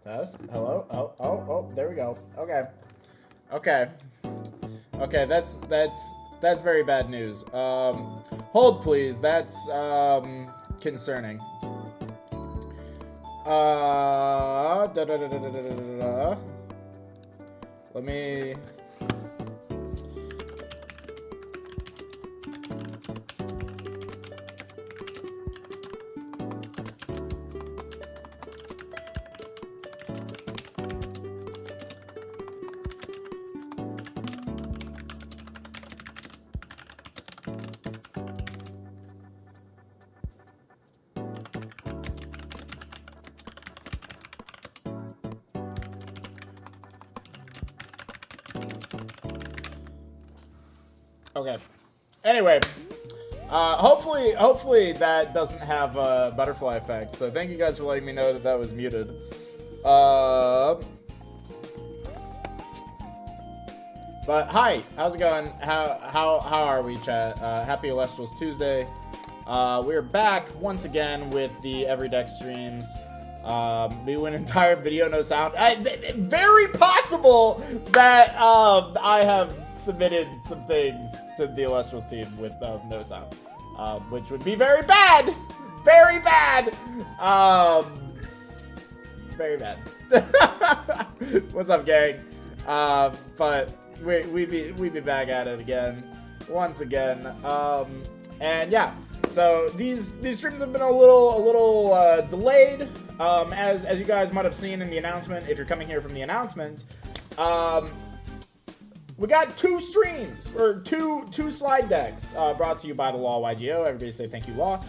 Test. Hello. Oh. There we go. Okay. Okay. Okay. That's very bad news. Hold please. That's concerning. Da. Let me. Okay. Anyway, hopefully that doesn't have a butterfly effect. So thank you guys for letting me know that that was muted. But hi, how's it going? How are we, chat? Happy Illustrious Tuesday. We're back once again with the Every Deck streams. We went entire video, no sound. Very possible that I have submitted some things to the Illustrious team with no sound, which would be very bad. Very bad. Very bad. What's up, gang? But we'd be back at it again, once again. And yeah, so these streams have been a little delayed. As you guys might have seen in the announcement, if you're coming here from the announcement, we got 2 streams, or two slide decks, brought to you by the Law YGO. Everybody say thank you, Law.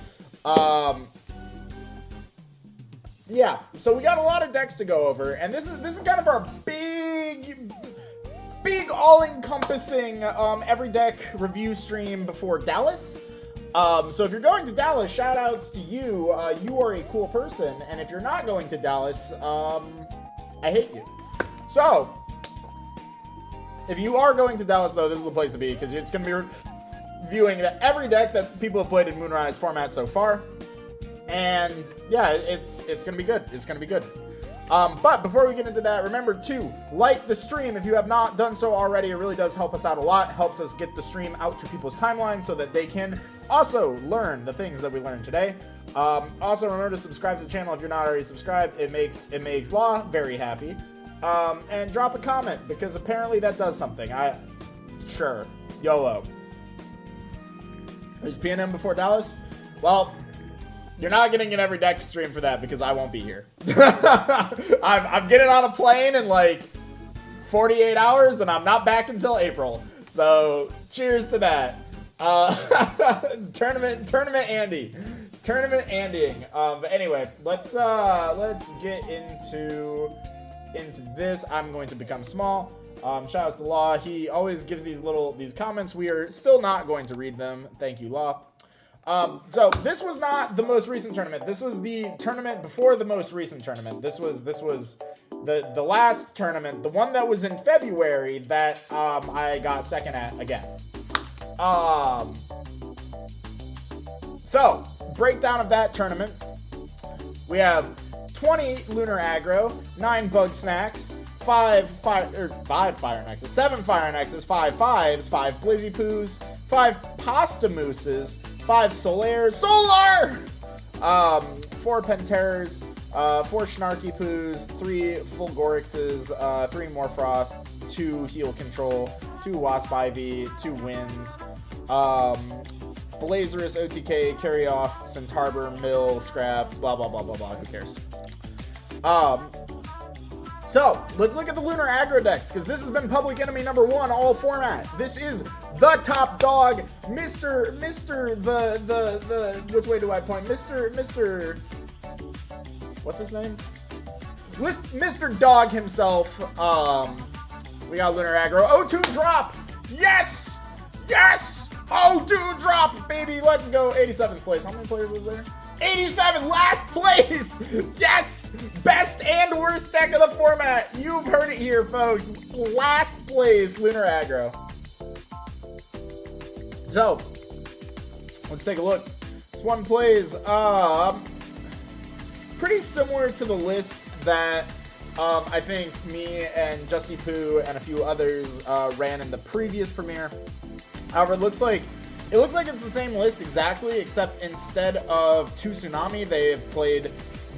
Yeah, so we got a lot of decks to go over, and this is kind of our big all-encompassing every deck review stream before Dallas. So if you're going to Dallas, shout outs to you. You are a cool person, and if you're not going to Dallas, I hate you. So if you are going to Dallas, though, this is the place to be, because it's going to be reviewing every deck that people have played in Moonrise format so far. And yeah, it's going to be good. It's going to be good. But before we get into that, remember to like the stream if you have not done so already. It really does help us out a lot. Helps us get the stream out to people's timelines so that they can also learn the things that we learned today. Also, remember to subscribe to the channel if you're not already subscribed. It makes Law very happy. And drop a comment, because apparently that does something. Sure. YOLO. Is PNM before Dallas? Well, you're not getting an every deck stream for that, because I won't be here. I'm getting on a plane in like 48 hours, and I'm not back until April. So cheers to that. Tournament Andy. Tournament Andying. But anyway, let's get into this. I'm going to become small. Shout out to Law. He always gives these comments. We are still not going to read them. Thank you, Law. So this was not the most recent tournament. This was the tournament before the most recent tournament. This was the last tournament, the one that was in February that I got second at again. So breakdown of that tournament. We have 20 Lunar Aggro, 9 Bug Snacks, 5 Fire Nexus, 7 Fire Nexus, 5 Fives, 5 Blizzy Poos, 5 Pasta Mooses, 5 Solar, 4 Penterras, 4 Snarky Poos, 3 Fulgorixes, 3 Morphrosts, 2 Heal Control, 2 Wasp Ivy, 2 Winds, Blazerous, OTK, Carry Off, Centarbor, Mill, Scrap, blah blah blah blah blah, who cares? So, let's look at the Lunar Aggro decks, because this has been public enemy number 1 all format. This is the top dog, Mr. which way do I point? Mr. What's his name? Mr. Dog himself. We got Lunar Aggro. O2 drop! Yes! Yes! O2 drop, baby! Let's go. 87th place. How many players was there? 87, last place! Yes! Best and worst deck of the format. You've heard it here, folks. Last place, Lunar Aggro. So, let's take a look. This one plays pretty similar to the list that I think me and Justy Poo and a few others ran in the previous premiere. However, it looks like it's the same list exactly, except instead of 2 Tsunami, they have played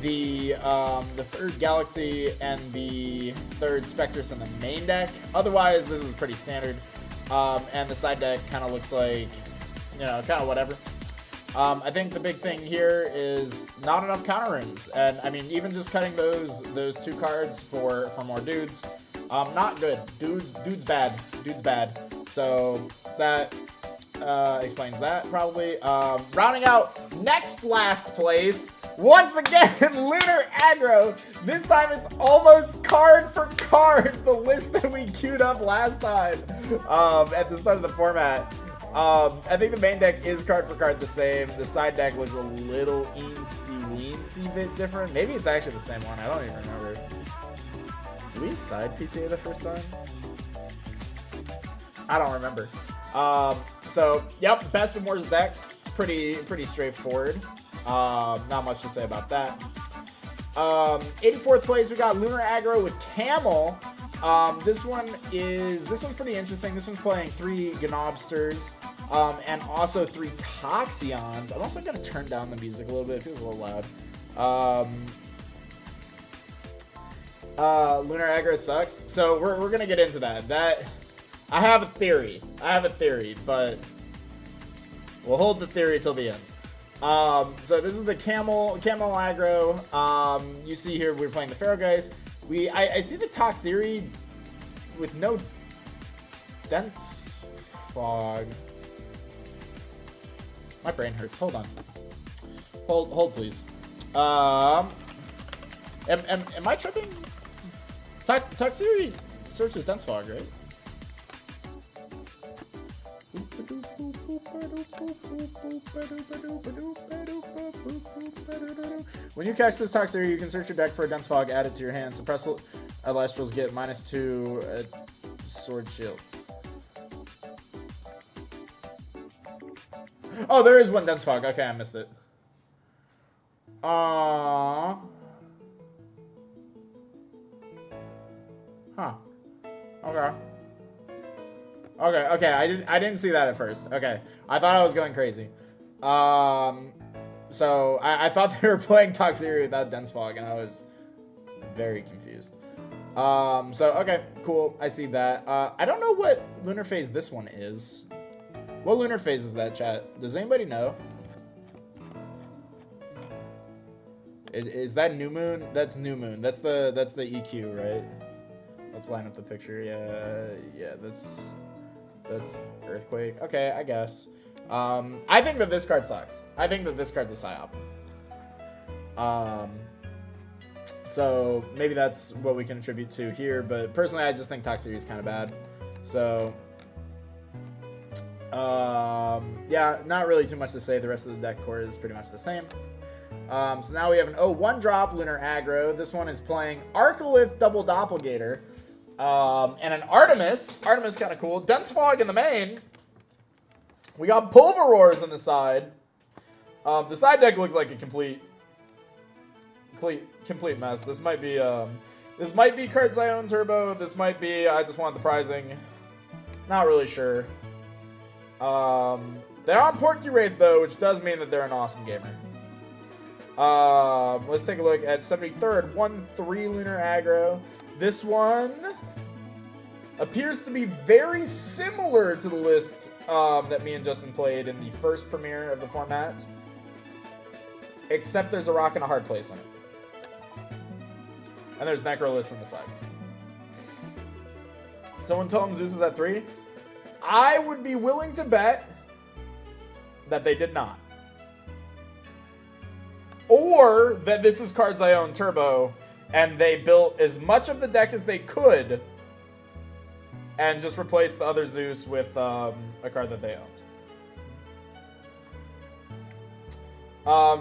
the 3rd Galaxy and the 3rd Spectrus in the main deck. Otherwise, this is pretty standard. And the side deck kind of looks like, you know, kind of whatever. I think the big thing here is not enough counter rings. And, I mean, even just cutting those 2 cards for more dudes, not good. Dude's bad. Dude's bad. So, that explains that, probably. Rounding out next last place, once again, Lunar Aggro. This time it's almost card for card the list that we queued up last time at the start of the format. I think the main deck is card for card the same. The side deck looks a little eensy bit different. Maybe it's actually the same one. I don't even remember. Did we side PTA the first time? I don't remember. So, yep, best and worst deck. Pretty straightforward. Not much to say about that. 84th place, we got Lunar Aggro with Camel. This one's pretty interesting. This one's playing 3 Gnobsters, and also 3 Toxion's. I'm also gonna turn down the music a little bit. It feels a little loud. Lunar Aggro sucks. So we're gonna get into that. I have a theory, but we'll hold the theory till the end. So this is the Camel Aggro. You see here we're playing the Ferrogeist. I see the Toxiri with no dense fog. My brain hurts. Hold on. Hold please. Am I tripping? Toxiri searches dense fog, right? When you catch this Toxiri, you can search your deck for a dense fog, add it to your hand. Suppress Alestrals, get -2 sword shield. Oh, there is one dense fog. Okay, I missed it. Huh. Okay. Okay, I didn't see that at first. Okay. I thought I was going crazy. So I thought they were playing Toxiri without dense fog, and I was very confused. So okay, cool. I see that. I don't know what lunar phase this one is. What lunar phase is that, chat? Does anybody know? Is that new moon? That's new moon. That's the EQ, right? Let's line up the picture. Yeah, that's Earthquake. Okay, I guess. I think that this card sucks. I think that this card's a psyop. So maybe that's what we can attribute to here, but personally I just think Toxiri is kind of bad. So yeah, not really too much to say. The rest of the deck core is pretty much the same. So now we have an 1-drop Lunar Aggro. This one is playing Arcolith Double Doppelgator. And an Artemis. Artemis kind of cool. Dense Fog in the main. We got Pulverors on the side. The side deck looks like a complete mess. This might be Kurt Zion Turbo. This might be I just want the prizing. Not really sure. They're on Porky Wraith though, which does mean that they're an awesome gamer. Let's take a look at 73rd 1-3 Lunar Aggro. This one appears to be very similar to the list that me and Justin played in the first premiere of the format, except there's a rock and a hard place on it. And there's Necrolist on the side. Someone tell him Zeus is at 3. I would be willing to bet that they did not. Or that this is cards I own Turbo, and they built as much of the deck as they could and just replaced the other Zeus with a card that they owned.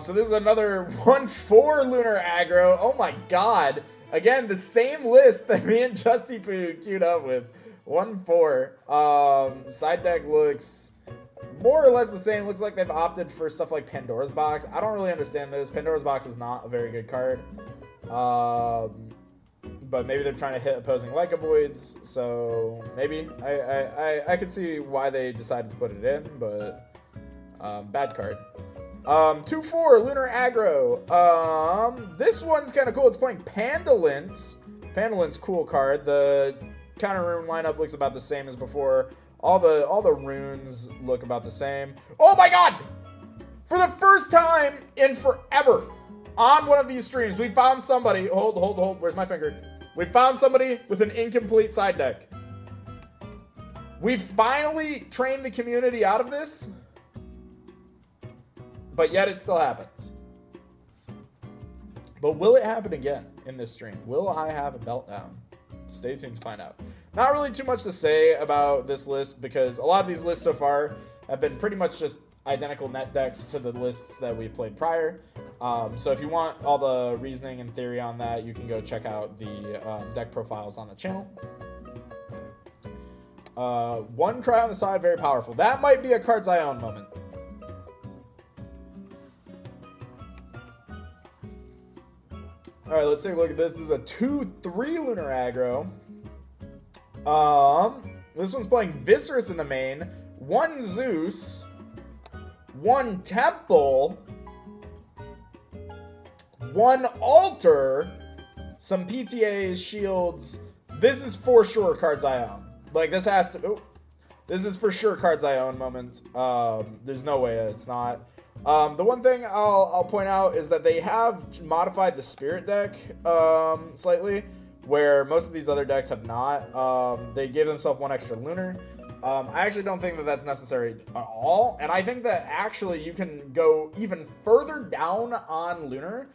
So this is another 1-4 Lunar Aggro. Oh my god. Again, the same list that me and Justy Poo queued up with. 1-4. Side deck looks more or less the same. Looks like they've opted for stuff like Pandora's Box. I don't really understand this. Pandora's Box is not a very good card. But maybe they're trying to hit opposing Leica Voids. So maybe. I could see why they decided to put it in, but bad card. 2-4 Lunar Aggro. This one's kind of cool. It's playing Pandalint. Pandalint's cool card. The counter rune lineup looks about the same as before. All the runes look about the same. Oh my god! For the first time in forever, on one of these streams, we found somebody. Hold. Where's my finger? We found somebody with an incomplete side deck. We've finally trained the community out of this. But yet it still happens. But will it happen again in this stream? Will I have a meltdown? Stay tuned to find out. Not really too much to say about this list because a lot of these lists so far have been pretty much just identical net decks to the lists that we played prior. So if you want all the reasoning and theory on that, you can go check out the deck profiles on the channel. One cry on the side, very powerful. That might be a cards I own moment. All right, let's take a look at this. This is a 2/3 Lunar Aggro. This one's playing Viscerous in the main. 1 Zeus. 1 Temple. 1 Altar. Some PTAs, shields. This is for sure cards I own. Like, this has to... Oh, this is for sure cards I own moment. There's no way it's not. The one thing I'll point out is that they have modified the Spirit deck slightly, where most of these other decks have not. They gave themselves 1 extra Lunar. I actually don't think that that's necessary at all, and I think that actually you can go even further down on Lunar,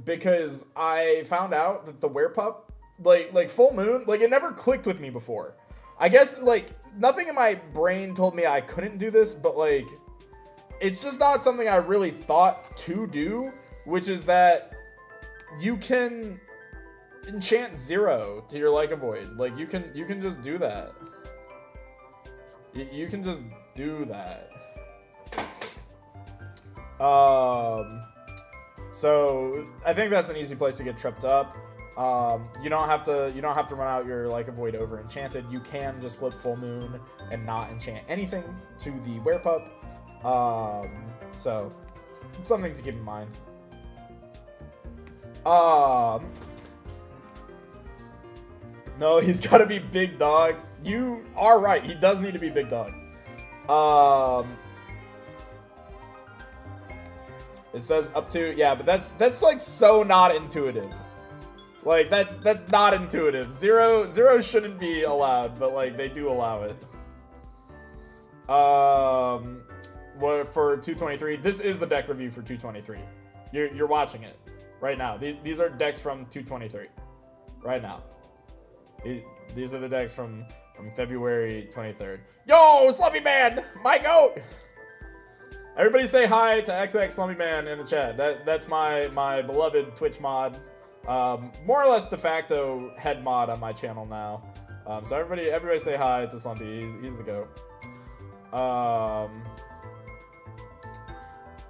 because I found out that the Werepup, like Full Moon, like it never clicked with me before. I guess like nothing in my brain told me I couldn't do this, but like it's just not something I really thought to do, which is that you can enchant 0 to your Like a Void. Like you can just do that. You can just do that. So I think that's an easy place to get tripped up. You don't have to run out your Like a Void over enchanted. You can just flip Full Moon and not enchant anything to the Werepup. So something to keep in mind. No, he's got to be big dog. You are right. He does need to be big dog. It says up to, yeah, but that's like so not intuitive. Like that's not intuitive. Zero shouldn't be allowed, but like they do allow it. What for 223? This is the deck review for 223. You're watching it right now. These are decks from 223 right now. These are the decks from February 23rd. Yo, Slumpy Man, my goat. Everybody say hi to XX Slumpy Man in the chat. That's my beloved Twitch mod. More or less de facto head mod on my channel now. So everybody say hi to Slumpy. He's the goat.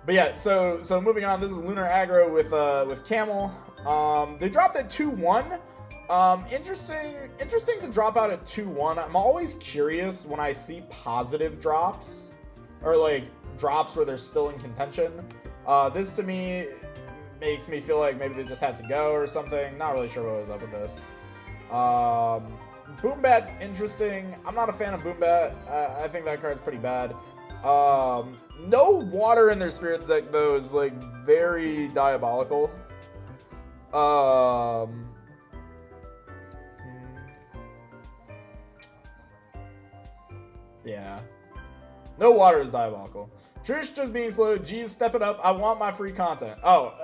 But yeah, so moving on. This is Lunar Aggro with Camel. They dropped at 2/1. Interesting to drop out at 2/1. I'm always curious when I see positive drops, or like drops where they're still in contention. This to me makes me feel like maybe they just had to go or something. Not really sure what was up with this. Boombat's interesting. I'm not a fan of Boombat. I think that card's pretty bad. No water in their Spirit deck though is like very diabolical. Yeah. No water is diabolical. Trish just being slow. Geez, step it up. I want my free content. Oh,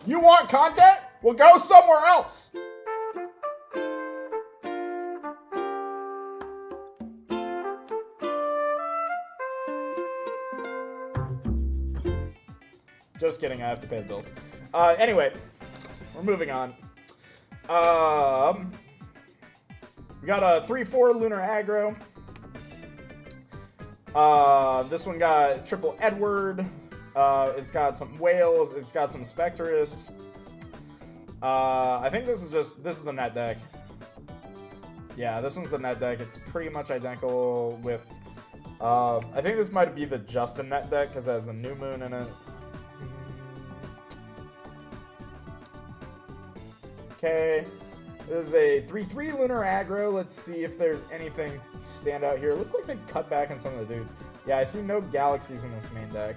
you want content? Well, go somewhere else. Just kidding, I have to pay the bills. Anyway, we're moving on. We got a 3/4 Lunar Aggro. This one got triple Edward. It's got some whales. It's got some Spectrus. I think this is the net deck. Yeah, this one's the net deck. It's pretty much identical with. I think this might be the Justin net deck because it has the new moon in it. Okay. This is a 3/3 Lunar Aggro. Let's see if there's anything stand out here. Looks like they cut back on some of the dudes. Yeah, I see no galaxies in this main deck.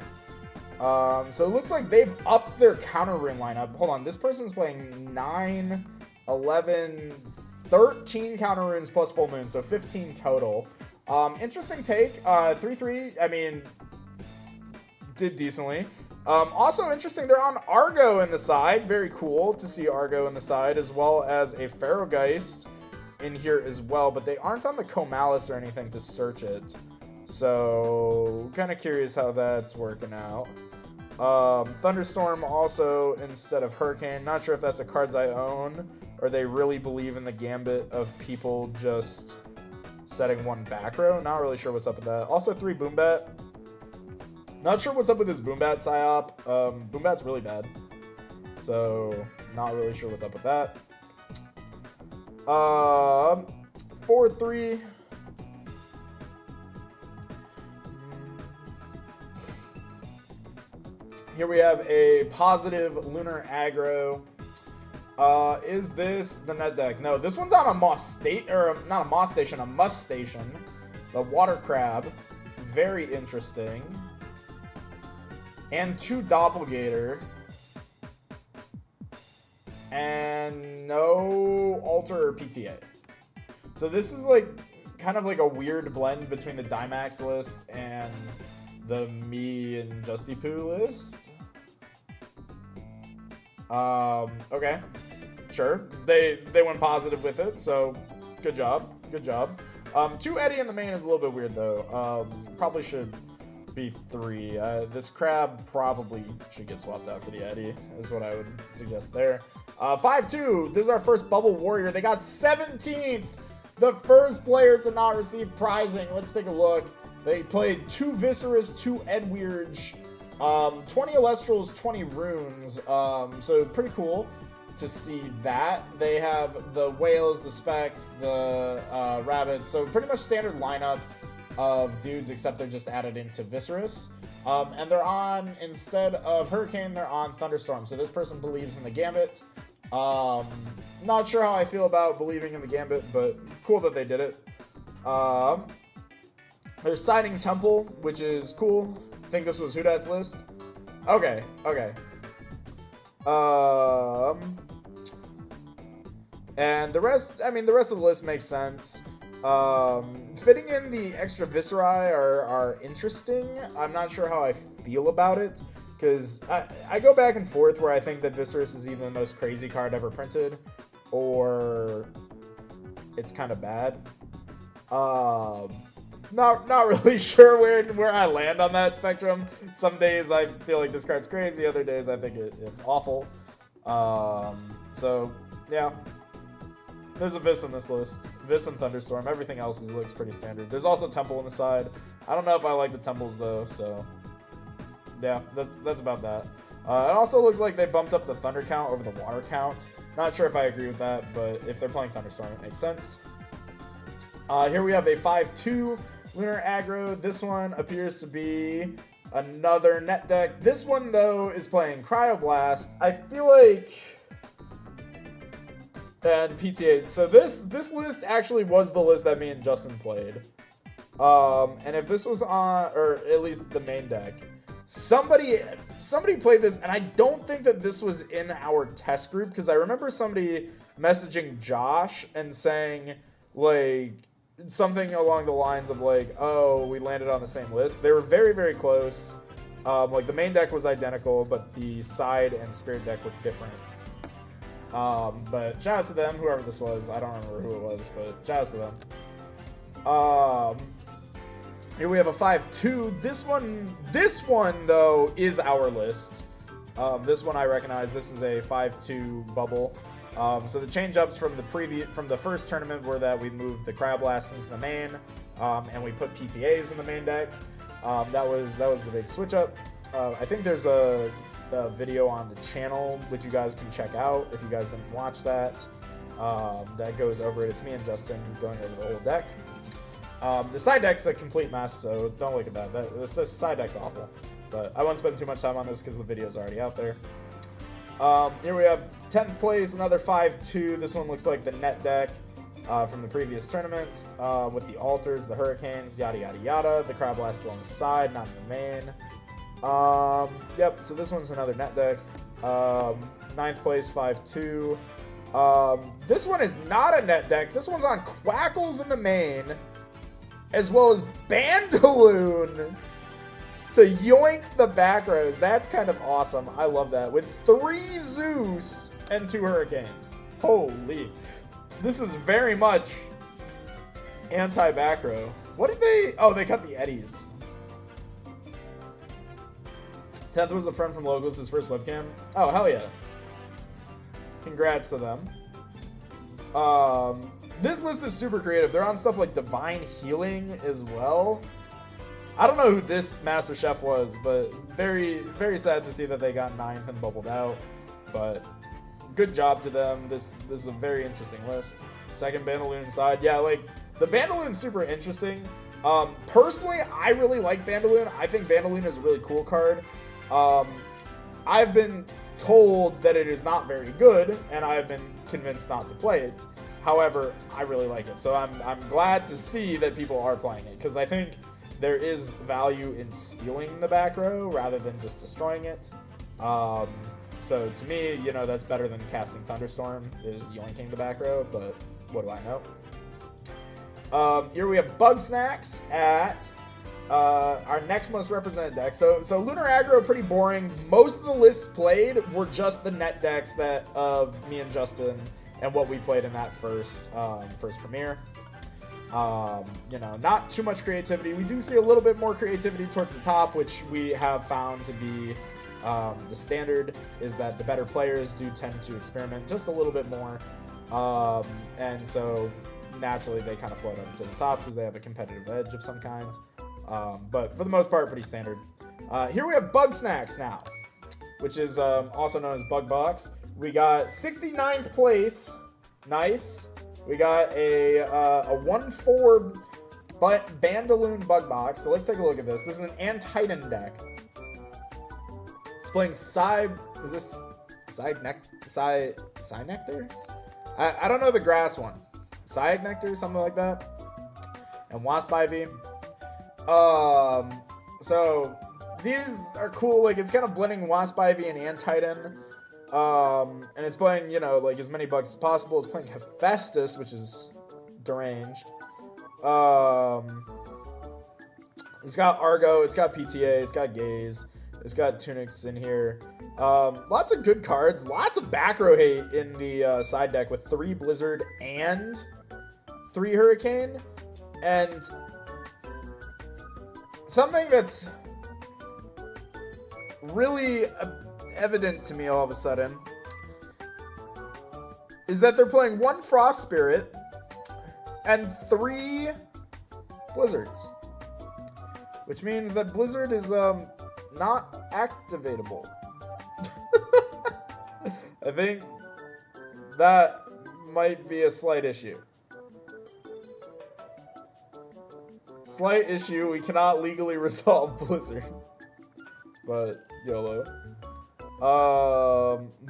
So it looks like they've upped their counter rune lineup. Hold on, this person's playing 9, 11, 13 counter runes plus full moon, so 15 total. Interesting take. 3/3, I mean, did decently. Also interesting, they're on Argo in the side. Very cool to see Argo in the side, as well as a Ferrogeist in here as well. But they aren't on the Comalis or anything to search it. So, kind of curious how that's working out. Thunderstorm also instead of Hurricane. Not sure if that's a cards I own, or they really believe in the gambit of people just setting one back row. Not really sure what's up with that. Also 3 Boombat. Not sure what's up with this Boombat psyop. Boombat's really bad. So, not really sure what's up with that. 4-3. Here we have a positive Lunar Aggro. Is this the net deck? No, this one's on a Moss State, or not a Moss Station, a Must Station. The Water Crab. Very interesting. And 2 Doppelgator. And no Alter or PTA. So this is like kind of like a weird blend between the Dynamax list and the me and Justy Poo list. Okay. Sure. They went positive with it, so good job. Good job. 2 Eddie in the main is a little bit weird though. Probably should be 3. This crab probably should get swapped out for the Eddie, is what I would suggest there. 5-2. This is our first Bubble Warrior. They got 17th. The first player to not receive prizing. Let's take a look. They played 2 Viscerus, 2 Edwirge, 20 Elestrals, 20 Runes. So pretty cool to see that. They have the Whales, the Specs, the Rabbits. So pretty much standard lineup of dudes, except they're just added into Viscerus. And they're on, instead of Hurricane, they're on Thunderstorm. So this person believes in the Gambit. Not sure how I feel about believing in the Gambit, but cool that they did it. They're signing Temple, which is cool. I think this was Hudat's list. Okay, okay. And the rest, I mean, the rest of the list makes sense. Fitting in the extra Visceri are interesting. I'm not sure how I feel about it, because I go back and forth where I think that Viscerus is either the most crazy card ever printed, or it's kind of bad. Not really sure where I land on that spectrum. Some days I feel like this card's crazy, other days I think it's awful. So, yeah. There's a Vis on this list. Vis and Thunderstorm. Everything else looks pretty standard. There's also Temple on the side. I don't know if I like the Temples, though, so... yeah, that's about that. It also looks like they bumped up the Thunder count over the Water count. Not sure if I agree with that, but if they're playing Thunderstorm, it makes sense. Here we have a 5-2 Lunar Aggro. This one appears to be another net deck. This one, though, is playing Cryoblast. I feel like... and PTA. So this list actually was the list that me and Justin played. And if this was on, or at least the main deck, somebody played this, and I don't think that this was in our test group, because I remember somebody messaging Josh and saying, like, something along the lines of, like, oh, we landed on the same list. They were very, very close. Like, the main deck was identical, but the side and spirit deck were different. But shout out to them, whoever this was. I don't remember who it was, but shout out to them. Here we have a 5-2. This one though is our list. This one I recognize. This is a 5-2 bubble. So the change ups from the first tournament were that we moved the Cryoblast into the main, and we put PTAs in the main deck. That was the big switch up. I think there's a video on the channel which you guys can check out if you guys didn't watch that. That goes over it. It's me and Justin going over the whole deck. The side deck's a complete mess, so don't look at that. The side deck's awful, but I won't spend too much time on this because the video's already out there. Here we have 10th place, another 5-2. This one looks like the net deck from the previous tournament, with the Alters, the Hurricanes, yada yada yada. The Cryoblast still on the side, not in the main. Yep, so this one's another net deck. 9th place, 5-2. This one is not a net deck. This one's on Quackles in the main, as well as Bandaloon to yoink the back rows. That's kind of awesome. I love that. With 3 Zeus and 2 Hurricanes. Holy. This is very much anti-back row. What did they... Oh, they cut the eddies. 10th was a friend from Logos' first webcam. Oh, hell yeah. Congrats to them. This list is super creative. They're on stuff like Divine Healing as well. I don't know who this Master Chef was, but very, very sad to see that they got 9th and bubbled out. But good job to them. This is a very interesting list. Second Bandaloon side. Yeah, like, the Bandaloon's super interesting. Personally, I really like Bandaloon. I think Bandaloon is a really cool card. I've been told that it is not very good, and I've been convinced not to play it. However, I really like it. So I'm glad to see that people are playing it, because I think there is value in stealing the back row rather than just destroying it. So to me, you know, that's better than casting Thunderstorm, is yoinking the back row, but what do I know? Here we have Bug Snacks at our next most represented deck. So Lunar Aggro, pretty boring. Most of the lists played were just the net decks that of me and Justin and what we played in that first premiere. You know, not too much creativity. We do see a little bit more creativity towards the top, which we have found to be the standard, is that the better players do tend to experiment just a little bit more. And so naturally they kind of float up to the top because they have a competitive edge of some kind. But for the most part, pretty standard. Here we have Bug Snacks now, which is also known as Bug Box. We got 69th place. Nice. We got a 1/4 Bandaloon Bug Box. So let's take a look at this. This is an Antitan deck. It's playing Is this Nectar? I don't know the grass one. Nectar, something like that. And Wasp Ivy. So these are cool. Like, it's kind of blending Wasp Ivy and Antitan. And it's playing, you know, like as many bugs as possible. It's playing Hephaestus, which is deranged. It's got Argo, it's got PTA, it's got Gaze, it's got Tunics in here. Lots of good cards, lots of back row hate in the side deck with 3 Blizzard and 3 Hurricane. And something that's really evident to me all of a sudden is that they're playing 1 Frost Spirit and 3 Blizzards, which means that Blizzard is not activatable. I think that might be a slight issue. Slight issue, we cannot legally resolve Blizzard. But YOLO.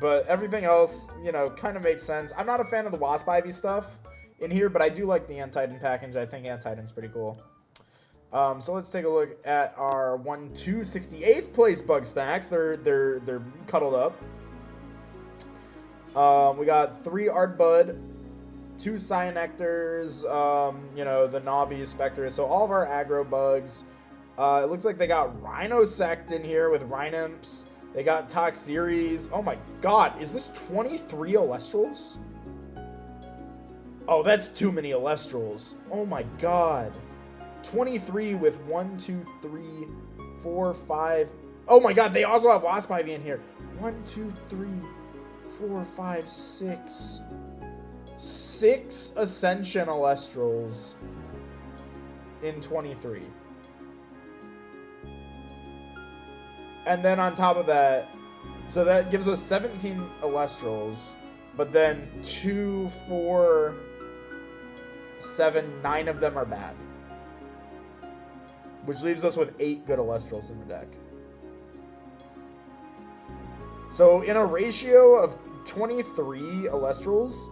But everything else, you know, kind of makes sense. I'm not a fan of the Wasp Ivy stuff in here, but I do like the Antitan package. I think Antitan's pretty cool. So let's take a look at our 68th place Bug Snacks. They're cuddled up. We got 3 Ardbud, 2 Cyanectars, you know, the Nobby, Spectre. So all of our aggro bugs. It looks like they got Rhinosect in here with Rhinimps. They got Toxeres. Oh my god, is this 23 Elestrals? Oh, that's too many Elestrals. Oh my god. 23 with 1, 2, 3, 4, 5. Oh my god, they also have Wasp Ivy in here. 1, 2, 3, 4, 5, 6. 6 Ascension Elestrals in 23. And then on top of that, so that gives us 17 Elestrals, but then 2, 4, 7, 9 of them are bad. Which leaves us with 8 good Elestrals in the deck. So in a ratio of 23 Elestrals,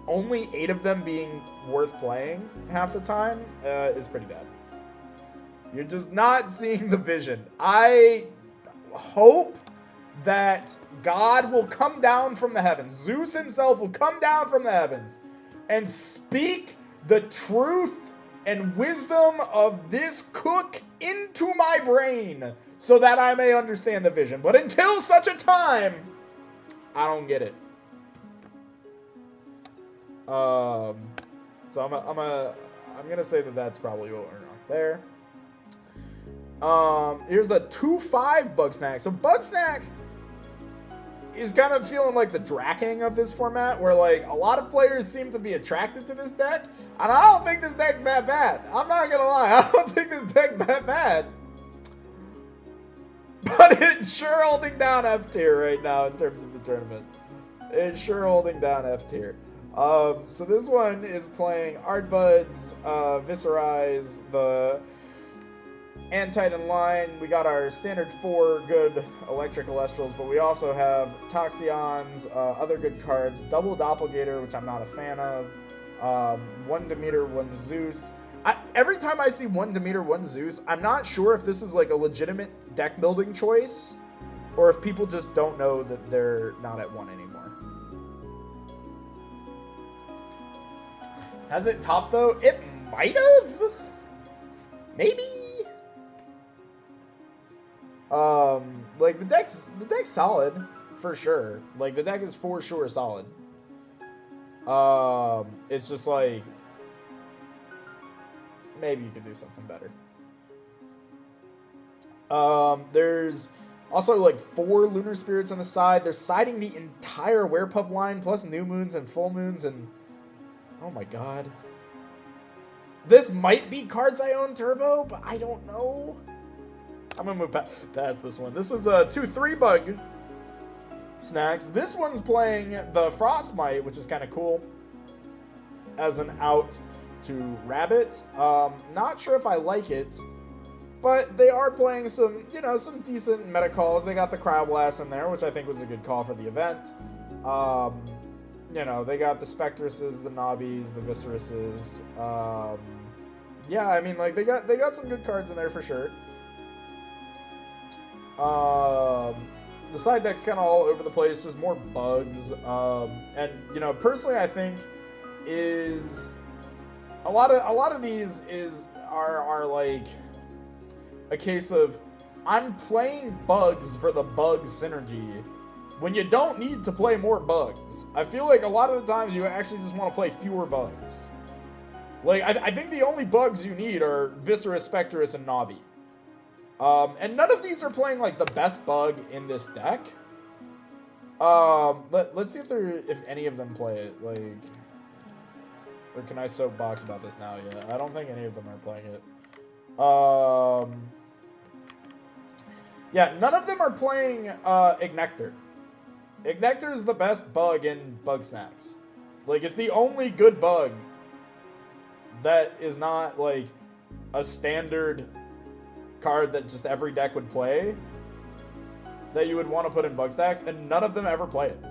only 8 of them being worth playing half the time is pretty bad. You're just not seeing the vision. I hope that God will come down from the heavens. Zeus himself will come down from the heavens and speak the truth and wisdom of this cook into my brain so that I may understand the vision. But until such a time, I don't get it. So I'm gonna say that that's probably what we're on there. Here's a 2-5 Bugsnak. So Bugsnak is kind of feeling like the Draking of this format, where like a lot of players seem to be attracted to this deck, and I don't think this deck's that bad. I'm not gonna lie, I don't think this deck's that bad. But it's sure holding down F tier right now in terms of the tournament. It's sure holding down F tier. So this one is playing Ardbuds, Viscerize, the Antitan line. We got our standard 4 good electric Elestrals, but we also have Toxion's, other good cards, Double Doppelgator, which I'm not a fan of, 1 Demeter, 1 Zeus. Every time I see 1 Demeter, 1 Zeus, I'm not sure if this is like a legitimate deck building choice, or if people just don't know that they're not at 1 anymore. Has it topped though? It might have? Maybe? Like the deck's solid, for sure. Like the deck is for sure solid. It's just like, maybe you could do something better. There's also like 4 Lunar Spirits on the side. They're siding the entire Werepup line, plus new moons and full moons, and oh my god. This might be Cards I Own Turbo, but I don't know. I'm gonna move past this one. This is a 2-3 bug snacks. This one's playing the Frostmite, which is kind of cool, as an out to Rabbit. Not sure if I like it, but they are playing some, you know, some decent meta calls. They got the Cryoblast in there, which I think was a good call for the event. You know, they got the Spectruses, the Nobbies, the Visceruses. Yeah, I mean, like, they got some good cards in there for sure. The side deck's kind of all over the place, just more bugs. And, you know, personally, I think is a lot of these are like a case of I'm playing bugs for the bug synergy when you don't need to play more bugs. I feel like a lot of the times you actually just want to play fewer bugs. Like, I think the only bugs you need are Viscerus, Spectrus, and Nobby. And none of these are playing, like, the best bug in this deck. Let's see if any of them play it, like... Or can I soapbox about this now? Yeah, I don't think any of them are playing it. Yeah, none of them are playing, Ignector. Ignector is the best bug in Bug Snacks. Like, it's the only good bug that is not, like, a standard card that just every deck would play that you would want to put in Bug Snacks, and none of them ever play it.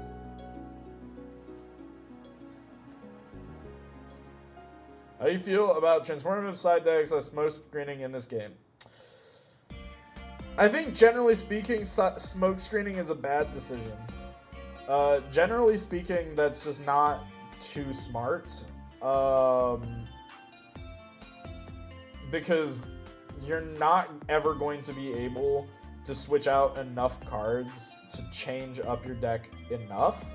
How do you feel about transformative side decks as smoke screening in this game? I think, generally speaking, smoke screening is a bad decision. Generally speaking, that's just not too smart. Because you're not ever going to be able to switch out enough cards to change up your deck enough.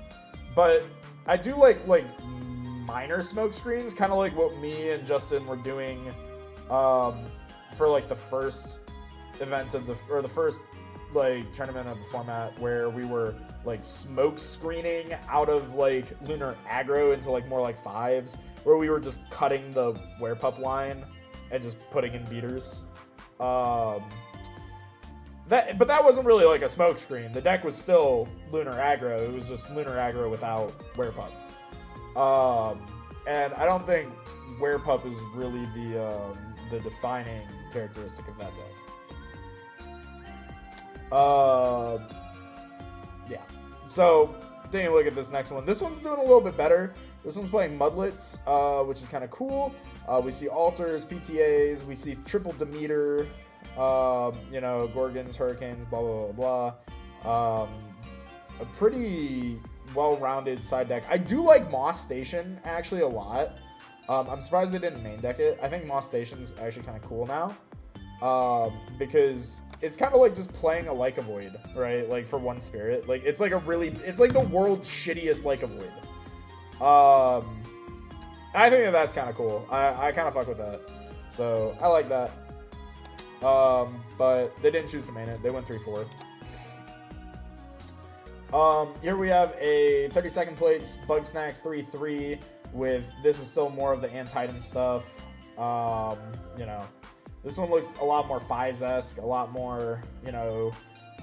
But I do like minor smoke screens, kind of like what me and Justin were doing for like the first event of the first like tournament of the format, where we were like smoke screening out of like Lunar Aggro into like more like 5s, where we were just cutting the Werepup line and just putting in beaters. But that wasn't really like a smoke screen. The deck was still Lunar Aggro. It was just Lunar Aggro without Werepup. And I don't think Werepup is really the defining characteristic of that deck. Yeah. So, taking a look at this next one. This one's doing a little bit better. This one's playing Mudlets, which is kind of cool. We see Altars, PTAs, we see Triple Demeter, you know, Gorgons, Hurricanes, blah, blah, blah, blah. A pretty well-rounded side deck. I do like Moss Station, actually, a lot. I'm surprised they didn't main deck it. I think Moss Station's actually kind of cool now. Because it's kind of like just playing a Like a Void, right? Like for one spirit. Like it's like it's like the world's shittiest Like a Void. I think that's kind of cool. I kind of fuck with that. So I like that. But they didn't choose to main it. They went 3-4. Here we have a 32nd plates Bugsnax 3-3 with, this is still more of the Antitan stuff. You know, this one looks a lot more Fives-esque, a lot more, you know,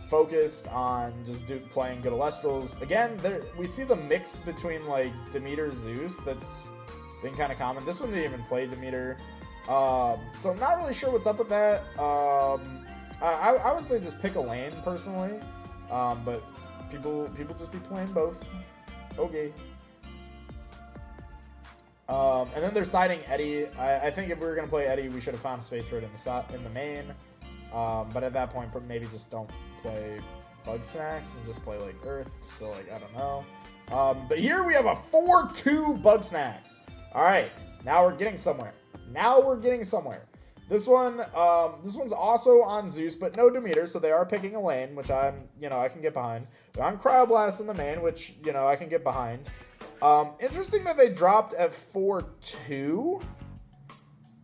focused on just playing good Alestrals. Again, we see the mix between like Demeter, Zeus that's been kind of common. This one didn't even play Demeter. So I'm not really sure what's up with that. I would say just pick a lane personally. But people just be playing both. Okay. And then they're siding Eddie. I think if we were gonna play Eddie, we should have found space for it in the main. But at that point, maybe just don't play Bugsnax and just play like Earth. So like I don't know. But here we have a 4-2 Bugsnax. All right, now we're getting somewhere. This one's also on Zeus, but no Demeter, so they are picking a lane, which I can get behind. They're on Cryoblast in the main, which, I can get behind. Interesting that they dropped at 4-2,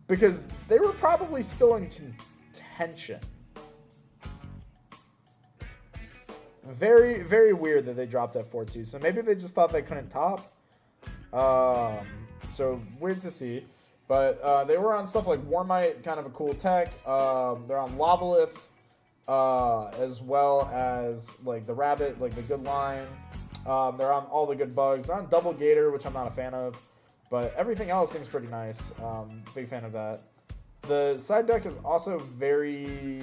because they were probably still in contention. Very, very weird that they dropped at 4-2, so maybe they just thought they couldn't top. So weird to see. But they were on stuff like Warmite, kind of a cool tech. They're on Lavalith, as well as like the Rabbit, like the good line. They're on all the good bugs. They're on Double Gator, which I'm not a fan of. But everything else seems pretty nice. Big fan of that. The side deck is also very...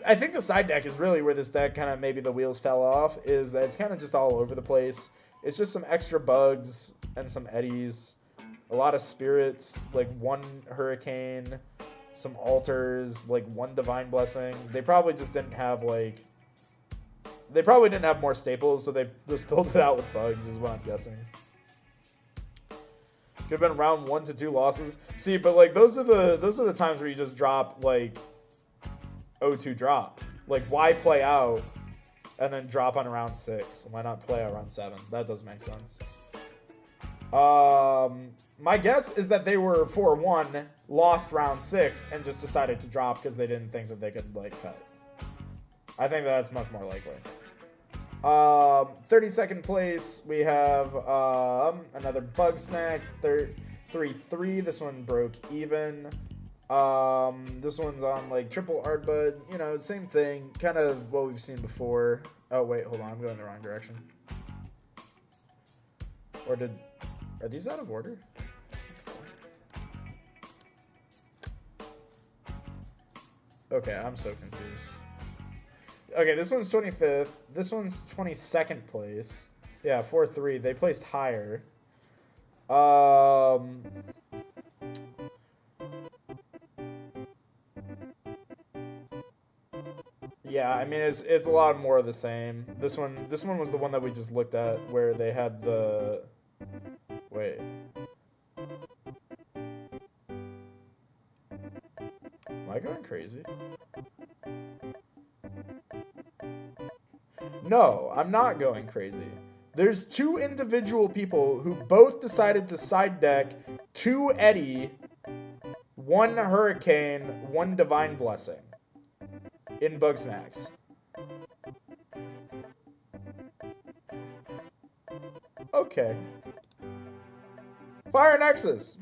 I think the side deck is really where this deck kind of maybe the wheels fell off, is that it's kind of just all over the place. It's just some extra bugs and some eddies. A lot of spirits, like one Hurricane, some altars, like one Divine Blessing. They probably just didn't have they probably didn't have more staples, so they just filled it out with bugs, is what I'm guessing. Could have been round 1 to 2 losses. See, but like those are the times where you just drop like 0-2 drop. Like why play out and then drop on round 6? Why not play out round 7? That does make sense. My guess is that they were 4-1, lost round 6, and just decided to drop because they didn't think that they could, like, cut. I think that's much more likely. 32nd place, we have another Bugsnax, 3-3. This one broke even. This one's on, like, triple Ardbud. Same thing. Kind of what we've seen before. Oh, wait, hold on. I'm going the wrong direction. Are these out of order? Okay, I'm so confused. Okay, this one's 25th. This one's 22nd place. Yeah, 4-3. They placed higher. Yeah, I mean it's a lot more of the same. This one was the one that we just looked at where they had the... Wait. Am I going crazy? No, I'm not going crazy. There's 2 individual people who both decided to side deck 2 Eddie, 1 Hurricane, 1 Divine Blessing in Bugsnax. Okay. Fire Nexus.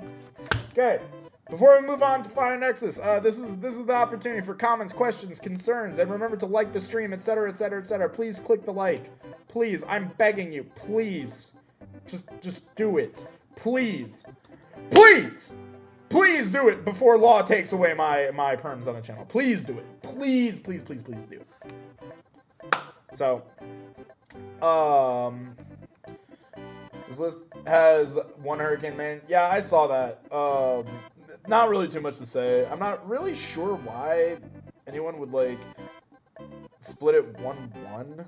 Okay. Before we move on to Fire Nexus, this is the opportunity for comments, questions, concerns, and remember to like the stream, etc., etc., etc. Please click the like. Please, I'm begging you. Please, just do it. Please, please, please do it before law takes away my perms on the channel. Please do it. Please, please, please, please do it. So, this list has 1 Hurricane main. Yeah, I saw that. Not really too much to say. I'm not really sure why anyone would, like, split it 1-1.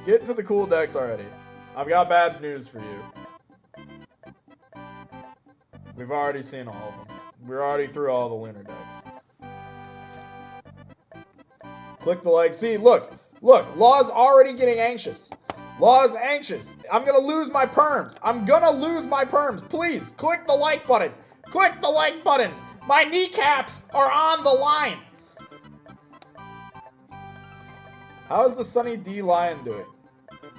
Get to the cool decks already. I've got bad news for you. We've already seen all of them. We're already through all the lunar decks. Click the like. See, look. Law's already getting anxious. Law's anxious. I'm gonna lose my perms. Please, click the like button. Click the like button. My kneecaps are on the line. How is the Sunny D Lion doing?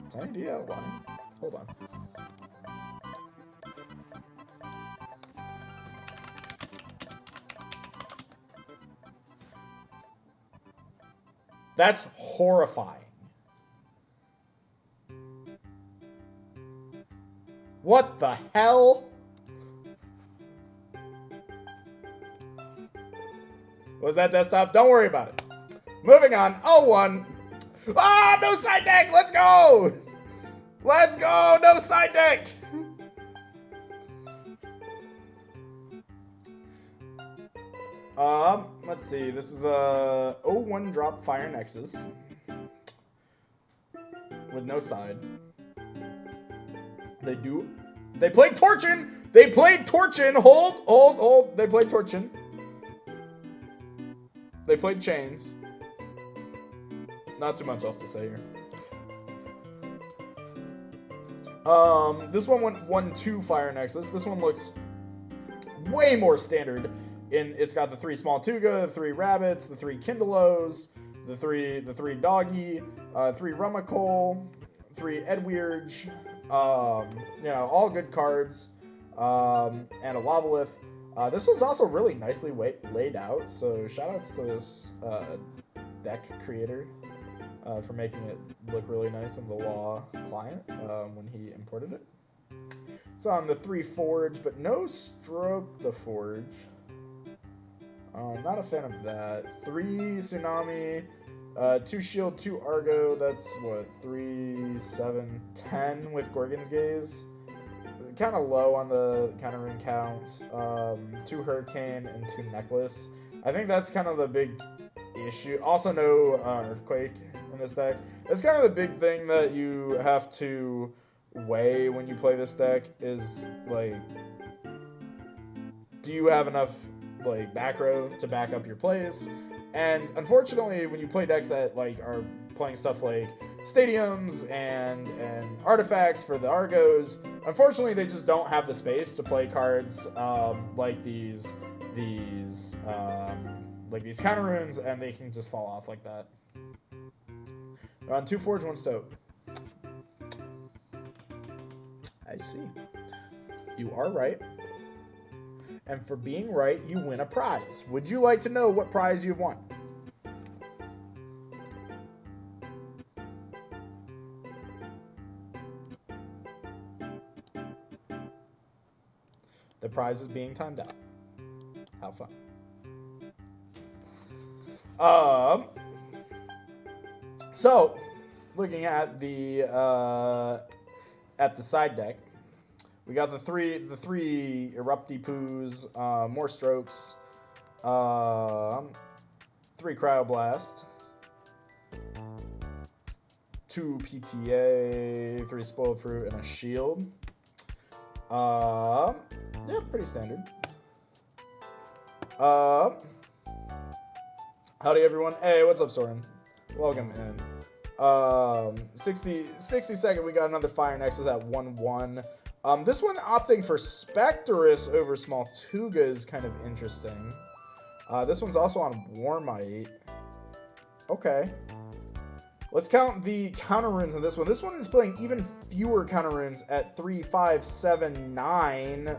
Sunny D out of line? Hold on. That's horrifying. What the hell? Was that desktop? Don't worry about it. Moving on. 0-1. Ah, no side deck. Let's go. Let's go. No side deck. Let's see. This is a 0-1 drop Fire Nexus with no side. They played Torchin. Hold. They played Torchin. They played Chains. Not too much else to say here. This one went 1-2 Fire Nexus. This one looks way more standard. It's got the 3 small Tuga, the 3 rabbits, the 3 Kindelos, the three doggy, 3 Rumacole, 3 Edwirge, all good cards, and a Lavalith. This one's also really nicely laid out, so shoutouts to this deck creator for making it look really nice in the Law client when he imported it. It's on the 3 Forge, but no Stroke the Forge. Not a fan of that. 3 Tsunami, 2 Shield, 2 Argo. That's what, 3, 7, 10 with Gorgon's Gaze. Kind of low on the counter rune count. 2 Hurricane and 2 Necklace. I think that's kind of the big issue. Also, no Earthquake in this deck. That's kind of the big thing that you have to weigh when you play this deck is, like, do you have enough back row to back up your plays? And unfortunately, when you play decks that are playing stuff like stadiums and artifacts for the Argos, unfortunately they just don't have the space to play cards like these counter runes, and they can just fall off like that. They're on 2 Forge, 1 Stoke. I see. You are right. And for being right, you win a prize. Would you like to know what prize you've won? The prize is being timed out. How fun. So, looking at the side deck, we got the three Eruptipoos, more Strokes, 3 Cryoblast, 2 PTA, 3 Spoiled Fruit, and a Shield. Yeah, pretty standard. Howdy everyone. Hey, what's up, Soren? Welcome in. 60 second, we got another Fire Nexus at 1-1. This one opting for Spectrus over Small Tuga is kind of interesting. This one's also on Warmite. Okay. Let's count the counter runes in this one. This one is playing even fewer counter runes at 3, 5, 7, 9.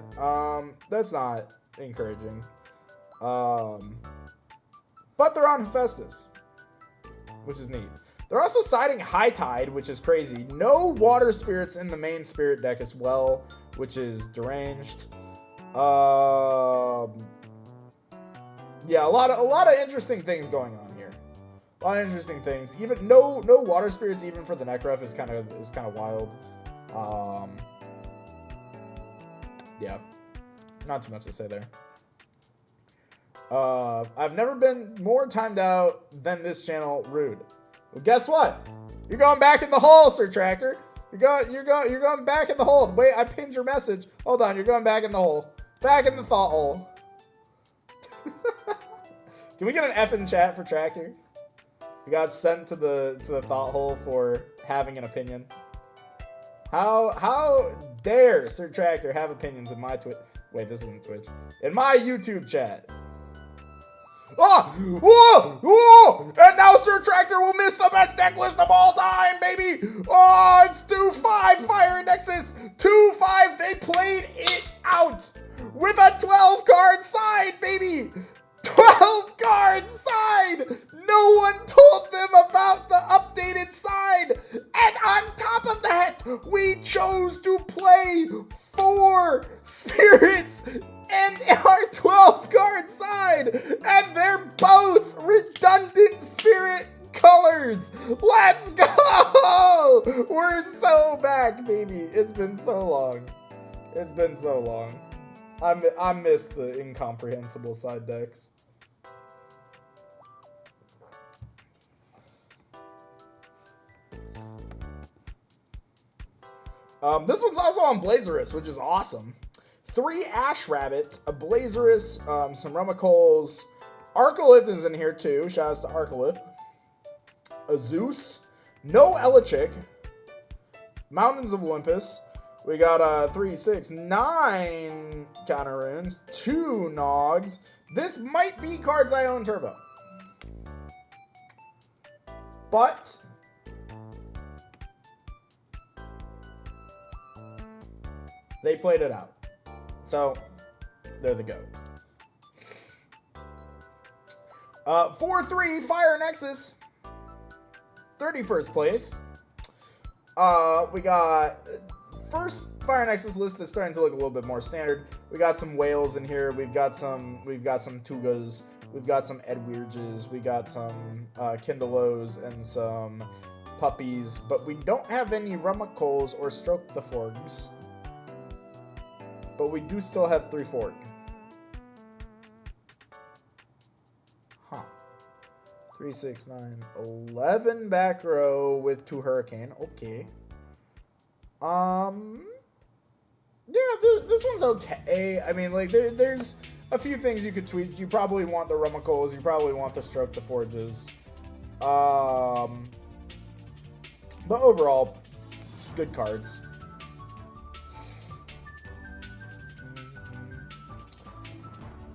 That's not encouraging. But they're on Hephaestus, which is neat. They're also siding High Tide, which is crazy. No water spirits in the main spirit deck as well, which is deranged. Yeah, a lot of interesting things going on here. A lot of interesting things. Even no water spirits even for the Necref is kind of wild. Yeah, not too much to say there. I've never been more timed out than this channel. Rude. Well, guess what? You're going back in the hole, Sir Tractor. You're going back in the hole. Wait, I pinned your message. Hold on, you're going back in the hole. Back in the thought hole. Can we get an F in chat for Tractor? We got sent to the thought hole for having an opinion. How dare Sir Tractor have opinions in my Twitch? Wait, this isn't Twitch. In my YouTube chat. Oh! Oh! Oh! And now Sir Tractor will miss the best deck list of all time, baby! Oh, it's 2-5 Fire Nexus! 2-5, they played it out! With a 12-card side, baby! 12 card side! No one told them about the updated side! And on top of that, we chose to play 4 spirits and our 12 card side! And they're both redundant spirit colors! Let's go! We're so back, baby. It's been so long. It's been so long. I miss the incomprehensible side decks. This one's also on Blazerous, which is awesome. 3 Ash Rabbit, a Blazerous, some Rummacoles. Arcolith is in here too. Shout out to Arcolith. A Zeus. No Elichick. Mountains of Olympus. We got 3, 6, 9 counter runes, 2 Nogs. This might be cards I own Turbo. But they played it out. So they're the GOAT. 4-3 Fire Nexus. 31st place. We got first Fire Nexus list that's starting to look a little bit more standard. We got some whales in here. We've got some Tugas. We've got some Edwirges. We got some Kindelos and some puppies. But we don't have any Rummacoles or Stroke the Forgs. But we do still have 3 Forg. Huh. 3, 6, 9, 11 back row with 2 Hurricane. Okay. Yeah, this one's okay. I mean, like, there's a few things you could tweak. You probably want the Rummacoles. You probably want the Stroke the Forges. But overall, good cards.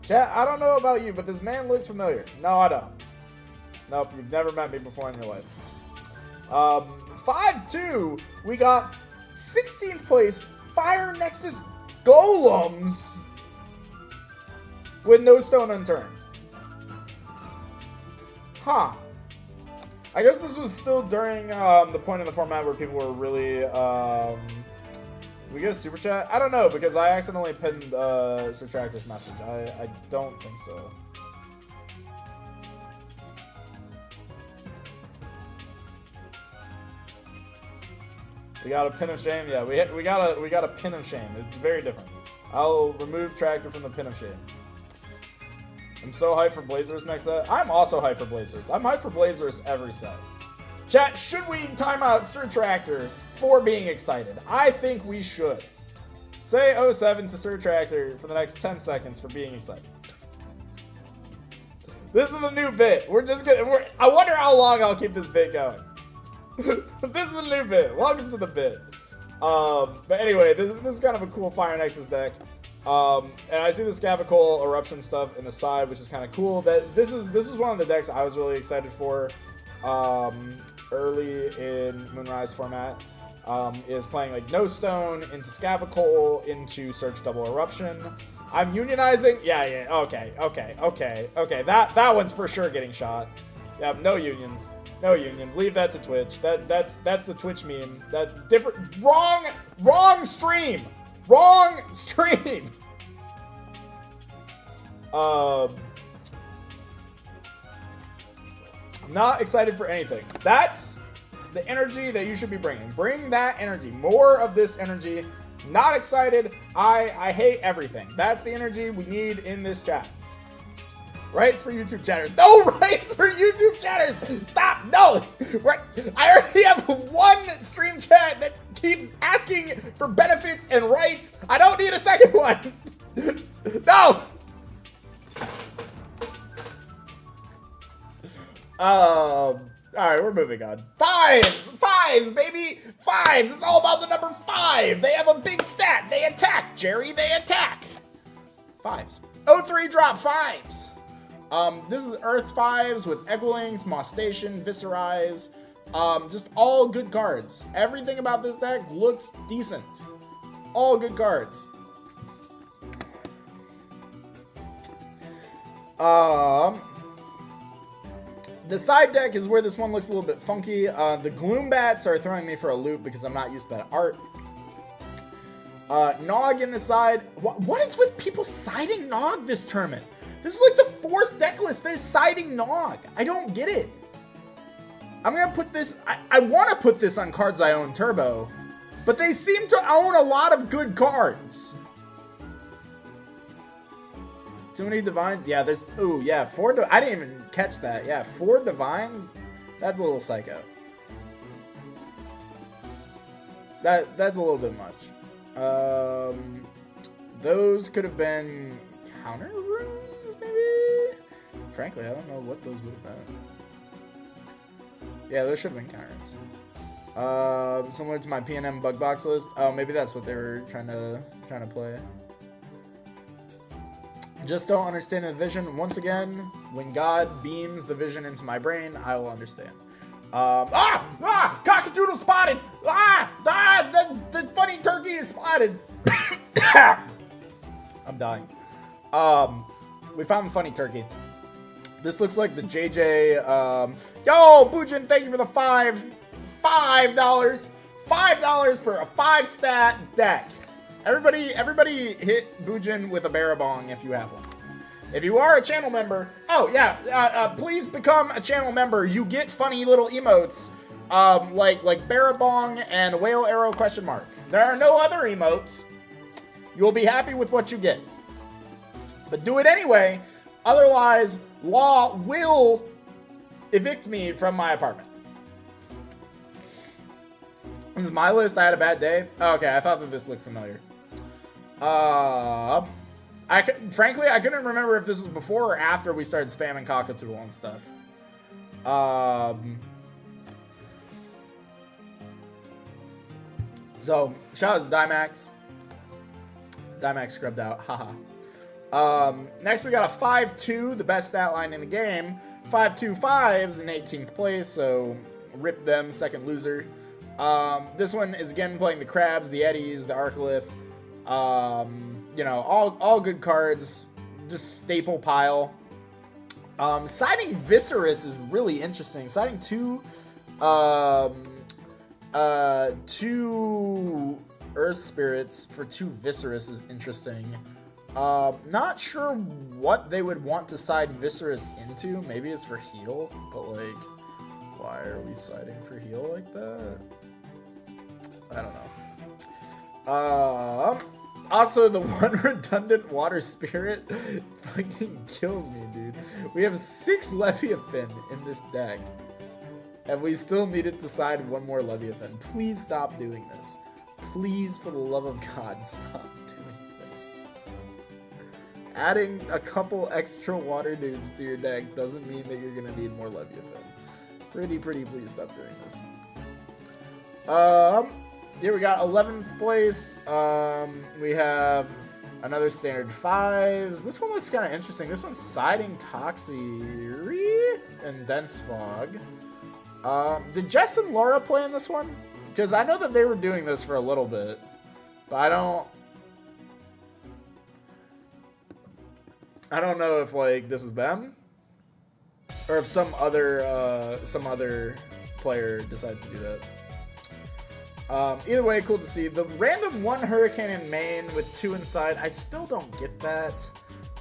Chat, I don't know about you, but this man looks familiar. No, I don't. Nope, you've never met me before in your life. 5-2, we got 16th place Fire Nexus Golems with no stone unturned. Huh. I guess this was still during the point in the format where people were really... Did we get a super chat? I don't know, because I accidentally pinned Sir Tractor's message. I don't think so. We got a pin of shame. Yeah, we got a pin of shame. It's very different. I'll remove Tractor from the pin of shame. I'm so hyped for Blazers next set. I'm also hyped for Blazers. I'm hyped for Blazers every set. Chat, should we time out Sir Tractor for being excited? I think we should. Say 07 to Sir Tractor for the next 10 seconds for being excited. This is the new bit. I wonder how long I'll keep this bit going. This is the new bit. Welcome to the bit. But anyway, this is kind of a cool Fire Nexus deck. And I see the Scavacole Eruption stuff in the side, which is kind of cool. This is one of the decks I was really excited for early in Moonrise format. Is playing like No Stone into Scavacole into Search Double Eruption. I'm unionizing. Yeah. Okay. That one's for sure getting shot. Yeah, no unions. No unions. Leave that to Twitch. That's the Twitch meme. That different wrong stream. Wrong stream. I'm not excited for anything. That's the energy that you should be bringing. Bring that energy. More of this energy. Not excited. I hate everything. That's the energy we need in this chat. Rights for YouTube chatters. No rights for YouTube chatters. Stop. No. I already have one stream chat that keeps asking for benefits and rights. I don't need a second one. No. All right, we're moving on. Fives, baby, fives. It's all about the number 5. They have a big stat. They attack, Jerry. They attack. Fives. 03 drop 5s. This is Earth 5s with Egglings, Moss Station, Viscerize. Just all good cards. Everything about this deck looks decent. All good cards. The side deck is where this one looks a little bit funky. The Gloombats are throwing me for a loop because I'm not used to that art. Nog in the side. What is with people siding Nog this tournament? This is like the 4th deck list that is siding Nog. I don't get it. I'm going to put this... I want to put this on Cards I Own Turbo, but they seem to own a lot of good cards. Too many Divines? Yeah, there's... Ooh, yeah, 4... I didn't even catch that. Yeah, 4 Divines? That's a little psycho. That's a little bit much. Those could have been counter runes, maybe? Frankly, I don't know what those would have been. Yeah, those should have been counter runes. Similar to my PNM bug box list. Oh, maybe that's what they were trying to play. Just don't understand the vision. Once again, when God beams the vision into my brain, I will understand. Cockadoodle spotted! The funny turkey is spotted! I'm dying. We found the funny turkey. This looks like the JJ, yo, Bujin, thank you for the $5. $5 for a 5-stat deck. Everybody hit Bujin with a Barabong if you have one. If you are a channel member, oh yeah, please become a channel member. You get funny little emotes, like Barabong and Whale Arrow question mark. There are no other emotes. You'll be happy with what you get. But do it anyway, otherwise law will evict me from my apartment. This is my list. I had a bad day. Oh, okay, I thought that this looked familiar. Frankly, I couldn't remember if this was before or after we started spamming Cockatoodle and stuff. So, shout out to Dimax. Dimax scrubbed out. Haha. Next, we got a 5-2, the best stat line in the game. 5-2-5s in 18th place, so rip them, second loser. This one is again playing the Crabs, the Eddies, the Arcolith. You know, all good cards. Just staple pile. Siding Viscerus is really interesting. Siding two Earth Spirits for 2 Viscerus is interesting. Not sure what they would want to side Viscerus into. Maybe it's for heal, but like, why are we siding for heal like that? I don't know. Also, the one redundant water spirit fucking kills me, dude. We have 6 Leviathan in this deck, and we still needed to side one more Leviathan. Please stop doing this. Please, for the love of God, stop doing this. Adding a couple extra water dudes to your deck doesn't mean that you're gonna need more Leviathan. Pretty, please stop doing this. Here we got 11th place. We have another standard 5s. This one looks kind of interesting. This one's siding Toxie and Dense Fog. Did Jess and Laura play in this one? Because I know that they were doing this for a little bit, but I don't know if like this is them or if some other player decided to do that. Either way, cool to see. The random 1 Hurricane in main with 2 inside, I still don't get that.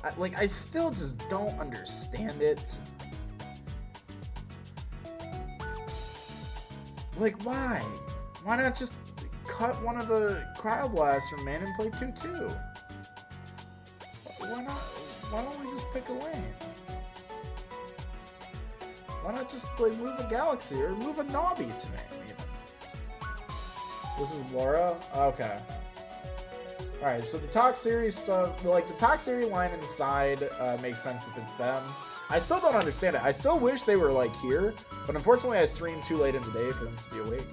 I still just don't understand it. Like, why? Why not just cut one of the Cryoblasts from main and play 2-2? Why not? Why don't we just pick a lane? Why not just play move a Galaxy or move a Nobby to main? This is Laura? Okay. Alright, so the Talk Series stuff, like the Talk Series line inside makes sense if it's them. I still don't understand it. I still wish they were like here, but unfortunately I streamed too late in the day for them to be awake.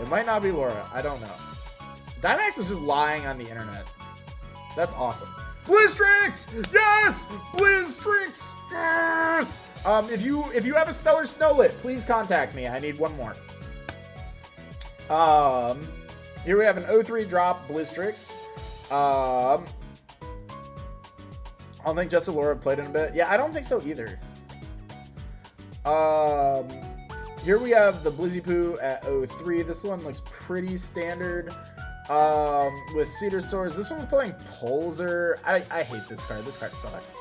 It might not be Laura. I don't know. Dynamax is just lying on the internet. That's awesome. Blizztrix! Yes! Blizztrix! Yes! If you have a Stellar Snowlet, please contact me. I need one more. Here we have an 03 drop Blizztrix. I don't think Jess and Laura have played in a bit. Yeah, I don't think so either. Here we have the Blizzy-Poo at 03. This one looks pretty standard. With Cedar Swords. This one's playing Pulsar. I hate this card. This card sucks.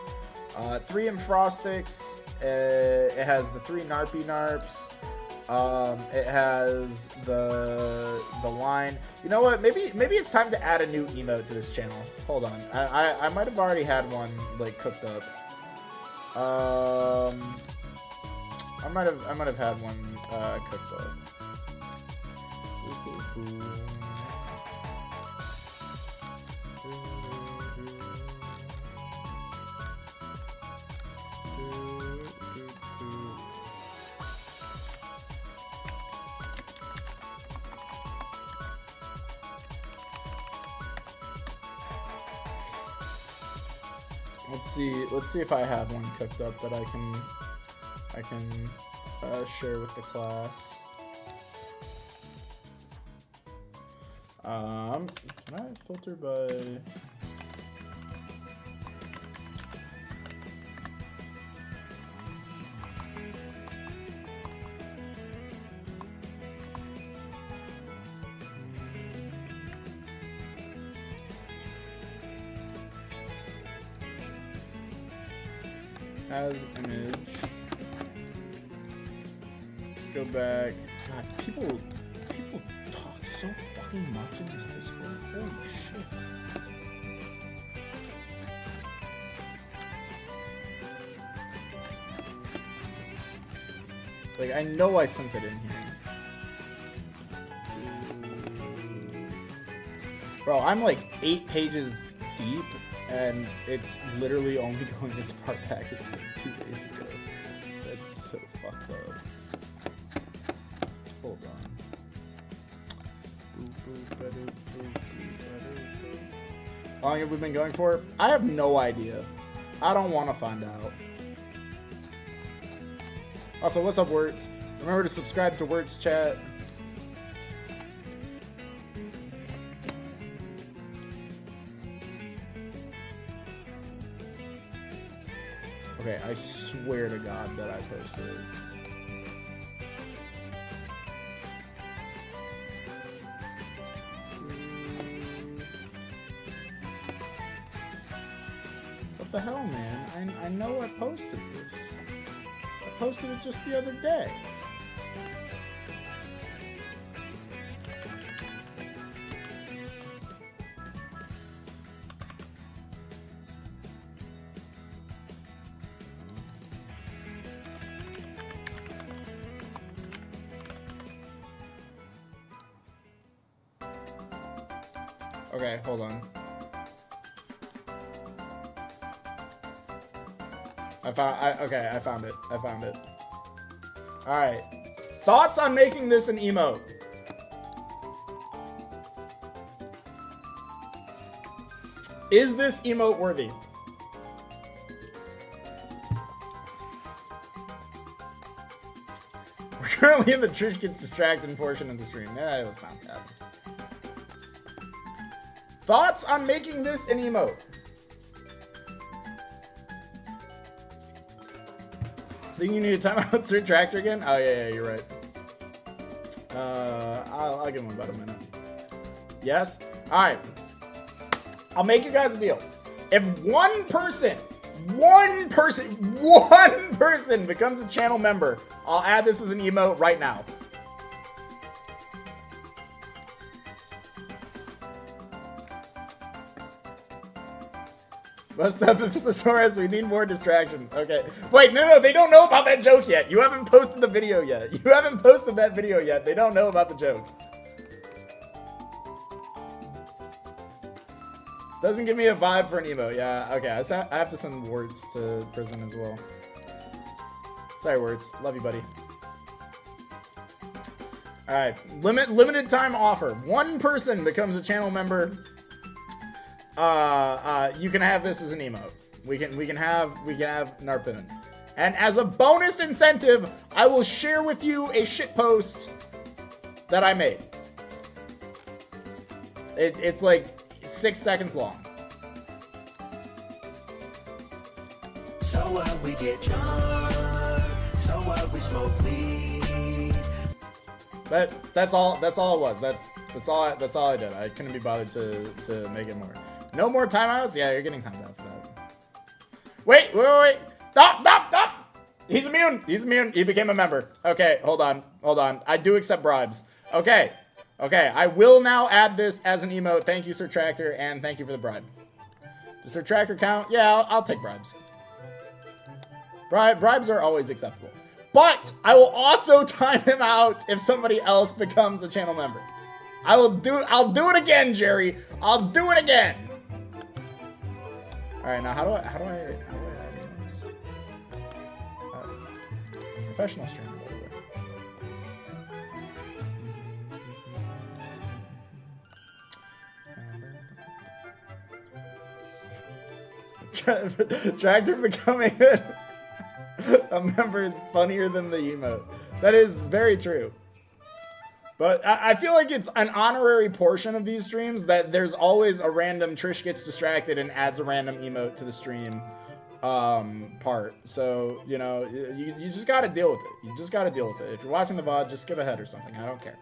3 Infrostix. It has the 3 Narpy Narps. It has the line. You know what? Maybe it's time to add a new emote to this channel. Hold on. I might have already had one like cooked up. I might have had one cooked up. Let's see if I have one cooked up that I can share with the class. Can I filter by? As image. Let's go back. God, people talk so fucking much in this Discord. Holy shit. Like, I know I sent it in here. Bro, I'm like 8 pages deep. And it's literally only going as far back as like 2 days ago. That's so fucked up. Hold on. How long have we been going for? I have no idea. I don't want to find out. Also, what's up, Words? Remember to subscribe to Words Chat. Okay, I swear to God that I posted it. What the hell, man? I know I posted this. I posted it just the other day. Okay, hold on. I found it. Alright. Thoughts on making this an emote? Is this emote worthy? We're currently in the Trish gets distracted portion of the stream. Yeah, it was bound to happen. Thoughts on making this an emote? Think you need a timeout, Sir Tractor again? Oh yeah, you're right. I'll give him about a minute. Yes? Alright. I'll make you guys a deal. If one person becomes a channel member, I'll add this as an emote right now. Bust out the thesaurus, we need more distractions. Okay. Wait, no, they don't know about that joke yet. You haven't posted the video yet. You haven't posted that video yet. They don't know about the joke. Doesn't give me a vibe for an emote. Yeah, okay. I have to send words to prison as well. Sorry, words. Love you, buddy. Alright. Limited time offer. One person becomes a channel member. You can have this as an emote. We can have Narpoon. And as a bonus incentive, I will share with you a shitpost that I made. It's like 6 seconds long. So what, we get drunk. So what, we smoke weed. That's all it was. That's all I did. I couldn't be bothered to make it more. No more timeouts? Yeah, you're getting timed out for that. Wait. Stop. He's immune. He became a member. Okay, hold on. I do accept bribes. Okay. I will now add this as an emote. Thank you, Sir Tractor, and thank you for the bribe. Does Sir Tractor count? Yeah, I'll take bribes. Bribes are always acceptable. But I will also time him out if somebody else becomes a channel member. I'll do it again, Jerry. I'll do it again. All right, now how do I add emotes? Professional streamer, by the way. Tractor becoming a member is funnier than the emote. That is very true. But I feel like it's an honorary portion of these streams that there's always a random Trish gets distracted and adds a random emote to the stream part. So, you know, you just got to deal with it. You just got to deal with it. If you're watching the VOD, just skip ahead or something. I don't care.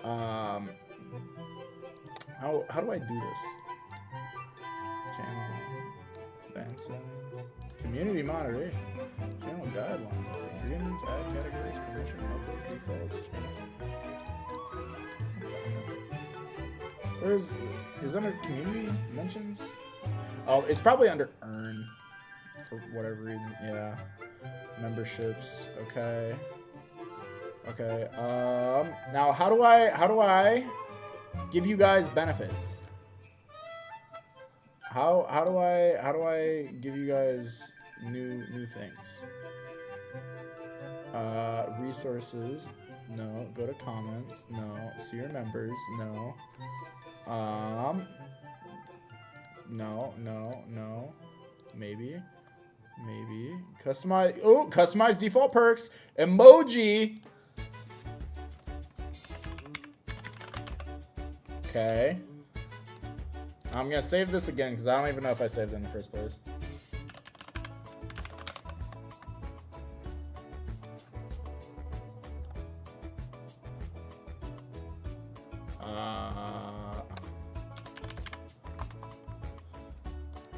How do I do this? Channel advanced settings, community moderation, channel guidelines, agreements, add categories, permission, upload defaults, channel. Is under community mentions? Oh, it's probably under earn for whatever reason. Yeah. Memberships. Okay. Now how do I give you guys benefits? How do I give you guys new things? Resources. No. Go to comments. No. See your members. No. No. Maybe. Customize default perks. Emoji. Okay. I'm gonna save this again because I don't even know if I saved it in the first place.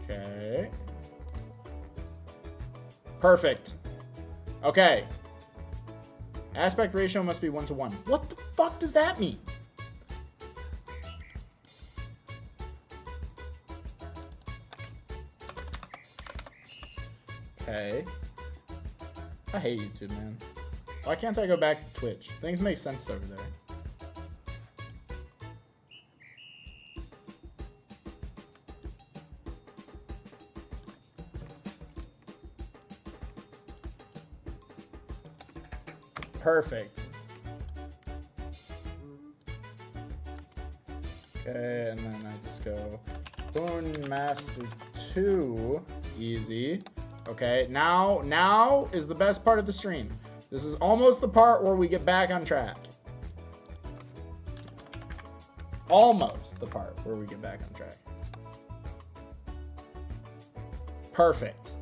Okay. Perfect. Okay. Aspect ratio must be 1:1. What the fuck does that mean? Okay. I hate YouTube, man. Why can't I go back to Twitch? Things make sense over there. Perfect. Okay, and then I just go Boon Master 2. Easy. Okay, now is the best part of the stream. This is almost the part where we get back on track. Almost the part where we get back on track. Perfect.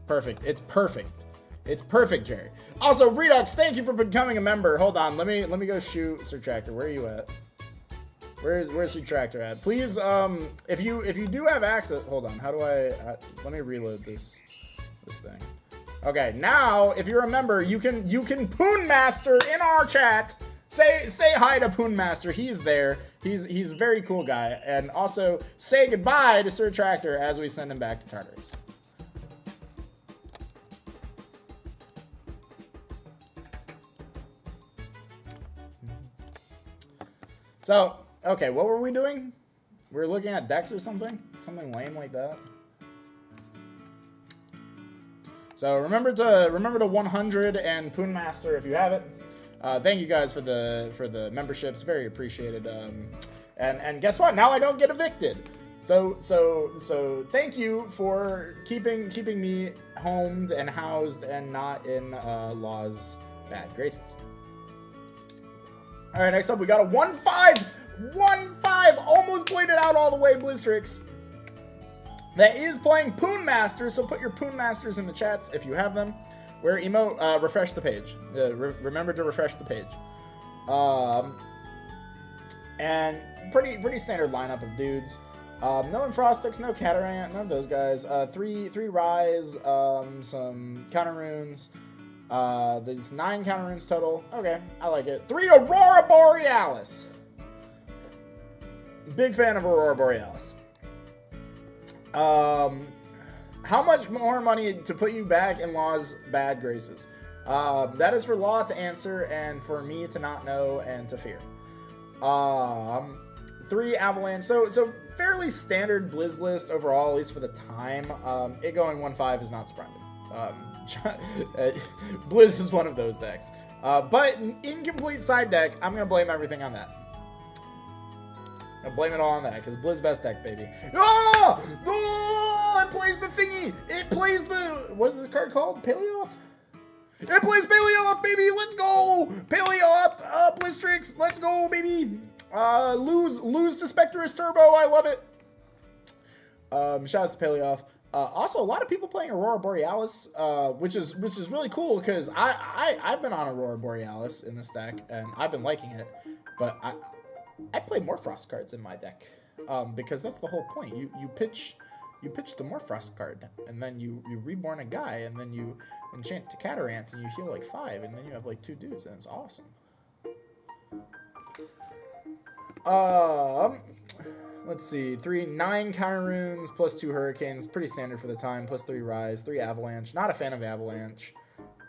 Perfect. It's perfect. It's perfect, Jerry. Also, Redux, thank you for becoming a member. Hold on, let me go shoot Sir Tractor. Where are you at? Where's Sir Tractor at? Please, if you do have access, hold on. How do let me reload this thing. Okay, now if you're a member, you can Poon Master in our chat. Say hi to Poon Master. He's there. He's a very cool guy. And also, say goodbye to Sir Tractor as we send him back to Tartarus. So, okay, what were we doing? We were looking at decks or something? Something lame like that. So remember to 100 and Poon Master if you have it. Thank you guys for the memberships, very appreciated. And guess what? Now I don't get evicted. So thank you for keeping me homed and housed and not in Law's bad graces. All right, next up we got a 1-5, almost played it out all the way, Blizztrix. That is playing Poon Master, so put your Poon Masters in the chats if you have them. Where emote, refresh the page. Remember to refresh the page. And pretty standard lineup of dudes. No Enfrostics, no Catarant, none of those guys. Three Rise, some counter runes. There's 9 counter runes total. Okay, I like it. 3 Aurora Borealis. Big fan of Aurora Borealis. How much more money to put you back in Law's bad graces? That is for Law to answer and for me to not know and to fear. 3 Avalanche. So fairly standard Blizz list overall, at least for the time. It going 1-5 is not surprising. Blizz is one of those decks. But an incomplete side deck, I'm going to blame everything on that. I'll blame it all on that, because Blizz best deck, baby. Oh! Oh! It plays the thingy! It plays the... What is this card called? Paleoth? It plays Paleoth, baby! Let's go! Paleoth! Blizztrix! Let's go, baby! Lose to Spectrus Turbo. I love it. Shout out to Paleoth. Also, a lot of people playing Aurora Borealis, which is really cool, because I've been on Aurora Borealis in this deck, and I've been liking it, but I play Morphrost cards in my deck, because that's the whole point. You pitch the Morphrost card, and then you reborn a guy, and then you enchant to Catarant, and you heal like 5, and then you have like 2 dudes, and it's awesome. Let's see, 9 counter runes plus 2 hurricanes, pretty standard for the time, plus 3 rise, 3 avalanche. Not a fan of avalanche,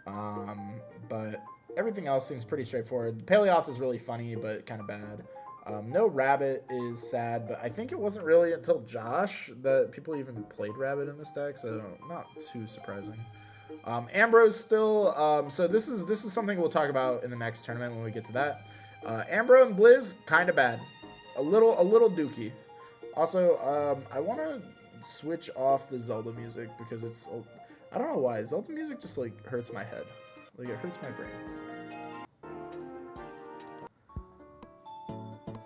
but everything else seems pretty straightforward. Paleoth is really funny, but kind of bad. No Rabbit is sad, but I think it wasn't really until Josh that people even played Rabbit in this deck, so not too surprising. Ambrose still, so this is something we'll talk about in the next tournament when we get to that. Ambro and Blizz, kind of bad. A little dookie. Also, I want to switch off the Zelda music because it's, I don't know why, Zelda music just like hurts my head. Like it hurts my brain.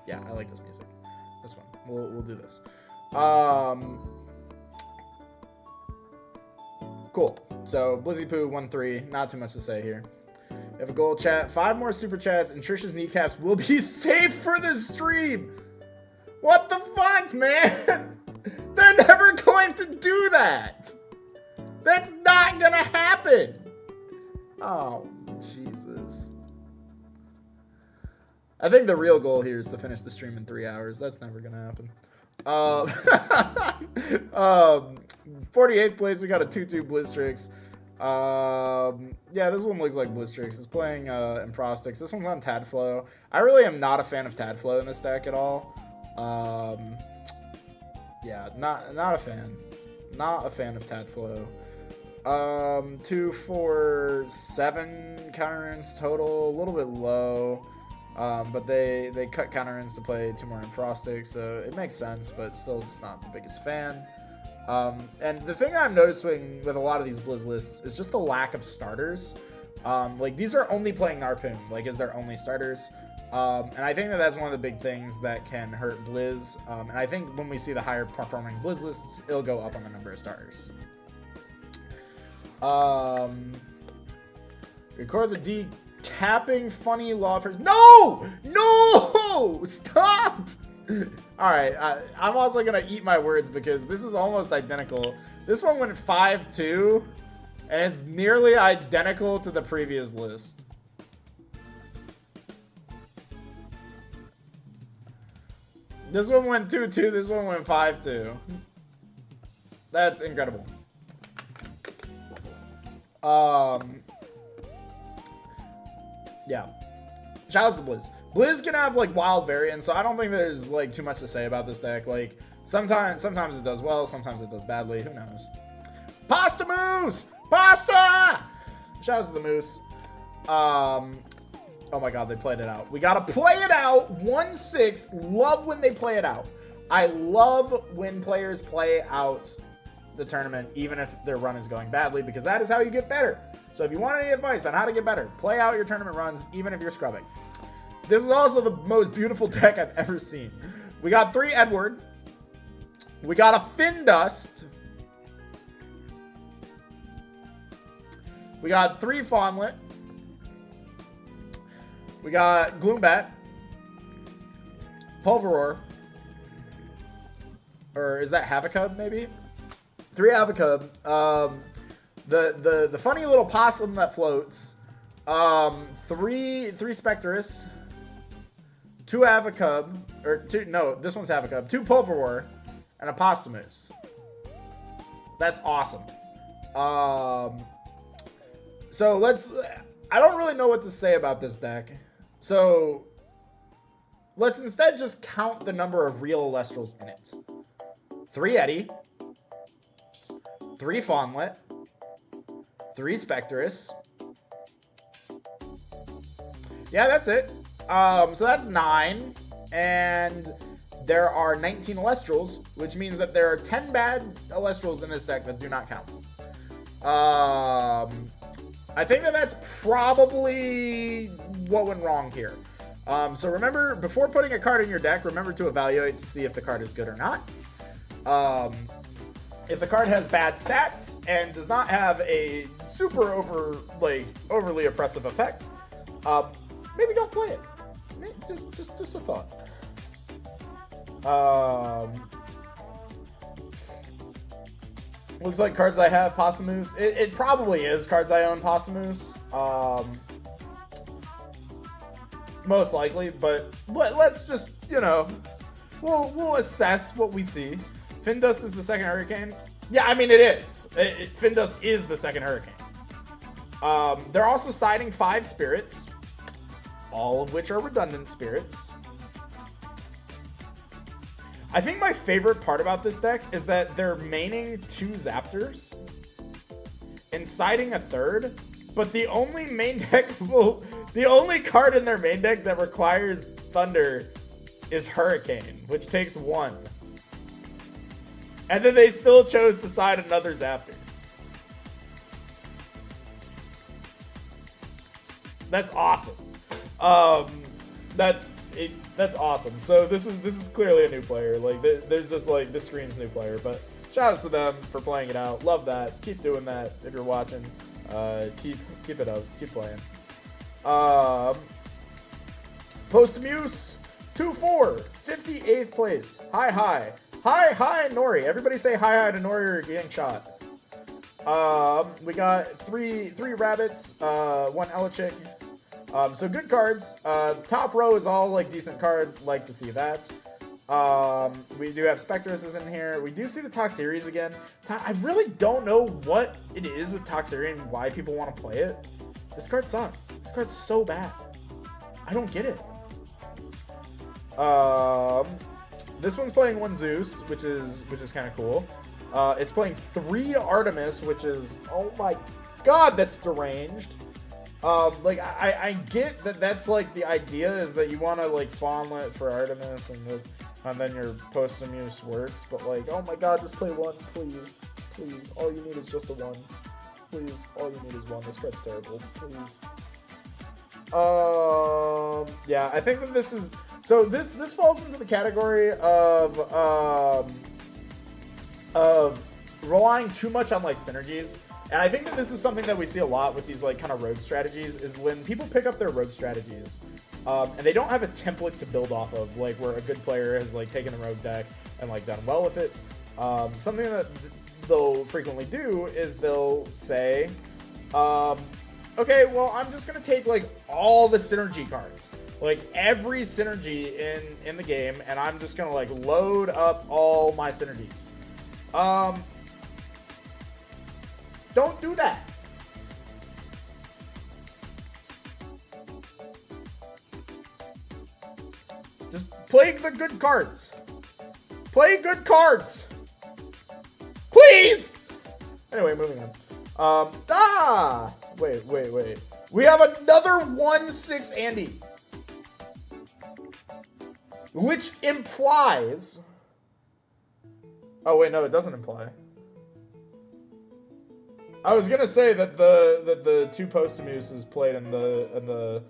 Yeah, I like this music. This one. We'll do this. Cool. So Blizzy Poo 1-3. Not too much to say here. We have a gold chat. 5 more super chats, and Trish's kneecaps will be safe for the stream. What the fuck, man? They're never going to do that. That's not gonna happen. Oh, Jesus. I think the real goal here is to finish the stream in 3 hours. That's never gonna happen. 48th place, we got a 2-2 Blizztrix. Yeah, this one looks like Blizztrix. It's playing Enfrostics. This one's on Tadflow. I really am not a fan of Tadflow in this deck at all. Yeah, not a fan. Not a fan of Tadflow. 2, 4, 7 counter runes total, a little bit low. But they cut counter runes to play 2 more Enfrostics, so it makes sense, but still just not the biggest fan. And the thing I'm noticing with a lot of these Blizz lists is just the lack of starters. Like, these are only playing Narpoon, like, as their only starters. And I think that's one of the big things that can hurt Blizz. And I think when we see the higher performing Blizz lists, it'll go up on the number of starters. Record the decapping funny law person. No! No! Stop! Alright, I'm also gonna eat my words because this is almost identical. This one went 5-2, and it's nearly identical to the previous list. This one went 2-2. This one went 5-2. That's incredible. Yeah. Shout out to Blizz. Blizz can have like wild variants, so I don't think there's like too much to say about this deck. Like sometimes it does well, sometimes it does badly. Who knows? Pasta Moose! Pasta! Shout out to the Moose. Oh my god, they played it out. We gotta play it out. 1-6. Love when they play it out. I love when players play out the tournament, even if their run is going badly, because that is how you get better. So if you want any advice on how to get better, play out your tournament runs, even if you're scrubbing. This is also the most beautiful deck I've ever seen. We got 3 Edward. We got a Findust. We got 3 Fawnlet. We got Gloombat. Pulveror. Or is that Havocub, maybe? 3 Havocub. The funny little possum that floats. 3 Spectrus. 2 Havocub. Or 2, no, this one's Havocub. 2 Pulveror. And a Postamus. That's awesome. So I don't really know what to say about this deck. So let's instead just count the number of real Alestrals in it. 3 Eddie. 3 Fawnlet. 3 Spectrus. Yeah, that's it. So that's 9. And there are 19 Alestrals, which means that there are 10 bad Alestrals in this deck that do not count. I think that that's probably what went wrong here. So remember, before putting a card in your deck, remember to evaluate to see if the card is good or not. If the card has bad stats and does not have a super overly oppressive effect, maybe don't play it. Just a thought. Looks like cards I have, Postamoose. It probably is cards I own, Postamoose. Most likely, but let's just, you know, we'll assess what we see. Findust is the second Hurricane. Yeah, I mean, it is. Findust is the second Hurricane. They're also siding 5 spirits, all of which are redundant spirits. I think my favorite part about this deck is that they're maining 2 Zaptors and siding a 3rd, but the only the only card in their main deck that requires Thunder is Hurricane, which takes 1. And then they still chose to side another Zaptor. That's awesome. That's awesome. So this is clearly a new player. Like there's just like, this screams new player. But shout outs to them for playing it out. Love that. Keep doing that if you're watching. Keep it up. Keep playing. Postamuse 2-4, 58th place. Hi Nori. Everybody say hi to Nori or you're getting shot. We got three rabbits, 1 Elichick. So good cards. Top row is all like decent cards. Like to see that. We do have Spectrus in here. We do see the Toxeries again. I really don't know what it is with Toxeria and why people want to play it. This card sucks. This card's so bad. I don't get it. This one's playing 1 Zeus, which is kind of cool. It's playing 3 Artemis, which is, oh my god, that's deranged. Like I get that that's like the idea is that you want to like Fawnlet for Artemis and then your Postamuse works, but like, oh my god, just play 1, please. All you need is just a 1. Please, all you need is 1. This card's terrible. Please. Yeah, I think that this is, so this falls into the category of relying too much on like synergies. And I think that this is something that we see a lot with these like kind of rogue strategies, is when people pick up their rogue strategies and they don't have a template to build off of, like where a good player has like taken the rogue deck and like done well with it. Something that they'll frequently do is they'll say, okay, well, I'm just gonna take like all the synergy cards. like every synergy in the game, and I'm just gonna like load up all my synergies. Don't do that. Just play the good cards. Play good cards. Please. Anyway, moving on. Wait. We have another 1/6 Andy. Which implies... Oh, wait, no, it doesn't imply. I was gonna say that the two Postamooses played in the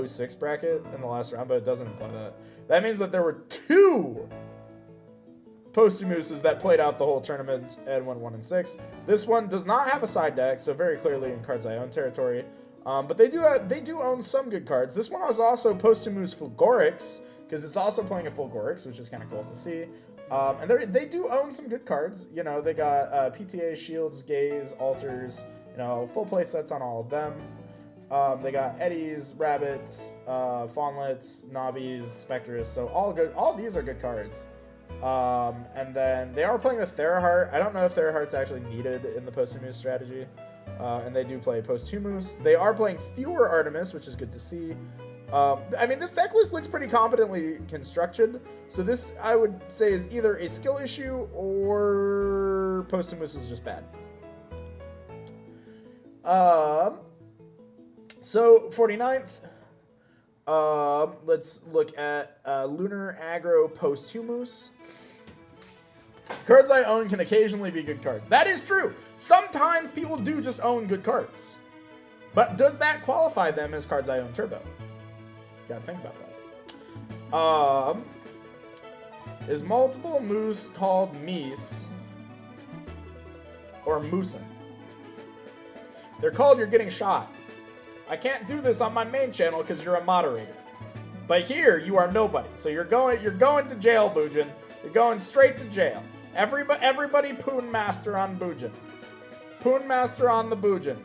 06 bracket in the last round, but it doesn't imply that. That means that there were two Postamooses that played out the whole tournament and went 1-6. This one does not have a side deck, so very clearly in cards I own territory. But they do own some good cards. This one was also Postamoose Fulgorix, because it's also playing a Fulgorix, which is kind of cool to see. And they do own some good cards. You know, they got PTA, Shields, Gaze, Altars, you know, full play sets on all of them. They got Eddies, Rabbits, Fawnlets, Nobbies, Spectrus, so all these are good cards. And then they are playing with Theraheart. I don't know if Theraheart's actually needed in the Postamoose strategy. And they do play Posthumus. They are playing fewer Artemis, which is good to see. I mean, this deck list looks pretty competently constructed. So this, I would say, is either a skill issue or Posthumus is just bad. So 49th. Let's look at Lunar Aggro Posthumus. Cards I own can occasionally be good cards. That is true. Sometimes people do just own good cards. But does that qualify them as cards I own turbo? Gotta think about that. Is multiple moose called meese or moosin? They're called you're getting shot. I can't do this on my main channel because you're a moderator. But here you are nobody. So you're going to jail, Boojin. You're going straight to jail. Everybody Poon Master on Boojin. Poon Master on the Boojin.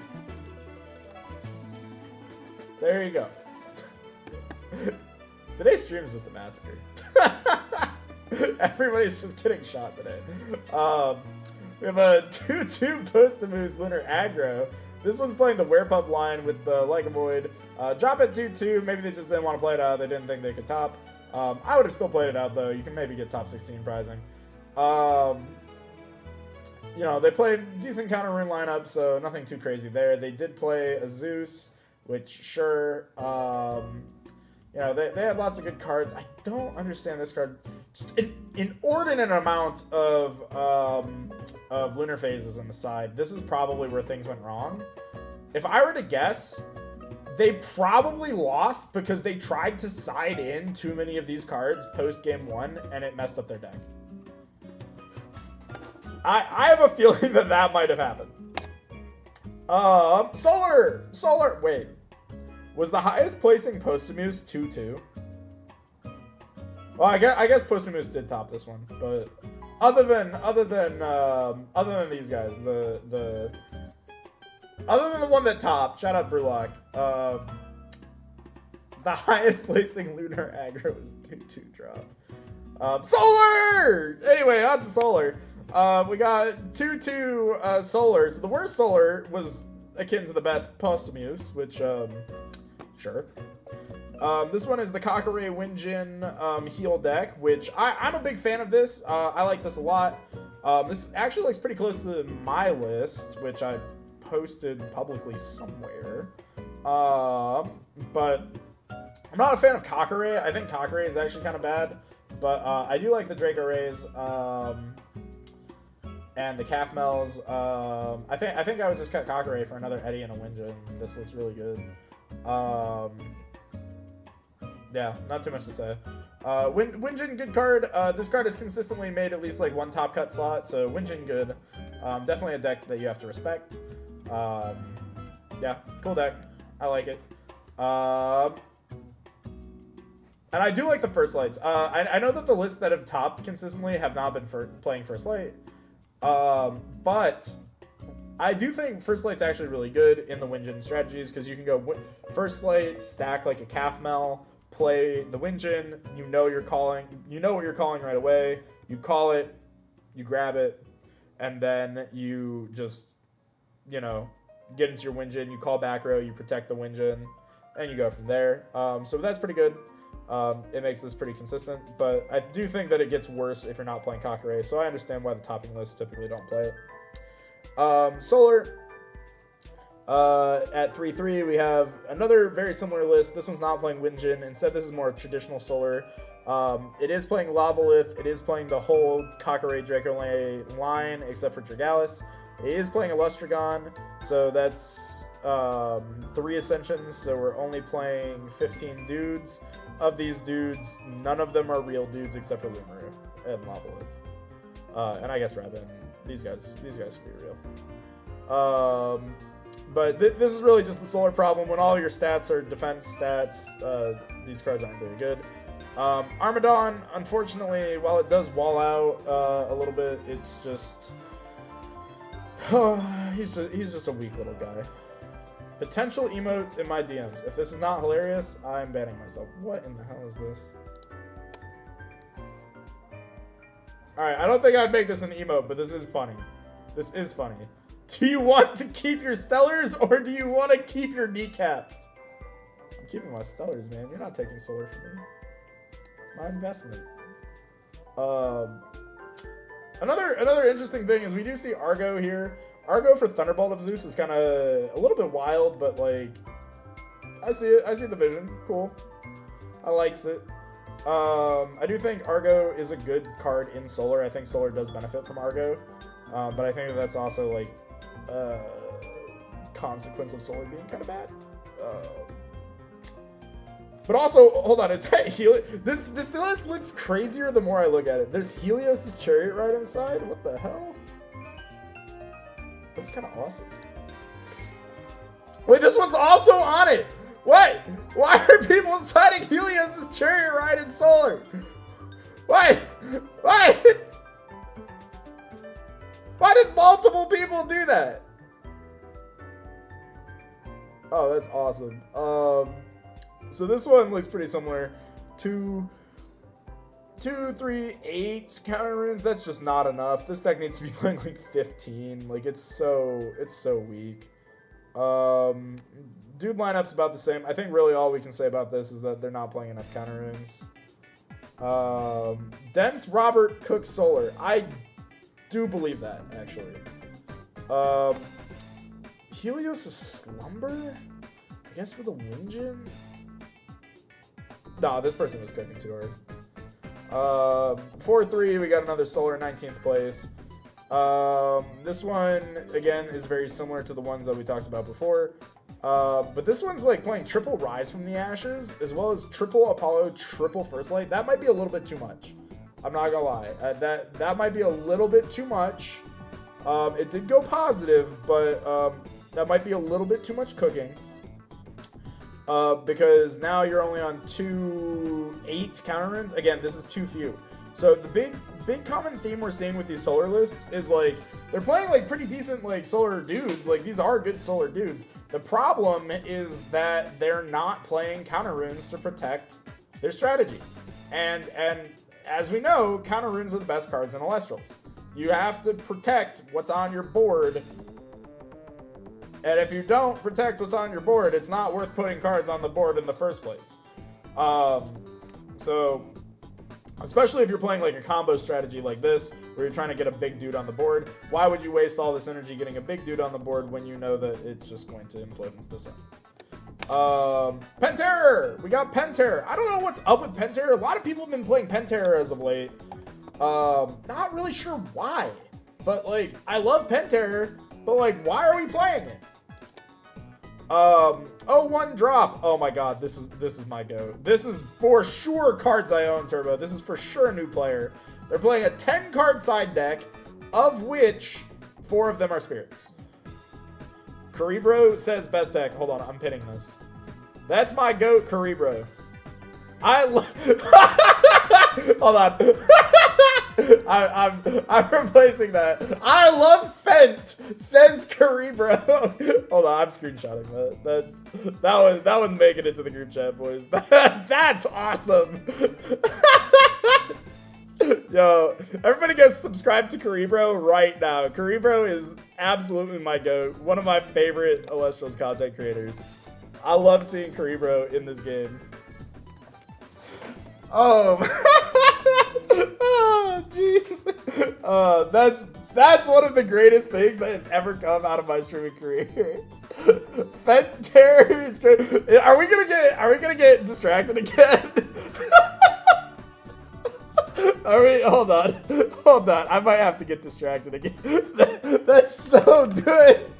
There you go. Today's stream is just a massacre. Everybody's just getting shot today. We have a 2/2 Postamoose Lunar Aggro. This one's playing the Werepub line with the Lycovoid. Drop it 2/2. Maybe they just didn't want to play it out. They didn't think they could top. I would have still played it out, though. You can maybe get top 16 prizing. You know, they played decent counter rune lineup, so nothing too crazy there. They did play a Zeus, which, sure, you know, they had lots of good cards. I don't understand this card. Just an inordinate amount of lunar phases on the side. This is probably where things went wrong. If I were to guess, they probably lost because they tried to side in too many of these cards post game one, and it messed up their deck. I have a feeling that might have happened. Solar. Wait, was the highest placing Postamoose 2/2? Well, I guess Postamoose did top this one, but other than these guys, other than the one that topped, shout out Brewlock, the highest placing Lunar Aggro was 2/2 drop. Solar! Anyway, on to Solar. We got 2/2 Solars. The worst Solar was akin to the best Postamoose, which, sure. This one is the Kakare Winjin heal deck, which I'm a big fan of this. I like this a lot. This actually looks pretty close to my list, which I posted publicly somewhere. But I'm not a fan of Kakare. I think Kakare is actually kind of bad, but I do like the Draco Rays and the Calf Mells. I think I would just cut Kakare for another Eddie and a Winjin. This looks really good. Yeah, not too much to say. Winjin, good card. This card has consistently made at least like one top cut slot, so Winjin good. Definitely a deck that you have to respect. Yeah, cool deck. I like it. And I do like the First Lights. I know that the lists that have topped consistently have not been playing First Light. But I do think First Light's actually really good in the Winjin strategies, because you can go First Light, stack like a Calf Mel, play the Winjin. You know what you're calling right away. You call it, you grab it, and then you just, you know, get into your Winjin. You call back row, you protect the Winjin, and you go from there. So that's pretty good. It makes this pretty consistent, but I do think that it gets worse if you're not playing Kakare, so I understand why the topping lists typically don't play it. Solar. At 3-3, we have another very similar list. This one's not playing Winjin. Instead, this is more traditional Solar. It is playing Lavalith. It is playing the whole Kakare Dracolay line, except for Dragalis. It is playing Illustragon, so that's 3 Ascensions, so we're only playing 15 dudes. Of these dudes, none of them are real dudes except for Lumaru and Lavalith. And I guess Rabin. These guys can be real. But this is really just the Solar problem. When all your stats are defense stats, these cards aren't very good. Armadon, unfortunately, while it does wall out a little bit, it's just... he's just a weak little guy. Potential emotes in my DMs. If this is not hilarious, I'm banning myself. What in the hell is this? Alright, I don't think I'd make this an emote, but this is funny. This is funny. Do you want to keep your Stellars, or do you want to keep your kneecaps? I'm keeping my Stellars, man. You're not taking Solar from me. My investment. Another interesting thing is we do see Argo here. Argo for Thunderbolt of Zeus is kind of a little bit wild, but like, I see it. I see the vision. Cool. I likes it. I do think Argo is a good card in Solar. I think Solar does benefit from Argo, but I think that's also like consequence of Solar being kind of bad. But also, hold on, is that Helios? This list looks crazier the more I look at it. There's Helios' Chariot Ride inside? What the hell? That's kind of awesome. Wait, this one's also on it! What? Why are people citing Helios' Chariot Ride in Solar? What? What? Why did multiple people do that? Oh, that's awesome. So this one looks pretty similar. 2, 3, 8 counter runes. That's just not enough. This deck needs to be playing like 15. Like it's so weak. Dude lineup's about the same. I think really all we can say about this is that they're not playing enough counter runes. Dense, Robert, Cook, Solar. I do believe that, actually. Helios' Slumber? I guess for the Winjin? Nah, this person was cooking too hard. 4-3, we got another Solar 19th place. This one, again, is very similar to the ones that we talked about before. But this one's like playing triple Rise from the Ashes, as well as triple Apollo, triple First Light. That might be a little bit too much. I'm not gonna lie. That might be a little bit too much. It did go positive, but that might be a little bit too much cooking. Because now you're only on 8 counter runes. Again, this is too few. So the big common theme we're seeing with these Solar lists is like they're playing like pretty decent like Solar dudes. Like these are good Solar dudes. The problem is that they're not playing counter runes to protect their strategy. And as we know, counter runes are the best cards in Elestrals. You have to protect what's on your board. And if you don't protect what's on your board, it's not worth putting cards on the board in the first place. So, especially if you're playing like a combo strategy like this, where you're trying to get a big dude on the board, why would you waste all this energy getting a big dude on the board when you know that it's just going to implode into the sun? Penterror! We got Penterror. I don't know what's up with Penterror. A lot of people have been playing Penterror as of late. Not really sure why. But like, I love Penterror, but like, why are we playing it? Oh, 1 drop. Oh my god, this is my go. This is for sure cards I own, Turbo. This is for sure a new player. They're playing a 10 card side deck, of which 4 of them are spirits. Cerebro says best deck. Hold on, I'm pinning this. That's my goat, Cerebro. Hold on. I'm replacing that. I love Fent, says Cerebro. Hold on, I'm screenshotting that. That one's making it to the group chat, boys. That's awesome. Yo, everybody go subscribe to Cerebro right now. Cerebro is absolutely my goat. One of my favorite Elestrials content creators. I love seeing Cerebro in this game. Oh, jeez. That's one of the greatest things that has ever come out of my streaming career. Fent Terror is great. Are we gonna get distracted again? Are we? Hold on. I might have to get distracted again. That's so good.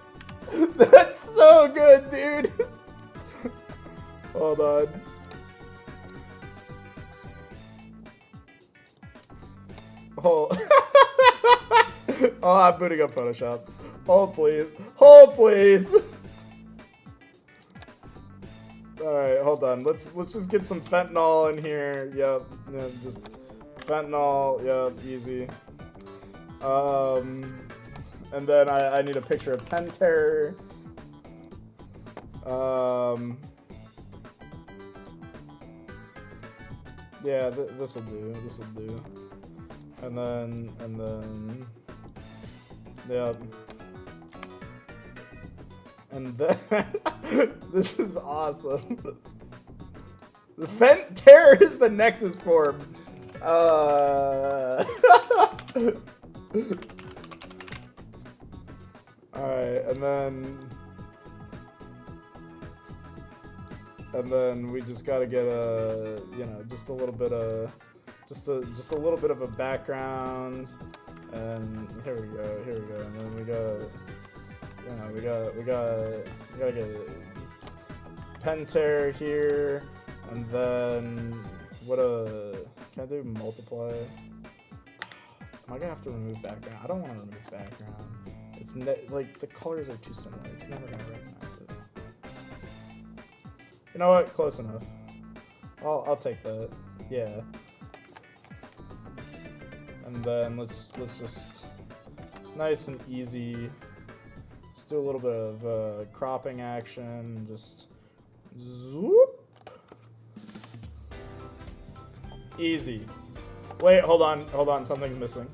That's so good, dude. Hold on. Hold. Oh, I'm booting up Photoshop. Hold, please. Hold, please. All right, hold on. Let's just get some fentanyl in here. Yep. Yeah, just fentanyl. Yep. Easy. And then I need a picture of Penterror. Yeah, this'll do. This'll do. And then, yep. And then, this is awesome. The Fent Terror is the Nexus form. Alright, and then we just gotta get a, you know, just a little bit of, just a little bit of a background, and here we go, and then we got, you know, we gotta get Penterror here, and then can I do multiply? Am I gonna have to remove background? I don't want to remove background. It's like the colors are too similar. It's never gonna recognize it. You know what? Close enough. I'll take that. Yeah. And then let's just nice and easy. Let's do a little bit of cropping action. Just zoop. Easy. Wait, hold on. Something's missing.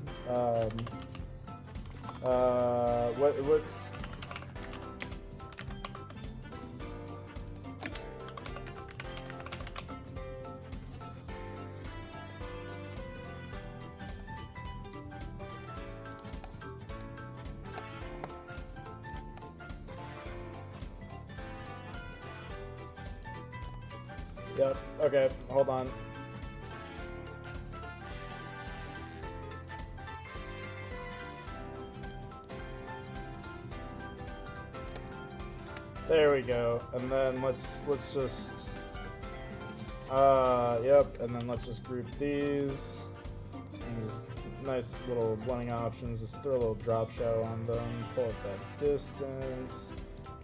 What's? Yep. Okay. Hold on. There we go. And then let's just yep, and then let's just group these. And just nice little blending options. Just throw a little drop shadow on them, pull up that distance,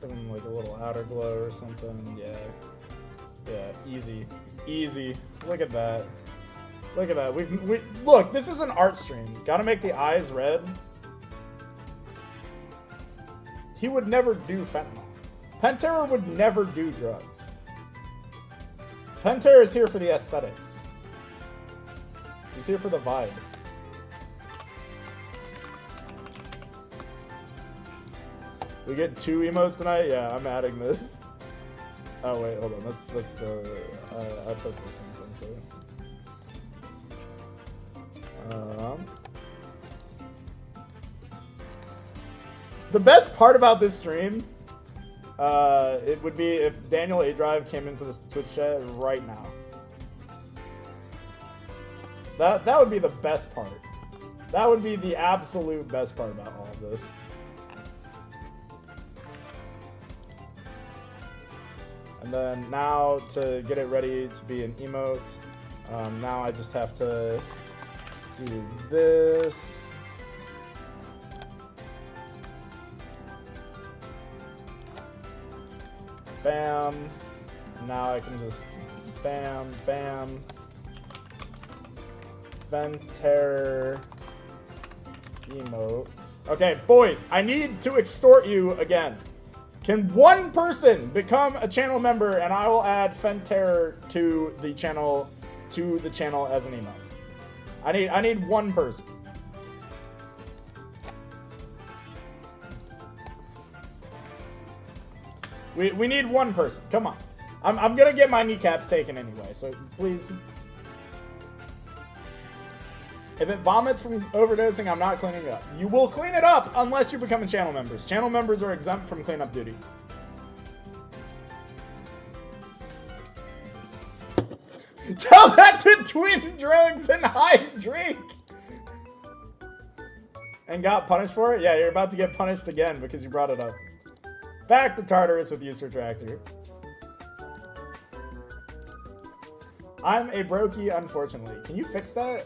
give them like a little outer glow or something. Yeah, easy. Look at that. Look, this is an art stream. Gotta make the eyes red. He would never do fentanyl. Penterror would never do drugs. Penterror is here for the aesthetics. He's here for the vibe. We get 2 emotes tonight? Yeah, I'm adding this. Oh wait, hold on. That's the I posted the same thing too. The best part about this stream, it would be if Daniel A Drive came into the Twitch chat right now. That would be the best part. That would be the absolute best part about all of this. And then now to get it ready to be an emote, now I just have to do this. Bam. Now I can just bam, bam. Fenterror emote. Okay, boys, I need to extort you again. Can one person become a channel member and I will add Fenterror to the channel as an emote? I need one person. We need one person. Come on. I'm gonna get my kneecaps taken anyway, so please. If it vomits from overdosing, I'm not cleaning it up. You will clean it up unless you become a channel members. Channel members are exempt from cleanup duty. Tell that to Twin Drugs and High Drink. And got punished for it? Yeah, you're about to get punished again because you brought it up. Back to Tartarus with User Tractor. I'm a brokey, unfortunately. Can you fix that?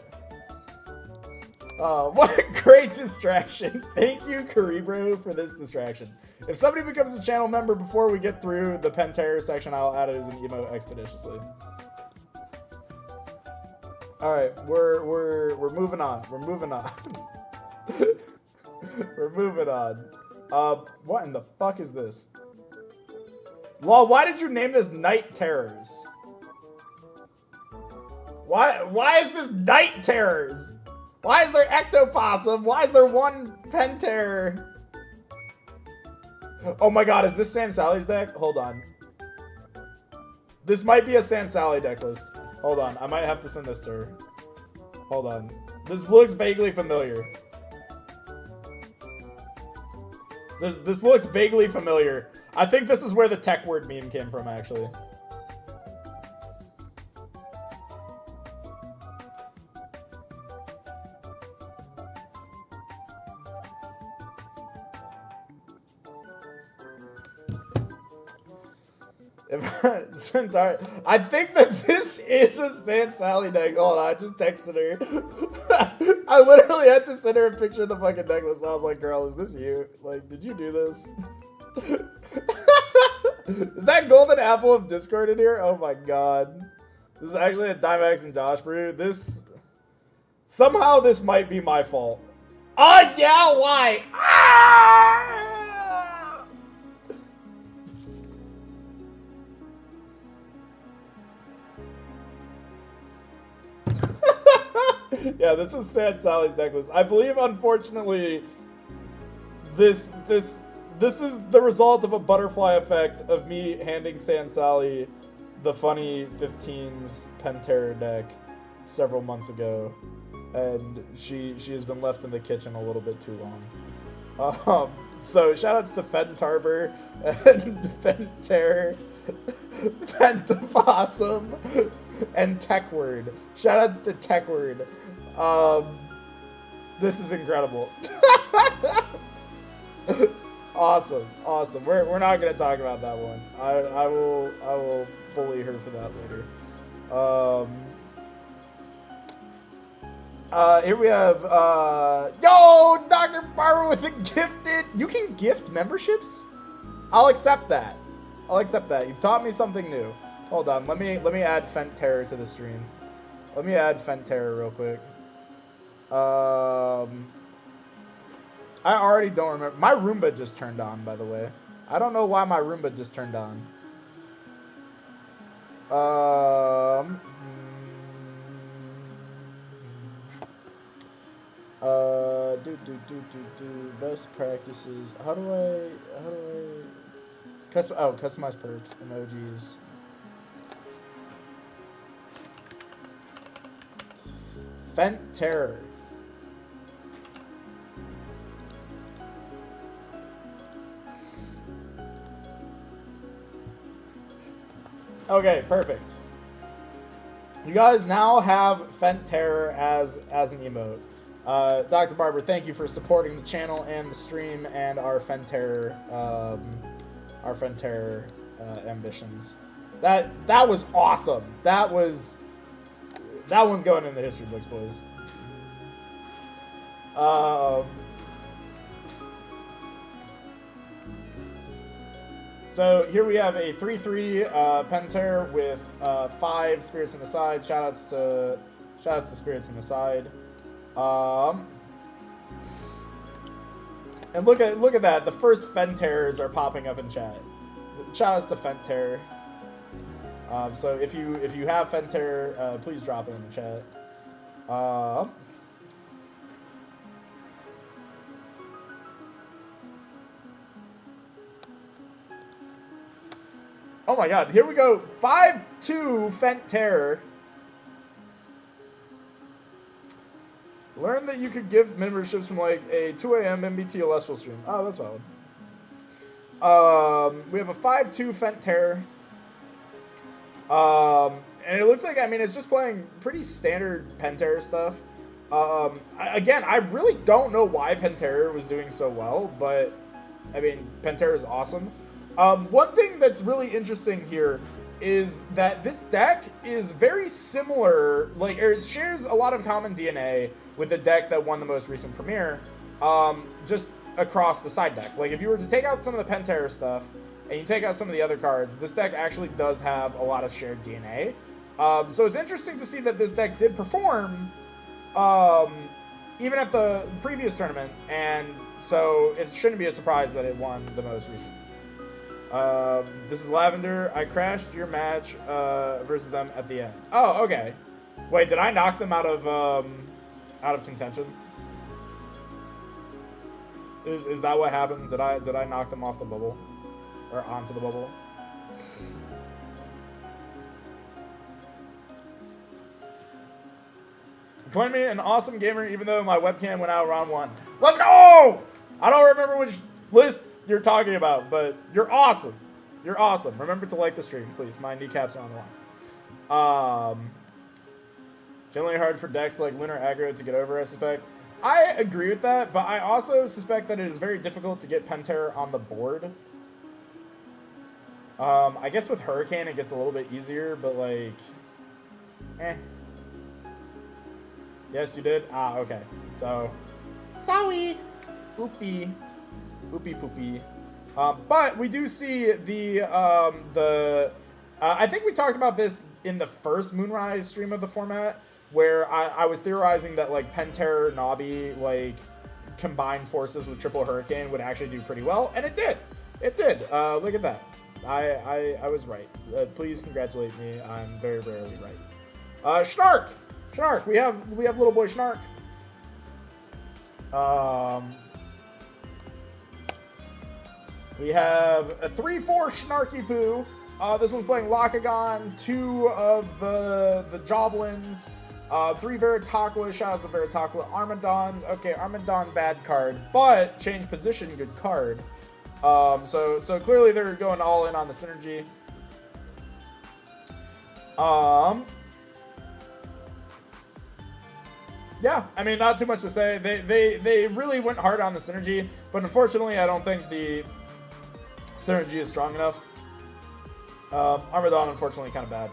What a great distraction. Thank you, Karibro, for this distraction. If somebody becomes a channel member before we get through the Fenterror section, I'll add it as an emote expeditiously. Alright, we're moving on. We're moving on. We're moving on. What in the fuck is this? Lol, why did you name this Night Terrors? Why is this Night Terrors? Why is there Ectopossum? Why is there one Fenterror? Oh my god, is this Sans Sally's deck? Hold on. This might be a Sans Sally deck list. Hold on, I might have to send this to her. Hold on. This looks vaguely familiar. This looks vaguely familiar. I think this is where the tech word meme came from, actually. I think that this is a Sans Sally deck. Hold on, I just texted her. I literally had to send her a picture of the fucking necklace. I was like, girl, is this you? Like, did you do this? Is that Golden Apple of Discord in here? Oh my god. This is actually a Dimax and Josh brew. Somehow this might be my fault. Oh yeah, why? Ah! Yeah, this is Sans Sally's necklace. I believe, unfortunately, this is the result of a butterfly effect of me handing Sans Sally the funny 15s Fenterror deck several months ago, and she has been left in the kitchen a little bit too long. So shoutouts to Fentarber and Fenterror, Fentapossum, and Techword. Shoutouts to Techword. This is incredible. Awesome. We're not gonna talk about that one. I will bully her for that later. Here we have yo, Dr. Barber with a gifted. You can gift memberships? I'll accept that. You've taught me something new. Hold on, let me add Fenterror to the stream. Let me add Fenterror real quick. I already don't remember. My Roomba just turned on, by the way. I don't know why my Roomba just turned on. Best practices. How do I customize perks, emojis. Fenterror. Okay, perfect. You guys now have Fenterror as an emote. Dr. Barber, thank you for supporting the channel and the stream and our Fenterror ambitions. That was awesome. That one's going in the history books, boys. So here we have a 3/3 Fenterror with 5 Spirits in the side. Shoutouts to Shout outs to Spirits on the side. And look at that. The first Fenterrors are popping up in chat. Shout outs to Fenterror. So if you have Fenterror, please drop it in the chat. Oh my god, here we go. 5-2 Fenterror. Learn that you could give memberships from like a 2 a.m. MBT Celestial stream. Oh, that's valid. We have a 5-2 Fenterror. And it looks like, I mean, it's just playing pretty standard Pentair stuff. Again, I really don't know why Pentair was doing so well, but, I mean, Pentair is awesome. One thing that's really interesting here is that this deck is very similar, like, it shares a lot of common DNA with the deck that won the most recent Premier, just across the side deck. Like, if you were to take out some of the Pentair stuff, and you take out some of the other cards, this deck actually does have a lot of shared DNA. So it's interesting to see that this deck did perform, even at the previous tournament, and so it shouldn't be a surprise that it won the most recent. This is Lavender. I crashed your match versus them at the end. Oh, okay. Wait, did I knock them out of contention? Is that what happened? Did I knock them off the bubble? Or onto the bubble? Coin me an awesome gamer even though my webcam went out round 1. Let's go! I don't remember which list you're talking about, but you're awesome. You're awesome. Remember to like the stream, please. My kneecaps are on the line. Generally hard for decks like Lunar Aggro to get over, I suspect. I agree with that, but I also suspect that it is very difficult to get Pentair on the board. I guess with Hurricane it gets a little bit easier, but like, Yes, you did? Ah, okay. So, sorry. Oopie. Oopie poopie. But we do see I think we talked about this in the first Moonrise stream of the format, where I was theorizing that like Pentair, Nabi, like combined forces with Triple Hurricane would actually do pretty well, and it did. It did. Look at that. I was right. Please congratulate me. I'm very rarely right. Snark. Snark. We have little boy Snark. We have a 3-4 Snarky Poo. This one's playing Lakagon, 2 of the Joblins, 3 Veritaqua, shout out to Veritaqua, Armadons. Okay, Armadon, bad card, but change position, good card. So clearly they're going all in on the synergy. Yeah, I mean, not too much to say. They really went hard on the synergy, but unfortunately, I don't think the synergy is strong enough. Armadon, unfortunately, kind of bad.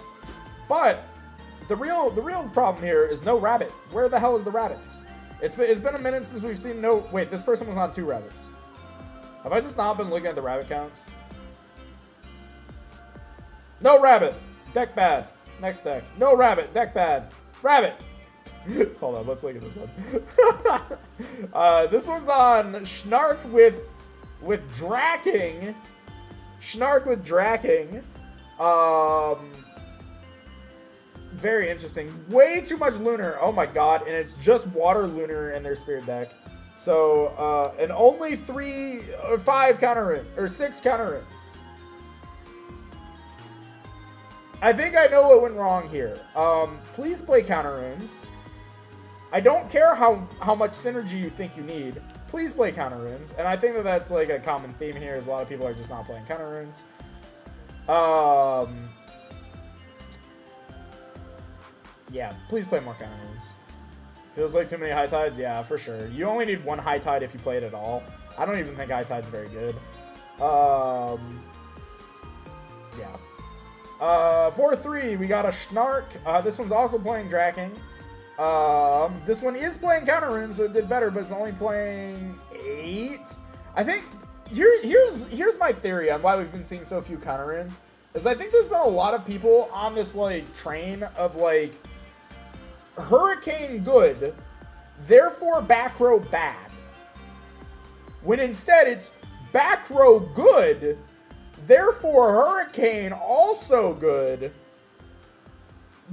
But the real problem here is no rabbit. Where the hell is the rabbits? It's been a minute since we've seen no. Wait, this person was on 2 rabbits. Have I just not been looking at the rabbit counts? No rabbit. Deck bad. Next deck. No rabbit. Deck bad. Rabbit. Hold on, let's look at this one. This one's on Snark with Draking. Snark with Draking. Very interesting. Way too much Lunar. Oh my god, and it's just Water Lunar in their Spirit deck. So, and only 3 or 5 counter runes, or 6 counter runes. I think I know what went wrong here. Please play counter runes. I don't care how much synergy you think you need. Please play counter runes. And I think that that's like a common theme here, is a lot of people are just not playing counter runes. Yeah, please play more counter runes. Feels like too many high tides? Yeah, for sure. You only need 1 high tide if you play it at all. I don't even think high tide's very good. Yeah. 4-3, we got a Snark. This one's also playing Draking. This one is playing counter runes, so it did better, but it's only playing 8. I think here's my theory on why we've been seeing so few counter runes. Is I think there's been a lot of people on this like train of like Hurricane good, therefore back row bad. When instead it's back row good, therefore Hurricane also good,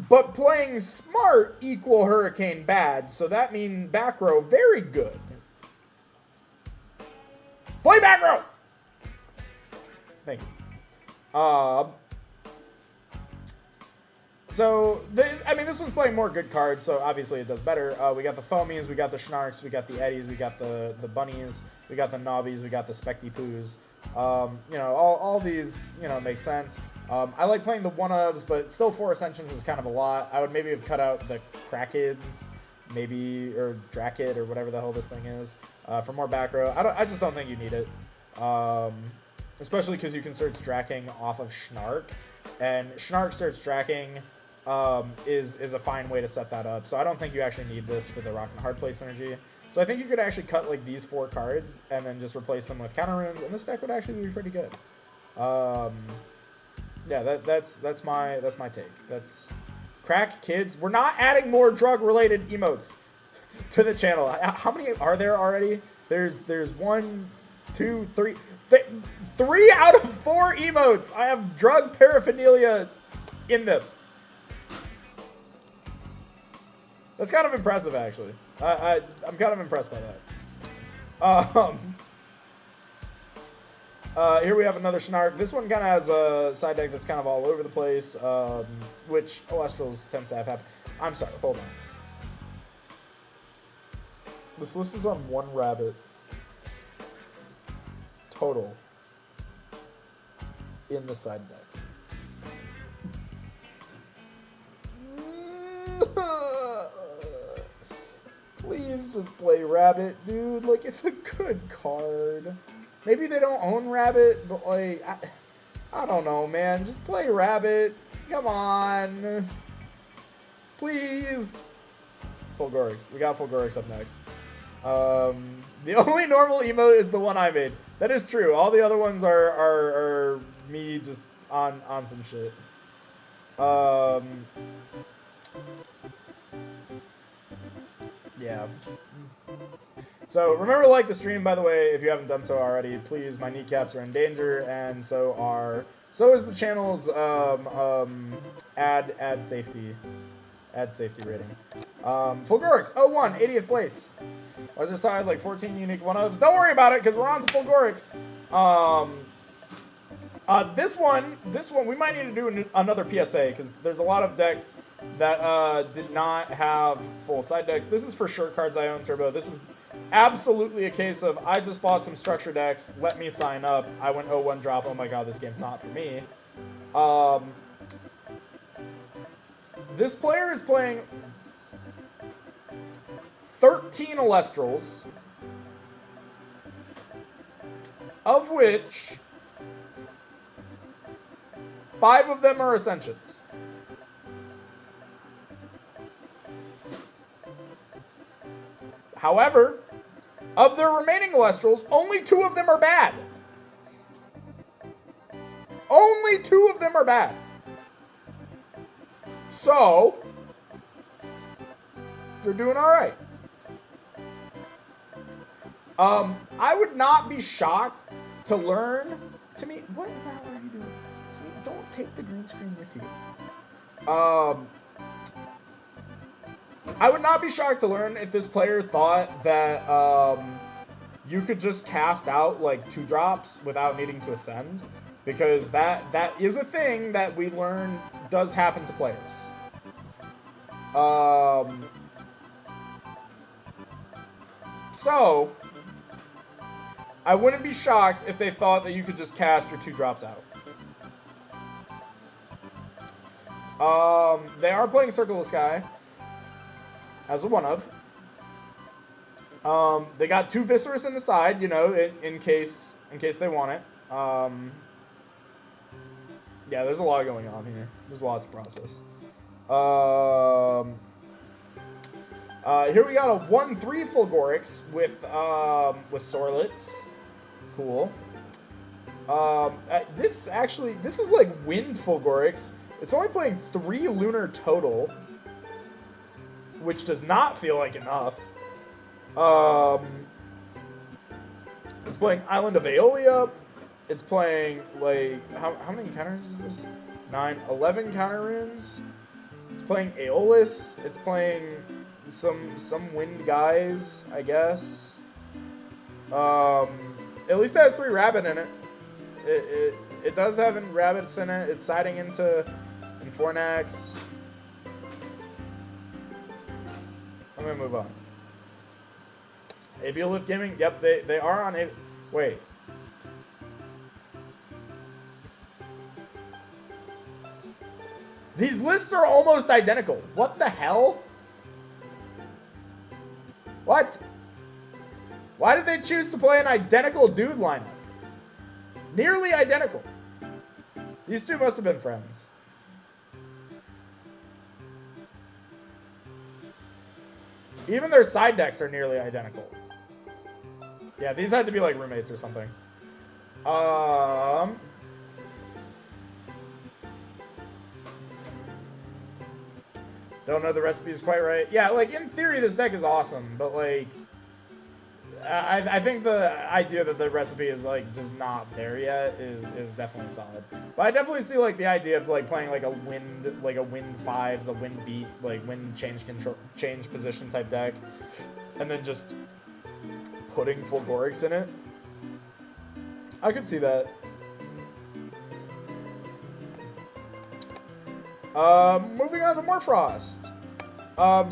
but playing smart equal Hurricane bad, so that means back row very good. Play back row! Thank you. So, I mean, this one's playing more good cards, so obviously it does better. We got the Foamies, we got the Schnarks, we got the Eddies, we got the Bunnies, we got the Nobbies, we got the Specty Poos. You know, all these, you know, make sense. I like playing the one-ofs, but still 4 Ascensions is kind of a lot. I would maybe have cut out the Crackheads, maybe, or Drakid, or whatever the hell this thing is, for more back row. I just don't think you need it. Especially because you can search Draking off of Schnark, and Schnark search Draking is a fine way to set that up. So I don't think you actually need this for the Rock and Hard Play synergy. So I think you could actually cut like these 4 cards and then just replace them with counter runes, and this deck would actually be pretty good. Yeah, that's my take. That's crack kids. We're not adding more drug related emotes to the channel. How many are there already? There's 1, 2, 3. 3 out of 4 emotes I have drug paraphernalia in them. That's kind of impressive, actually. I'm kind of impressed by that. Here we have another Schnark. This one kind of has a side deck that's kind of all over the place, which Alestrals tends to have happen. I'm sorry, hold on. This list is on 1 rabbit total in the side deck. Please just play Rabbit, dude. Like, it's a good card. Maybe they don't own Rabbit, but like, I don't know, man. Just play Rabbit. Come on. Please. Fulgurix. We got Fulgurix up next. The only normal emote is the one I made. That is true. All the other ones are me just on some shit. Yeah. So remember to like the stream, by the way, if you haven't done so already. Please, my kneecaps are in danger, and so is the channel's ad safety rating. Fulgurix, 01, 80th place. I was assigned like 14 unique one-ofs. Don't worry about it, because we're on to Fulgurix. This one, we might need to do another PSA, because there's a lot of decks that did not have full side decks. This is for sure cards I own, Turbo. This is absolutely a case of, I just bought some structure decks, let me sign up. I went 0-1 drop, oh my god, this game's not for me. This player is playing 13 Alestrals, of which 5 of them are Ascensions. However, of their remaining Alestrals, only 2 of them are bad. Only 2 of them are bad. So, they're doing all right. I would not be shocked to learn. To me, what the hell are you doing? To me, don't take the green screen with you. I would not be shocked to learn if this player thought that you could just cast out like 2 drops without needing to ascend, because that is a thing that we learn does happen to players. So I wouldn't be shocked if they thought that you could just cast your 2 drops out. They are playing Circle of the Sky as a one-of. They got 2 Viscerus in the side, you know, in case they want it. Yeah, there's a lot going on here. There's a lot to process. Here we got a 1/3 Fulgurix with Sorlets. Cool. This is like Wind Fulgurix. It's only playing 3 Lunar total. which does not feel like enough. It's playing Island of Aeolia. It's playing, like, how many counters is this? 9, 11 counter runes. It's playing Aeolus. It's playing some wind guys, I guess. At least it has 3 rabbit in it. It does have rabbits in it. It's siding into Fornax. I'm gonna move on. Aviolift Gaming. Yep, they are on a. Wait. These lists are almost identical. What the hell? What? Why did they choose to play an identical dude lineup? Nearly identical. These two must have been friends. Even their side decks are nearly identical. Yeah, these had to be like roommates or something. Don't know the recipes quite right. Yeah, like, in theory, this deck is awesome, but, like, I think the idea that the recipe is, like, just not there yet is definitely solid. But I definitely see, like, the idea of, like, playing, like, a wind fives, a wind beat, like, wind change position type deck, and then just putting Fulgorix in it. I could see that. Moving on to Morfrost.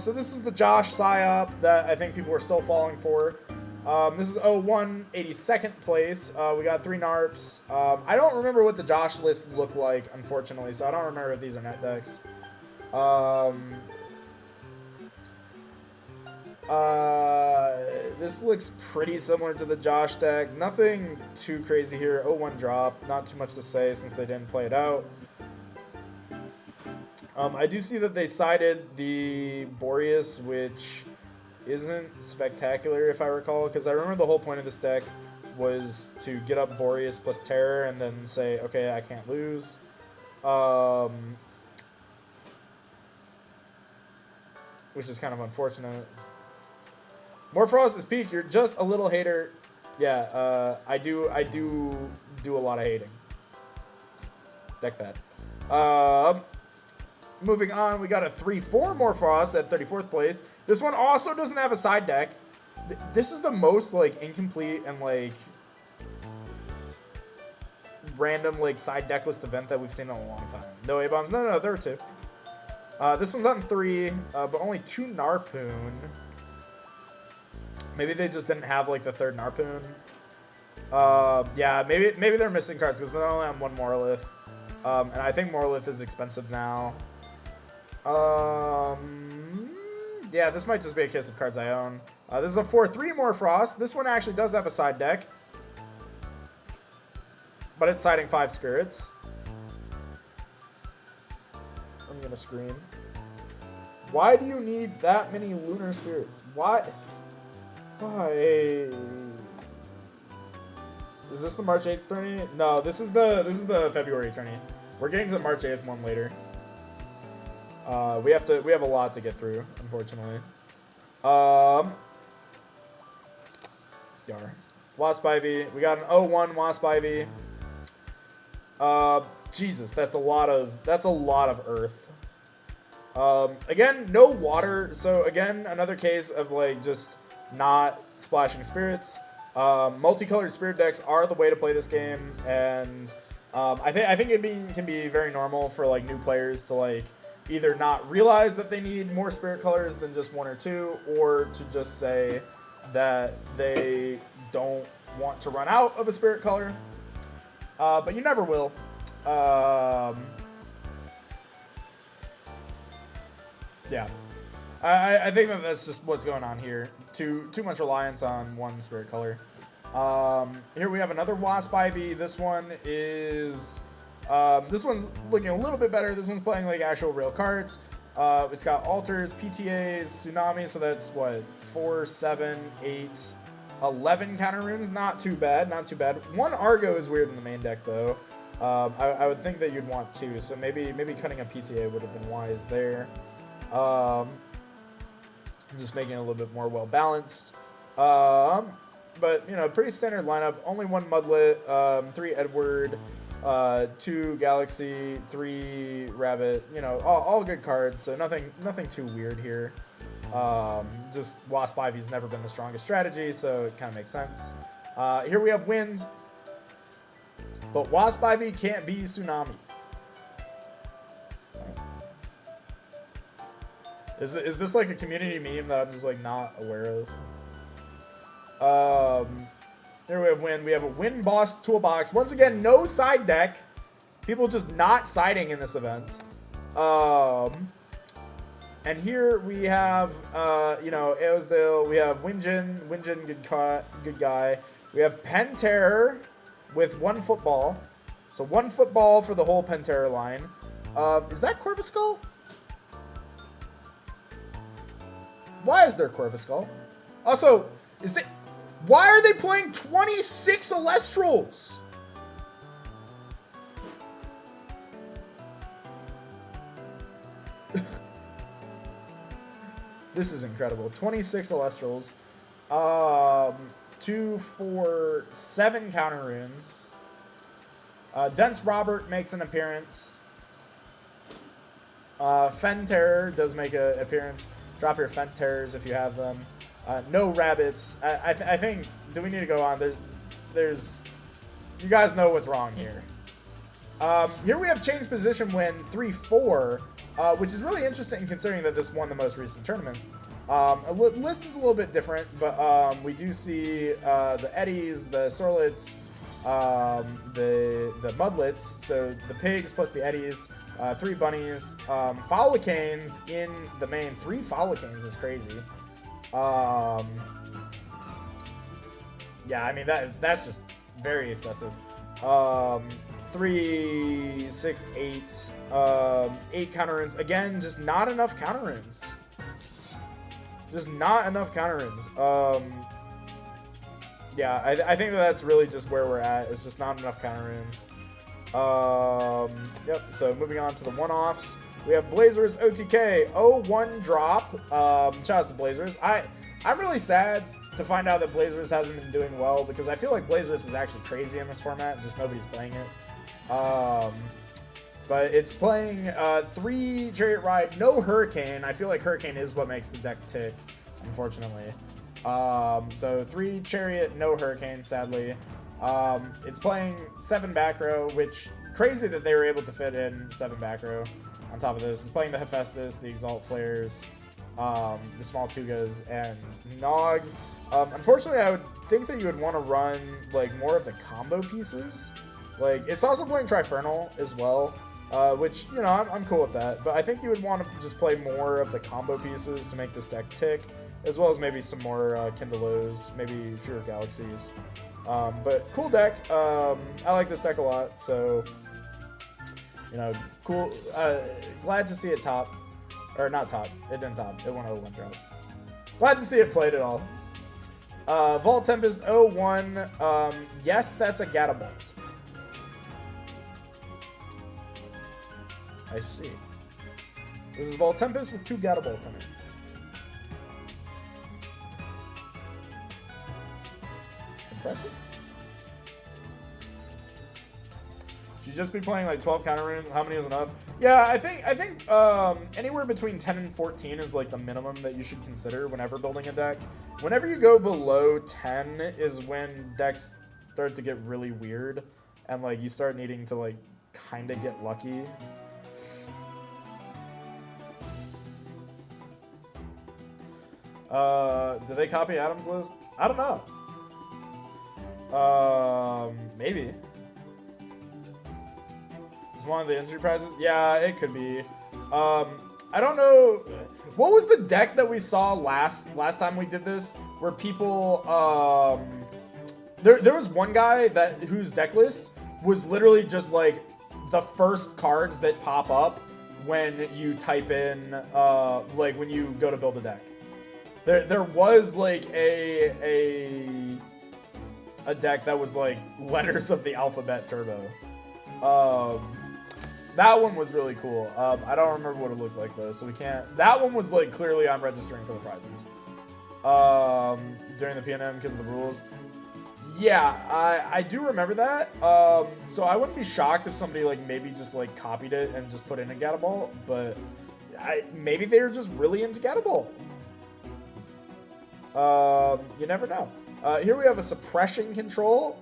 So this is the Josh Psyop that I think people are still falling for. This is 01, 82nd place. We got 3 NARPs. I don't remember what the Josh list looked like, unfortunately, so I don't remember if these are net decks. This looks pretty similar to the Josh deck. Nothing too crazy here. 01 drop. Not too much to say since they didn't play it out. I do see that they sided the Boreas, which isn't spectacular if I recall, because I remember the whole point of this deck was to get up Boreas plus Terror and then say, okay, I can't lose. Which is kind of unfortunate. Morfrost is peak. You're just a little hater. Yeah, I do a lot of hating. Deck bad. Moving on, we got a 3-4 Morfrost at 34th place. This one also doesn't have a side deck. This is the most, like, incomplete and, like, random, like, side deck list event that we've seen in a long time. No A-bombs. No, there were 2. This one's on 3, but only 2 Narpoon. Maybe they just didn't have, like, the 3rd Narpoon. Yeah, maybe they're missing cards because they're only on 1 Morlith. And I think Morlith is expensive now. Yeah, this might just be a case of cards I own. This is a 4-3 Morfrost. This one actually does have a side deck. But it's siding 5 spirits. I'm gonna scream. Why do you need that many lunar spirits? Why? Why? Is this the March 8th tourney? No, this is the February tourney. We're getting to the March 8th one later. We have a lot to get through, unfortunately. Yar. Wasp Ivy. We got an 01 Wasp Ivy. Jesus, that's a lot of earth. Again, no water, so again, another case of, like, just not splashing spirits. Multicolored spirit decks are the way to play this game, and I think it can be very normal for, like, new players to, like, either not realize that they need more spirit colors than just 1 or 2, or to just say that they don't want to run out of a spirit color. But you never will. Yeah. I think that that's just what's going on here. Too much reliance on 1 spirit color. Here we have another Wasp Ivy. This one is... this one's looking a little bit better. This one's playing, like, actual real cards. It's got altars, PTAs, tsunami, so that's what, 4, 7, 8, 11 counter runes. Not too bad, not too bad. 1 Argo is weird in the main deck, though. I would think that you'd want 2, so maybe cutting a PTA would have been wise there. just making it a little bit more well balanced. But you know, pretty standard lineup. Only one Mudlet, 3 Edward, 2 Galaxy, 3 Rabbit. You know, all good cards. So nothing too weird here. Just Wasp Ivy's never been the strongest strategy, so it kind of makes sense. Here we have Wind, but Wasp Ivy can't be Tsunami. Is this like a community meme that I'm just like not aware of? Here we have Wind. We have a Wind Boss Toolbox. Once again, no side deck. People just not siding in this event. And here we have, you know, Aosdale. We have Winjin. Winjin, good guy. We have Penterror with 1 football. So 1 football for the whole Penterror line. Is that Corvuscull? Why is there Corvuscull? Also, why are they playing 26 Celestrals? This is incredible. 26 Celestrals. 2, 4, 7 counter runes. Dense Robert makes an appearance. Fenterror does make an appearance. Drop your Fenterrors if you have them. No Rabbits. I think, do we need to go on? There's you guys know what's wrong here. Here we have Change Position Win 3-4, which is really interesting considering that this won the most recent tournament. List is a little bit different, but we do see the Eddies, the Sorlets, the Mudlets, so the Pigs plus the Eddies, 3 Bunnies, Folicanes in the main. 3 Folicanes is crazy. Yeah, I mean, that's just very excessive. 3, 6, 8, 8 counter runes. Again, just not enough counter runes. Just not enough counter runes. Yeah, I think that's really just where we're at. It's just not enough counter runes. Yep, so moving on to the one-offs. We have Blazers OTK, 0-1 drop. Shout out to Blazers. I'm really sad to find out that Blazers hasn't been doing well because I feel like Blazers is actually crazy in this format, just nobody's playing it. But it's playing 3 Chariot Ride, no Hurricane. I feel like Hurricane is what makes the deck tick, unfortunately. So 3 Chariot, no Hurricane, sadly. It's playing 7 back row, which crazy that they were able to fit in 7 back row on top of this. It's playing the Hephaestus, the Exalt Flares, the Small Tugas, and Nogs. Unfortunately, I would think that you would want to run like more of the combo pieces. Like, it's also playing Trifernal as well, which, you know, I'm cool with that. But I think you would want to just play more of the combo pieces to make this deck tick, as well as maybe some more Kindalos, maybe fewer Galaxies. But cool deck. I like this deck a lot, so, you know, cool. Glad to see it top. Or not top. It didn't top. It won 0-1 drop. Glad to see it played at all. Vault Tempest 0-1. Yes, that's a Gatabolt. I see. This is Vault Tempest with 2 Gatabolt in it. Impressive. Should you just be playing like 12 counter runes? How many is enough? Yeah, I think anywhere between 10 and 14 is like the minimum that you should consider whenever building a deck. Whenever you go below 10 is when decks start to get really weird and like you start needing to like kind of get lucky. Did they copy Adam's list? I don't know. Maybe. Is one of the entry prizes? Yeah, it could be. I don't know. What was the deck that we saw last time we did this? Where people, there was one guy whose deck list was literally just like the first cards that pop up when you type in, like when you go to build a deck. There was like a deck that was like letters of the alphabet turbo. That one was really cool. I don't remember what it looked like though, so we can't. That one was like clearly I'm registering for the prizes during the PNM because of the rules. Yeah, I do remember that. So I wouldn't be shocked if somebody like maybe just like copied it and just put in a Gatta Ball, but maybe they were just really into Gatta Ball. You never know. Here we have a suppression control,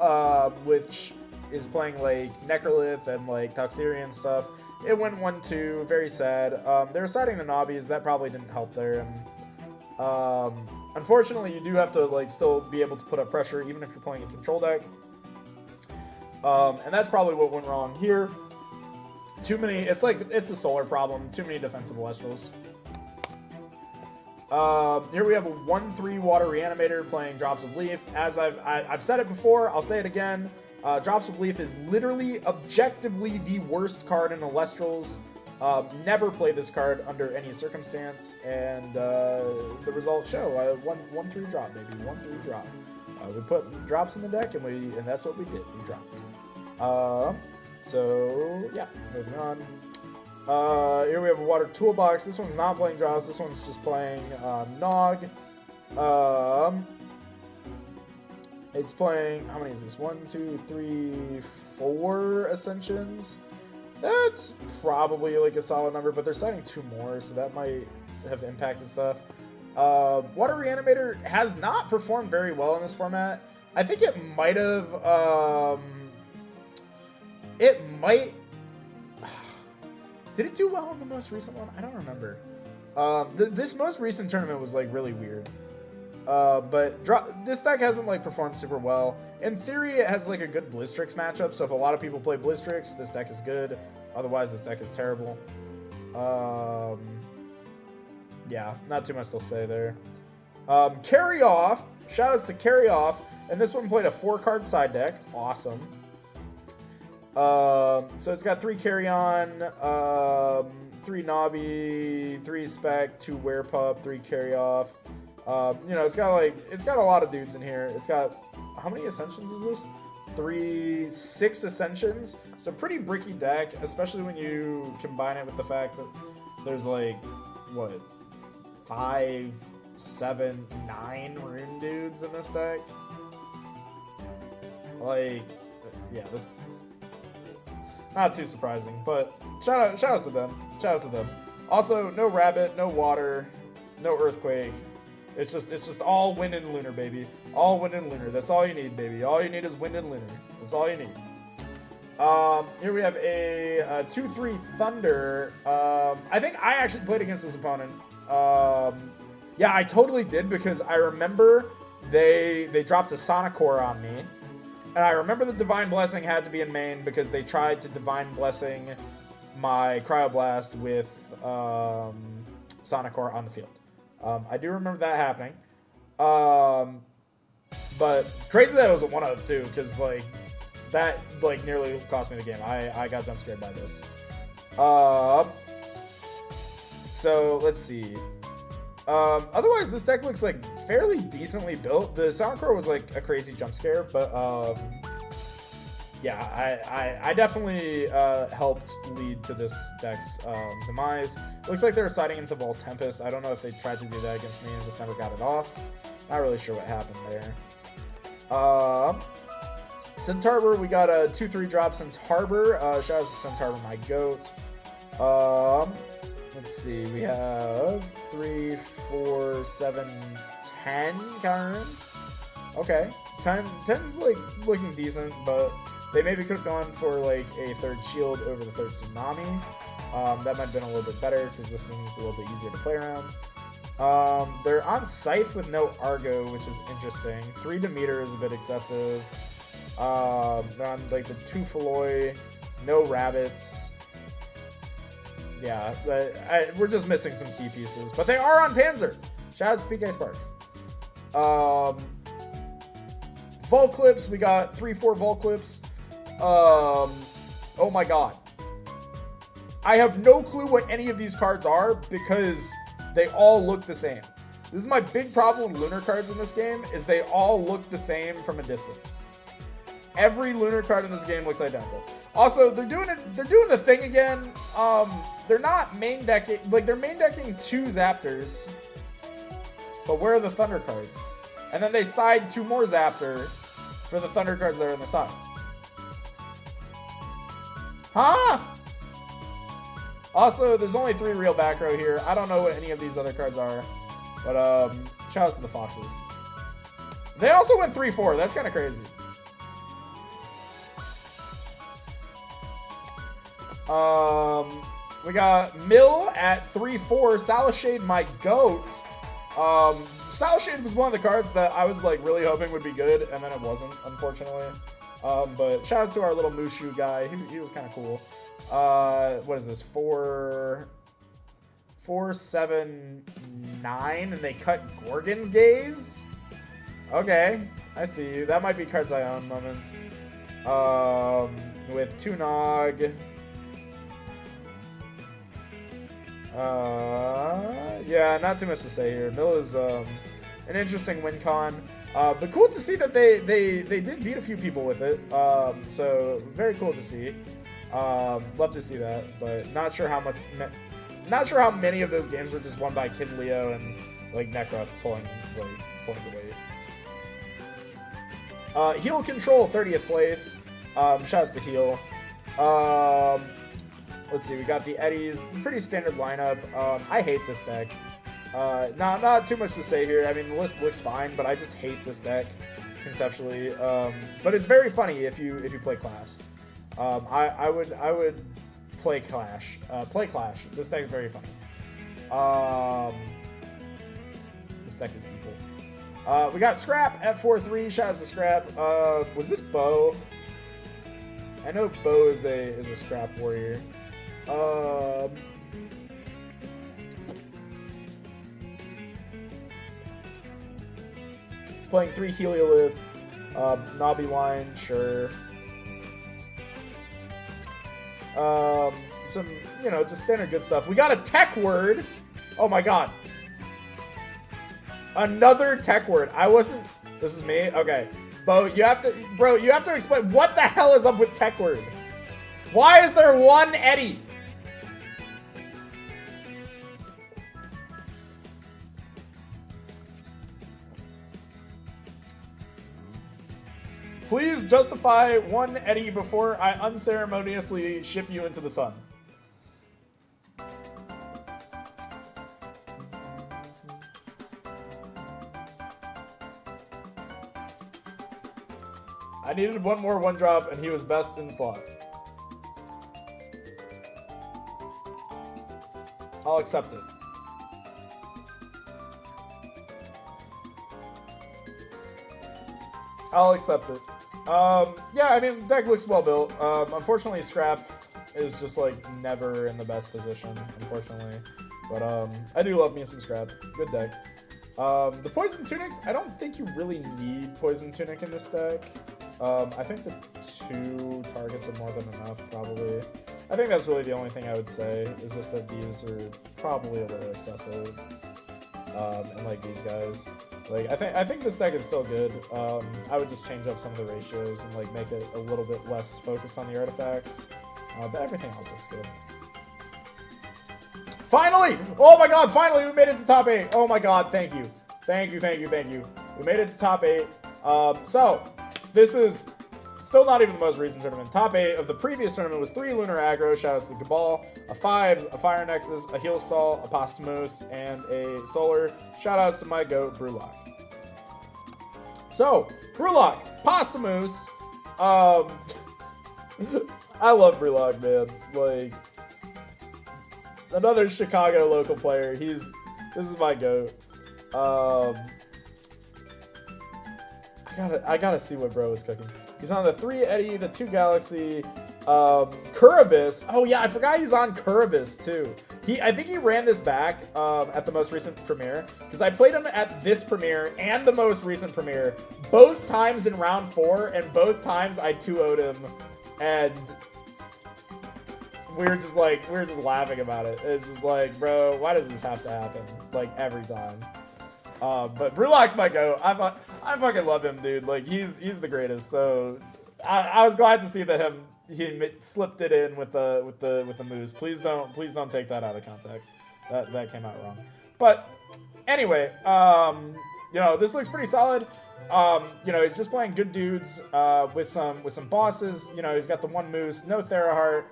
which is playing like Necrolith and like Toxirian stuff. It went 1-2, very sad. They're citing the Nobbies, that probably didn't help there. And unfortunately, you do have to like still be able to put up pressure even if you're playing a control deck. And that's probably what went wrong here. Too many, it's the solar problem, too many defensive Lestrals. Here we have a 1-3 Water Reanimator playing Drops of Leaf. As I've said it before, I'll say it again. Drops of Leaf is literally, objectively the worst card in Alestrals. Never play this card under any circumstance, and the results show. 1-3 drop, baby. 1-3 drop. We put drops in the deck, and that's what we did. We dropped. So yeah, moving on. Here we have a Water Toolbox. This one's not playing drops. This one's just playing Nog. It's playing, how many is this? 1, 2, 3, 4 Ascensions. That's probably like a solid number, but they're citing 2 more, so that might have impacted stuff. Water Reanimator has not performed very well in this format. I think it might have, did it do well in the most recent one? I don't remember. This most recent tournament was like really weird. But this deck hasn't like performed super well. In theory, it has like a good Blistrix matchup, so if a lot of people play Blistrix, this deck is good. Otherwise, this deck is terrible. Yeah, not too much to say there. Carry Off, shoutouts to Carry Off, and this one played a 4-card side deck. Awesome. So it's got 3 Carry On, 3 Nobby, 3 Spec, 2 Werepup, 3 Carry Off. You know, it's got a lot of dudes in here. It's got, how many Ascensions is this? 6 Ascensions. So pretty bricky deck, especially when you combine it with the fact that there's like, what, 5, 7, 9 Rune dudes in this deck. Like, yeah, this, not too surprising, but shout outs to them. Shout outs to them. Also, no Rabbit, no Water, no Earthquake. It's just all Wind and Lunar, baby. All Wind and Lunar. That's all you need, baby. All you need is Wind and Lunar. That's all you need. Here we have a 2-3 Thunder. I think I actually played against this opponent. Yeah, I totally did, because I remember they dropped a Sonic Core on me. And I remember the Divine Blessing had to be in main because they tried to Divine Blessing my Cryoblast with Sonic Core on the field. I do remember that happening. But crazy that it was a 1-of too, because like that like nearly cost me the game. I got jump scared by this. So let's see. Otherwise, this deck looks like fairly decently built. The Sonic Core was like a crazy jump scare, but yeah, I definitely helped lead to this deck's demise. It looks like they're siding into Vol Tempest. I don't know if they tried to do that against me and just never got it off. Not really sure what happened there. Centarbor, we got a 2-3 drop Centarbor. Shout out to Centarbor, my goat. Let's see, we have 3, 4, 7, 10 counter-runes. Okay, 10's like looking decent, but they maybe could have gone for like a 3rd shield over the 3rd Tsunami. That might have been a little bit better because this thing's a little bit easier to play around. They're on Scythe with no Argo, which is interesting. 3 Demeter is a bit excessive. They're on like the 2 Feloy, no Rabbits. Yeah, we're just missing some key pieces, but they are on Panzer. Shout out to PK Sparks. Volclips, we got 3-4 Volclips. Oh my god. I have no clue what any of these cards are because they all look the same. This is my big problem with Lunar cards in this game, is they all look the same from a distance. every lunar card in this game looks identical. Also, they're doing the thing again. They're not main decking, like they're main decking 2 Zaptors. But where are the Thunder cards? And then they side 2 more Zaptor for the Thunder cards that are in the side. Huh? Also, there's only 3 real back row here. I don't know what any of these other cards are. But, shout out to the Foxes. They also went 3-4. That's kind of crazy. We got Mill at 3-4. Salashade, my goat. Salashade was one of the cards that I was like really hoping would be good, and then it wasn't, unfortunately. But shout outs to our little Mushu guy. He was kind of cool. What is this? 4, 7, 9, and they cut Gorgon's Gaze? Okay, I see you. That might be cards I own moment. With Tunog. Yeah, not too much to say here. Mill is an interesting win con. But cool to see that they did beat a few people with it. So very cool to see. Love to see that, but not sure how many of those games were just won by Kid Leo and like Necroth pulling the weight. Heal Control, 30th place. Shouts to Heal. Let's see, we got the Eddies, pretty standard lineup. I hate this deck. Not too much to say here. I mean, the list looks fine, but I just hate this deck conceptually. But it's very funny if you play Clash. I would play Clash. Play Clash. This deck's very funny. This deck is evil. We got Scrap at 4-3. Shout out to Scrap. Was this Bo? I know Bo is a Scrap warrior. It's playing 3 Heliolith, Nobby line, sure. Some, just standard good stuff. We got a tech word. Oh my god. Another tech word. This is me? Okay. Bo, you have to explain what the hell is up with tech word. Why is there one Eddie? Please justify one Eddie before I unceremoniously ship you into the sun. I needed one more 1-drop, and he was best in slot. I'll accept it. I'll accept it. Yeah, I mean, deck looks well built. Unfortunately, Scrap is just like never in the best position, unfortunately. But I do love me some Scrap. Good deck. The Poison Tunics, I don't think you really need Poison Tunic in this deck. I think the 2 targets are more than enough, probably. I think that's really the only thing I would say, is just that these are probably a little excessive. And like these guys. Like, I think this deck is still good. I would just change up some of the ratios and like make it a little bit less focused on the artifacts. But everything else looks good. Finally! Oh my god, finally we made it to top 8. Oh my god, thank you. Thank you. We made it to top 8. So, this is still not even the most recent tournament. Top 8 of the previous tournament was 3 Lunar Aggro, shout out to the Cabal, a 5s, a Fire Nexus, a Heal Stall, a Posthumous, and a Solar. Shout outs to my goat, Brewlock. So, Brewlock, Posthumous. I love Brewlock, man. Like, another Chicago local player. This is my goat. I gotta see what bro is cooking. He's on the 3 Eddie, the 2 Galaxy, Kuribus. Oh yeah, I forgot he's on Kuribus too. I think he ran this back at the most recent premiere, because I played him at this premiere and the most recent premiere, both times in round 4, and both times I 2-0'd him, and we were just laughing about it. It's just like, bro, why does this have to happen? Like, every time. But Brewlock's my go. I fucking love him, dude. Like, he's the greatest. So I was glad to see that he slipped it in with the moose. Please don't take that out of context. That came out wrong. But anyway, you know, this looks pretty solid. You know, he's just playing good dudes with some bosses. You know, he's got the one moose, no Theraheart,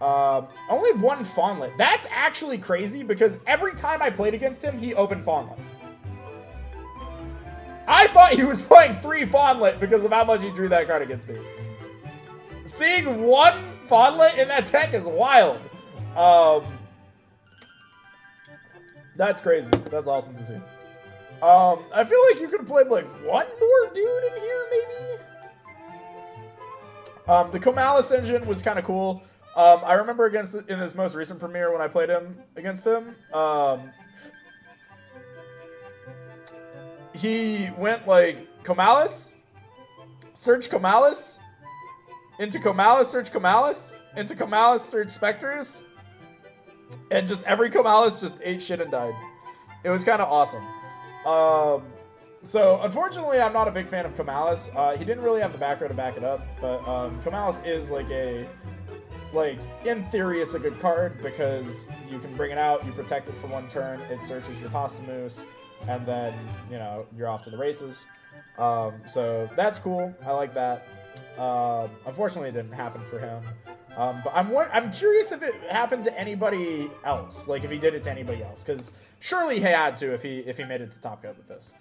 only one Fawnlet. That's actually crazy because every time I played against him, he opened Fawnlet. I thought he was playing 3 Fawnlet because of how much he drew that card against me. Seeing 1 Fawnlet in that deck is wild. That's crazy. That's awesome to see. I feel like you could have played like one more dude in here, maybe? The Comalis engine was kind of cool. I remember in this most recent premiere when I played against him, he went like Comalis, search Comalis, into Comalis, search Comalis, into Comalis, search Spectrus, and just every Comalis just ate shit and died. It was kind of awesome. So unfortunately, I'm not a big fan of Comalis. He didn't really have the back row to back it up, but Comalis is like in theory, it's a good card because you can bring it out, you protect it for 1 turn, it searches your Pastamoose, and then, you know, you're off to the races. So that's cool. I like that. Unfortunately, it didn't happen for him. But I'm curious if it happened to anybody else, like if he did it to anybody else, because surely he had to if he made it to Top Cut with this.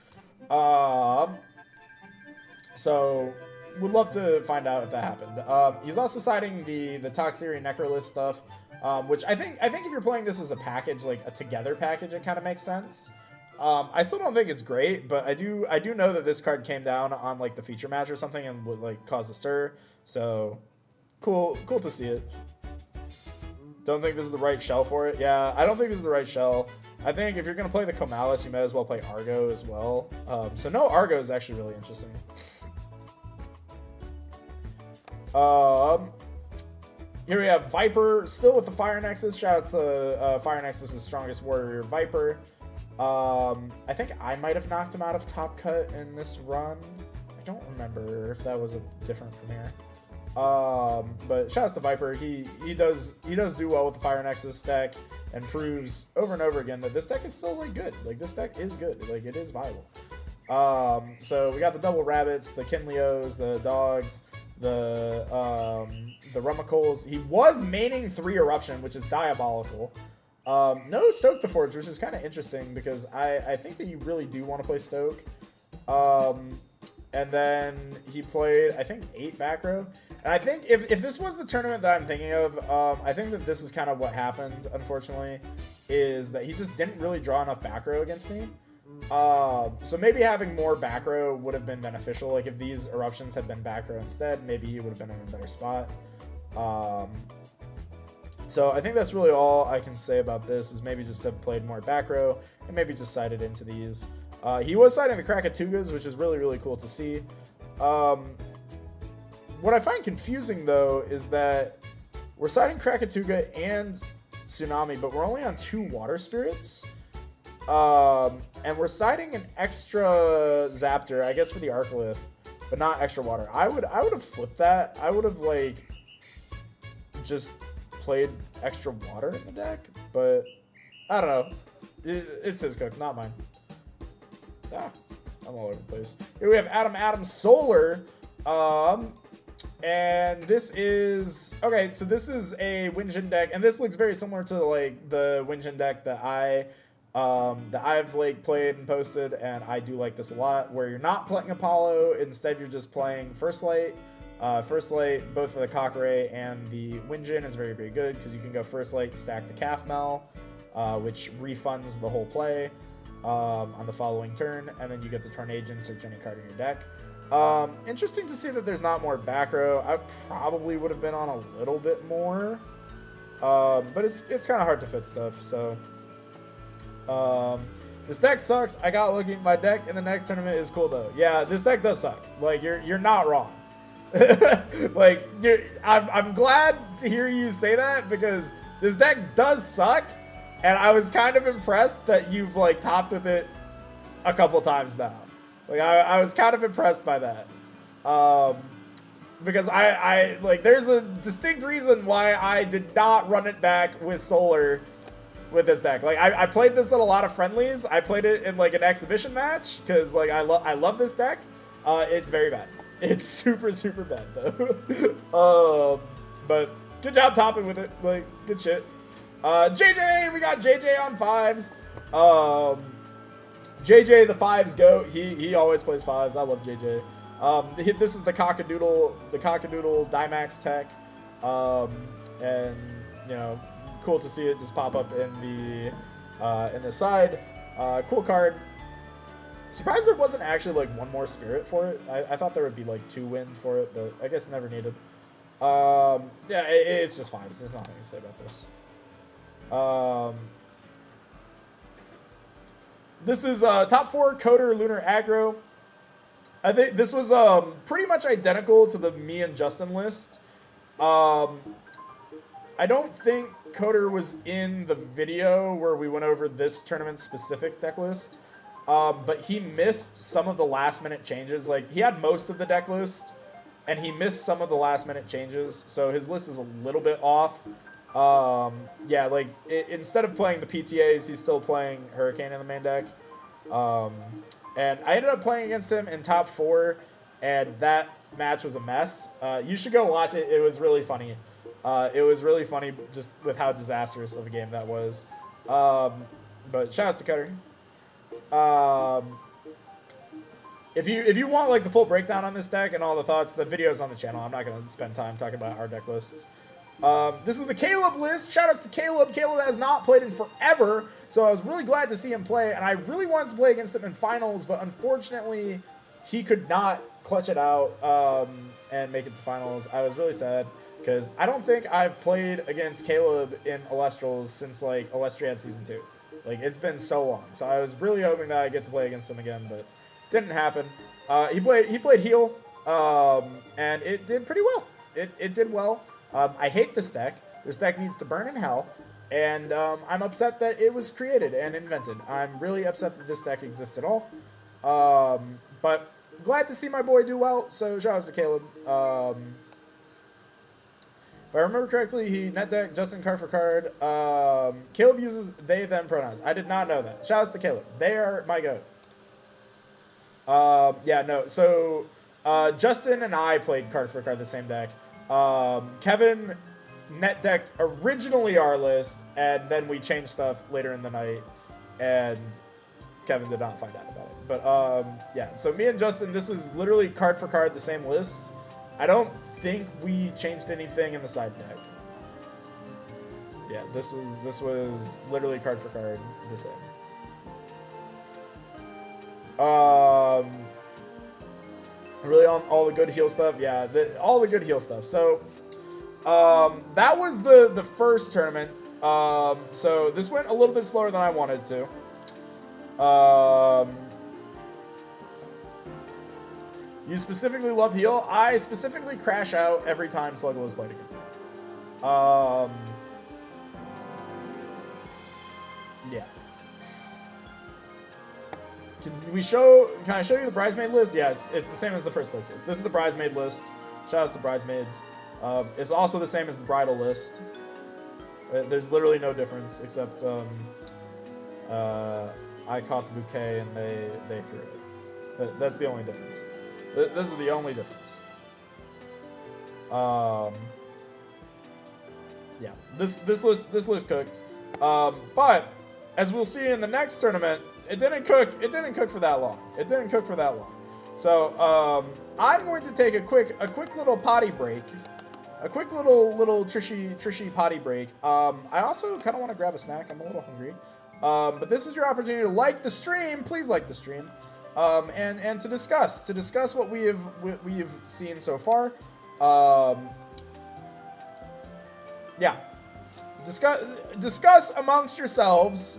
So would love to find out if that happened. He's also citing the Toxiri Necrolist stuff, which I think if you're playing this as a package, like a together package, it kind of makes sense. I still don't think it's great, but I do know that this card came down on like the feature match or something and would like cause a stir. So cool to see it. Don't think this is the right shell for it. Yeah, I don't think this is the right shell. I think if you're gonna play the Comalis, you might as well play Argo as well. So no Argo is actually really interesting. Here we have Viper, still with the Fire Nexus. Shout out to Fire Nexus' strongest warrior, Viper. I think I might have knocked him out of Top Cut in this run. I don't remember if that was a different premiere. But shout out to Viper. He does do well with the Fire Nexus deck and proves over and over again that this deck is still like good. Like this deck is good. Like it is viable. So we got the double rabbits, the Kinleos, the dogs, the Rummacoles. He was maining 3 Eruption, which is diabolical. No Stoke the Forge, which is kind of interesting because I think that you really do want to play Stoke. And then he played, I think, 8 back row. And I think if this was the tournament that I'm thinking of, I think that this is kind of what happened, unfortunately, is that he just didn't really draw enough back row against me. So maybe having more back row would have been beneficial. Like if these Eruptions had been back row instead, maybe he would have been in a better spot. So I think that's really all I can say about this, is maybe just have played more back row and maybe just sided into these. He was siding the Krakatugas, which is really, really cool to see. What I find confusing, though, is that we're siding Krakatuga and Tsunami, but we're only on 2 Water Spirits. And we're siding an extra Zaptor, I guess, for the Arcalith, but not extra water. I would have flipped that. I would have, like, just played extra water in the deck, but I don't know. It's his cook, not mine. Ah, I'm all over the place. Here we have Adam Solar. And this is okay, so this is a Winjin deck, and this looks very similar to like the Winjin deck that I've like played and posted, and I do like this a lot, where you're not playing Apollo, instead you're just playing First Light. First Light, both for the Kokiri and the Winjin, is very, very good because you can go First Light, stack the Calfmel, which refunds the whole play on the following turn, and then you get the Tornadin, search any card in your deck. Interesting to see that there's not more back row. I probably would have been on a little bit more, but it's kind of hard to fit stuff. So this deck sucks. I got lucky. My deck in the next tournament is cool though. Yeah, this deck does suck. Like you're not wrong. Like I'm glad to hear you say that, because this deck does suck, and I was kind of impressed that you've like topped with it a couple times now. Like I was kind of impressed by that. because I like, there's a distinct reason why I did not run it back with Solar with this deck. Like, I played this at a lot of friendlies. I played it in like an exhibition match because like I love this deck. It's very bad. It's super bad though. But good job topping with it. Like, good shit. JJ, we got JJ on 5s. JJ the 5s goat. He always plays 5s. I love JJ. This is the Cockadoodle Dimax tech. And you know, cool to see it just pop up in the side. Cool card. Surprised there wasn't actually like one more spirit for it. I thought there would be like 2 wind for it, but I guess never needed. Yeah, it's just 5s. There's nothing to say about this. This is top 4 Coder Lunar Aggro. I think this was pretty much identical to the me and Justin list. I don't think Coder was in the video where we went over this tournament specific deck list, but he missed some of the last minute changes. Like, he had most of the deck list, and he missed some of the last minute changes, so his list is a little bit off. Yeah, like, instead of playing the PTAs, he's still playing Hurricane in the main deck. And I ended up playing against him in top 4, and that match was a mess. You should go watch it. It was really funny. It was really funny just with how disastrous of a game that was. But shout out to Cutter. If you want like the full breakdown on this deck and all the thoughts, the video's on the channel. I'm not going to spend time talking about our deck lists. This is the Caleb list. Shoutouts to Caleb. Caleb has not played in forever, so I was really glad to see him play, and I really wanted to play against him in finals, but unfortunately, he could not clutch it out and make it to finals. I was really sad, because I don't think I've played against Caleb in Elestrals since, like, Elestriad Season 2. Like, it's been so long, so I was really hoping that I get to play against him again, but didn't happen. He played heal, and it did pretty well. It did well. I hate this deck. This deck needs to burn in hell, and I'm upset that it was created and invented. I'm really upset that this deck exists at all. But glad to see my boy do well, so shout out to Caleb. If I remember correctly, he net deck Justin card for card. Caleb uses they, them pronouns. I did not know that. Shout out to Caleb. They are my goat. Yeah, no. So Justin and I played card for card the same deck. Kevin net decked originally our list, and then we changed stuff later in the night, and Kevin did not find out about it. But yeah, so me and Justin, this is literally card for card the same list. I don't think we changed anything in the side deck. Yeah, this was literally card for card the same. Really on all the good heal stuff. Yeah, all the good heal stuff. So that was the first tournament. So this went a little bit slower than I wanted to. You specifically love heal. I specifically crash out every time Sluggle is played against me. Yeah. Can I show you the bridesmaid list? Yeah, it's the same as the first place list. This is the bridesmaid list. Shout out to bridesmaids. It's also the same as the bridal list. There's literally no difference except I caught the bouquet and they threw it. That's the only difference. This is the only difference. Yeah, this list cooked. But as we'll see in the next tournament, it didn't cook for that long. It didn't cook for that long. So I'm going to take a quick little potty break. A quick little Trishy potty break. I also kind of want to grab a snack. I'm a little hungry. But this is your opportunity to like the stream. Please like the stream. And to discuss what we've seen so far. Yeah. Discuss amongst yourselves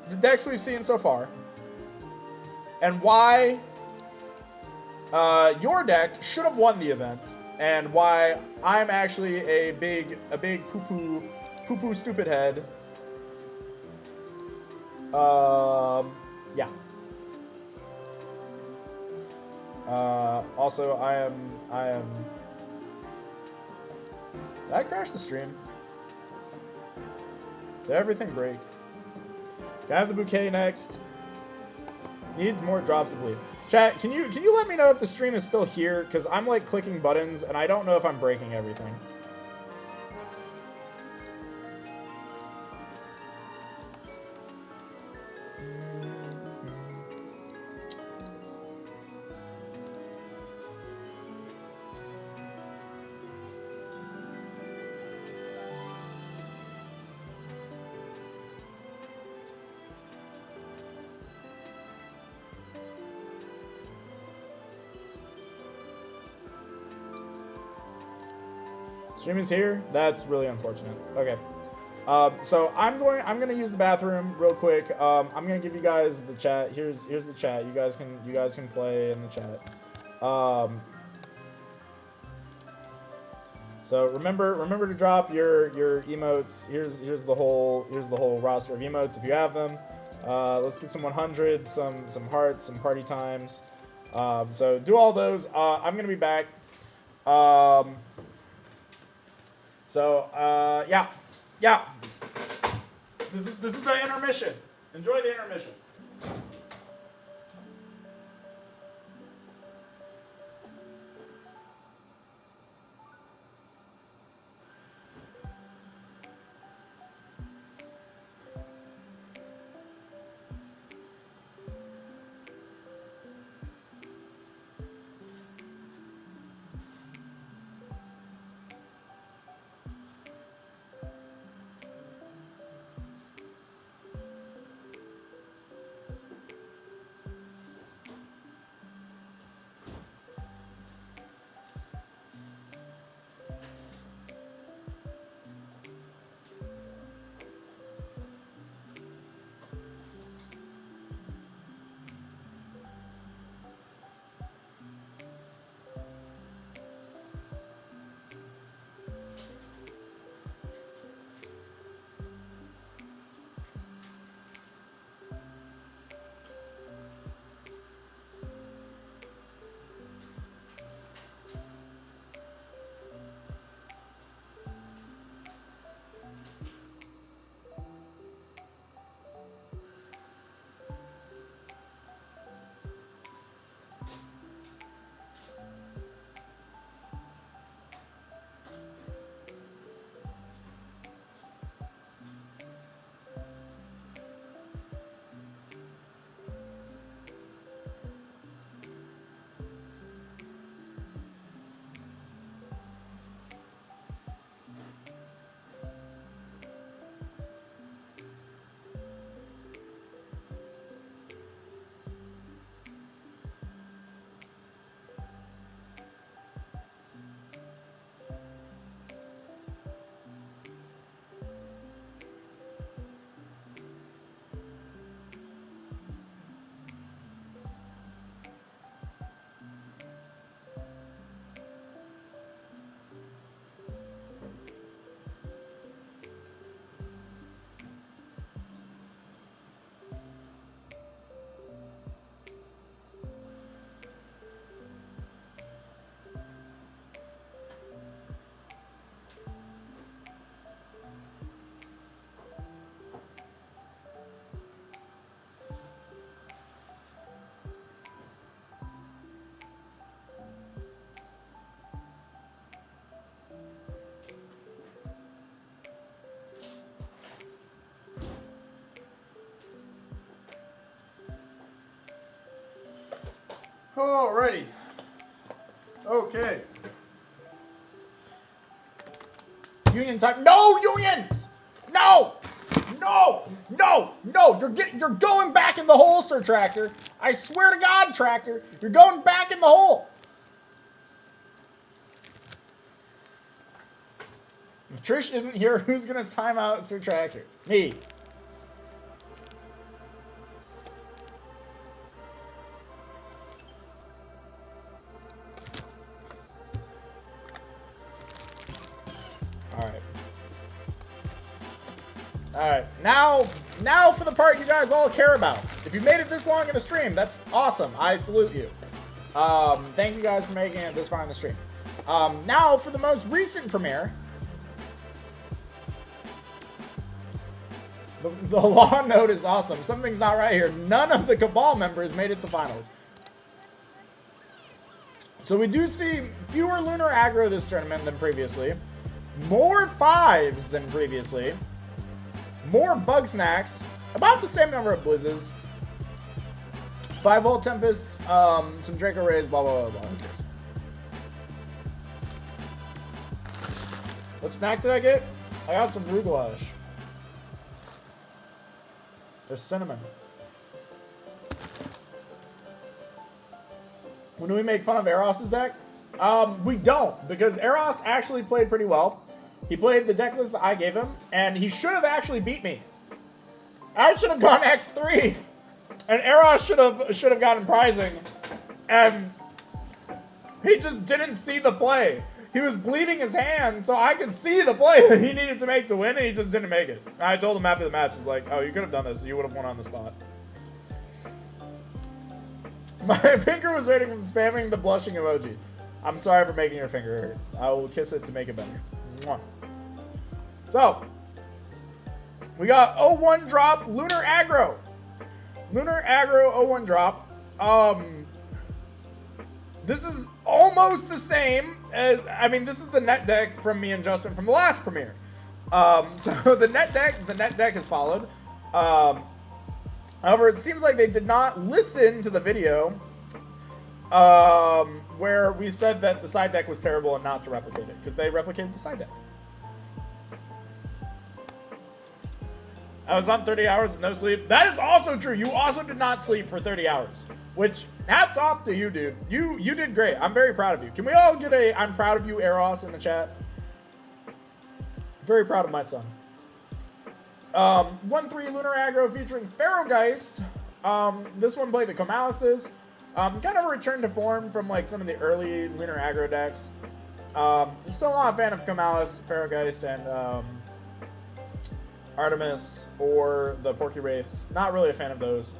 the decks we've seen so far, and why your deck should have won the event, and why I'm actually a big poo-poo stupid head. Yeah. Also, I am. Did I crash the stream? Did everything break? Can I have the bouquet next? Needs more drops of leaf. Chat, can you let me know if the stream is still here? Because I'm like clicking buttons and I don't know if I'm breaking everything. Stream is here. That's really unfortunate. Okay. So I'm gonna use the bathroom real quick. I'm gonna give you guys the chat. Here's the chat. You guys can play in the chat. So remember to drop your emotes. Here's the whole roster of emotes if you have them. Let's get some 100s, some hearts, some party times. So do all those. I'm gonna be back. Yeah. This is the intermission. Enjoy the intermission. Alrighty. Okay. Union time. No unions! No! No! No! No! You're going back in the hole, Sir Tractor. I swear to God, Tractor, you're going back in the hole. If Trish isn't here, who's gonna time out Sir Tractor? Me. Alright, now for the part you guys all care about. If you made it this long in the stream, that's awesome. I salute you. Thank you guys for making it this far in the stream. Now for the most recent premiere. The law note is awesome. Something's not right here. None of the Cabal members made it to finals. So we do see fewer lunar aggro this tournament than previously. More 5s than previously. More bug snacks. About the same number of blizzes. 5-volt tempests. Some Draco Rays. Blah, blah, blah, blah. Who cares? What snack did I get? I got some Rugelage. There's cinnamon. When do we make fun of Eros' deck? We don't, because Eros actually played pretty well. He played the deck list that I gave him, and he should have actually beat me. I should have gone X3, and Eros should have gotten prizing, and he just didn't see the play. He was bleeding his hand, so I could see the play that he needed to make to win, and he just didn't make it. I told him after the match, it's like, oh, you could have done this. You would have won on the spot. My finger was hurting from spamming the blushing emoji. I'm sorry for making your finger hurt. I will kiss it to make it better. Mwah. So, we got 0-1 drop, Lunar Aggro. Lunar Aggro 0-1 drop. This is almost the same as, I mean, this is the net deck from me and Justin from the last premiere. So the net deck has followed. However, it seems like they did not listen to the video where we said that the side deck was terrible and not to replicate it, because they replicated the side deck. I was on 30 hours of no sleep. That is also true. You also did not sleep for 30 hours, which hats off to you, dude. You did great. I'm very proud of you. Can we all get a I'm proud of you, Eros, in the chat? Very proud of my son. 1-3 Lunar Aggro featuring Pharaohgeist. This one played the Comalises. Kind of a return to form from like some of the early Lunar Aggro decks. Still not a fan of Comalis, Pharaohgeist, and Artemis or the Porky Wraiths. Not really a fan of those.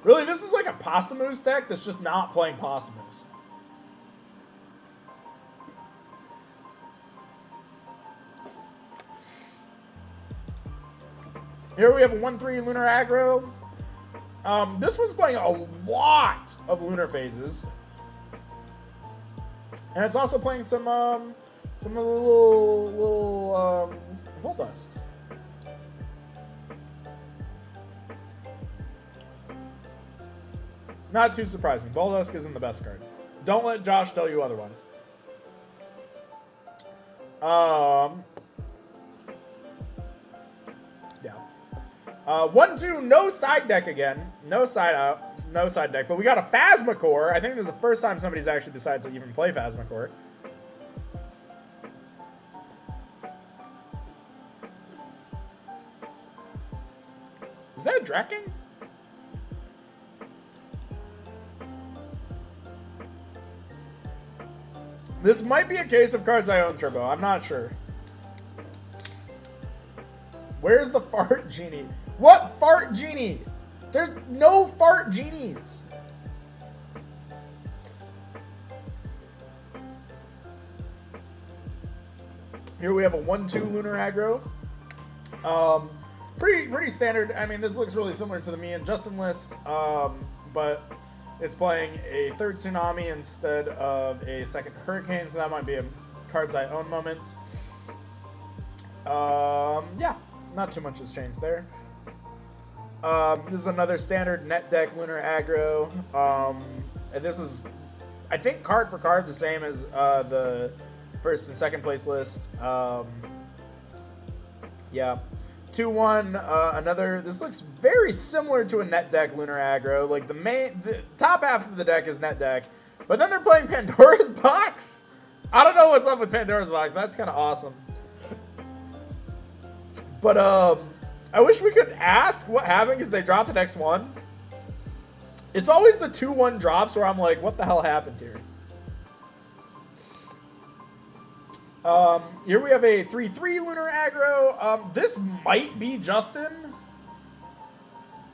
Really, this is like a Postamoose deck that's just not playing Postamoose. Here we have a 1-3 Lunar Aggro. This one's playing a lot of Lunar Phases. And it's also playing some little Voldusks. Not too surprising. Voldusk isn't the best card. Don't let Josh tell you otherwise. Yeah. 1-2, no side deck again. No side deck. But we got a Phasmacore. I think this is the first time somebody's actually decided to even play Phasmacore. Is that a Draken? This might be a case of cards I own, Turbo. I'm not sure. Where's the fart genie? What fart genie? There's no fart genies. Here we have a 1-2 Lunar Aggro. Pretty standard. I mean, this looks really similar to the me and Justin list, but it's playing a third Tsunami instead of a second Hurricane, so that might be a cards I own moment. Yeah, not too much has changed there. This is another standard net deck Lunar Aggro. And this is, I think, card for card the same as the first and second place list. Yeah. 2-1, another, this looks very similar to a net deck Lunar Aggro. Like the top half of the deck is net deck, but then they're playing Pandora's Box. I don't know what's up with Pandora's Box. That's kind of awesome. But I wish we could ask what happened because they dropped an X1. It's always the 2-1 drops where I'm like, what the hell happened here? Here we have a 3-3 Lunar Aggro. This might be Justin.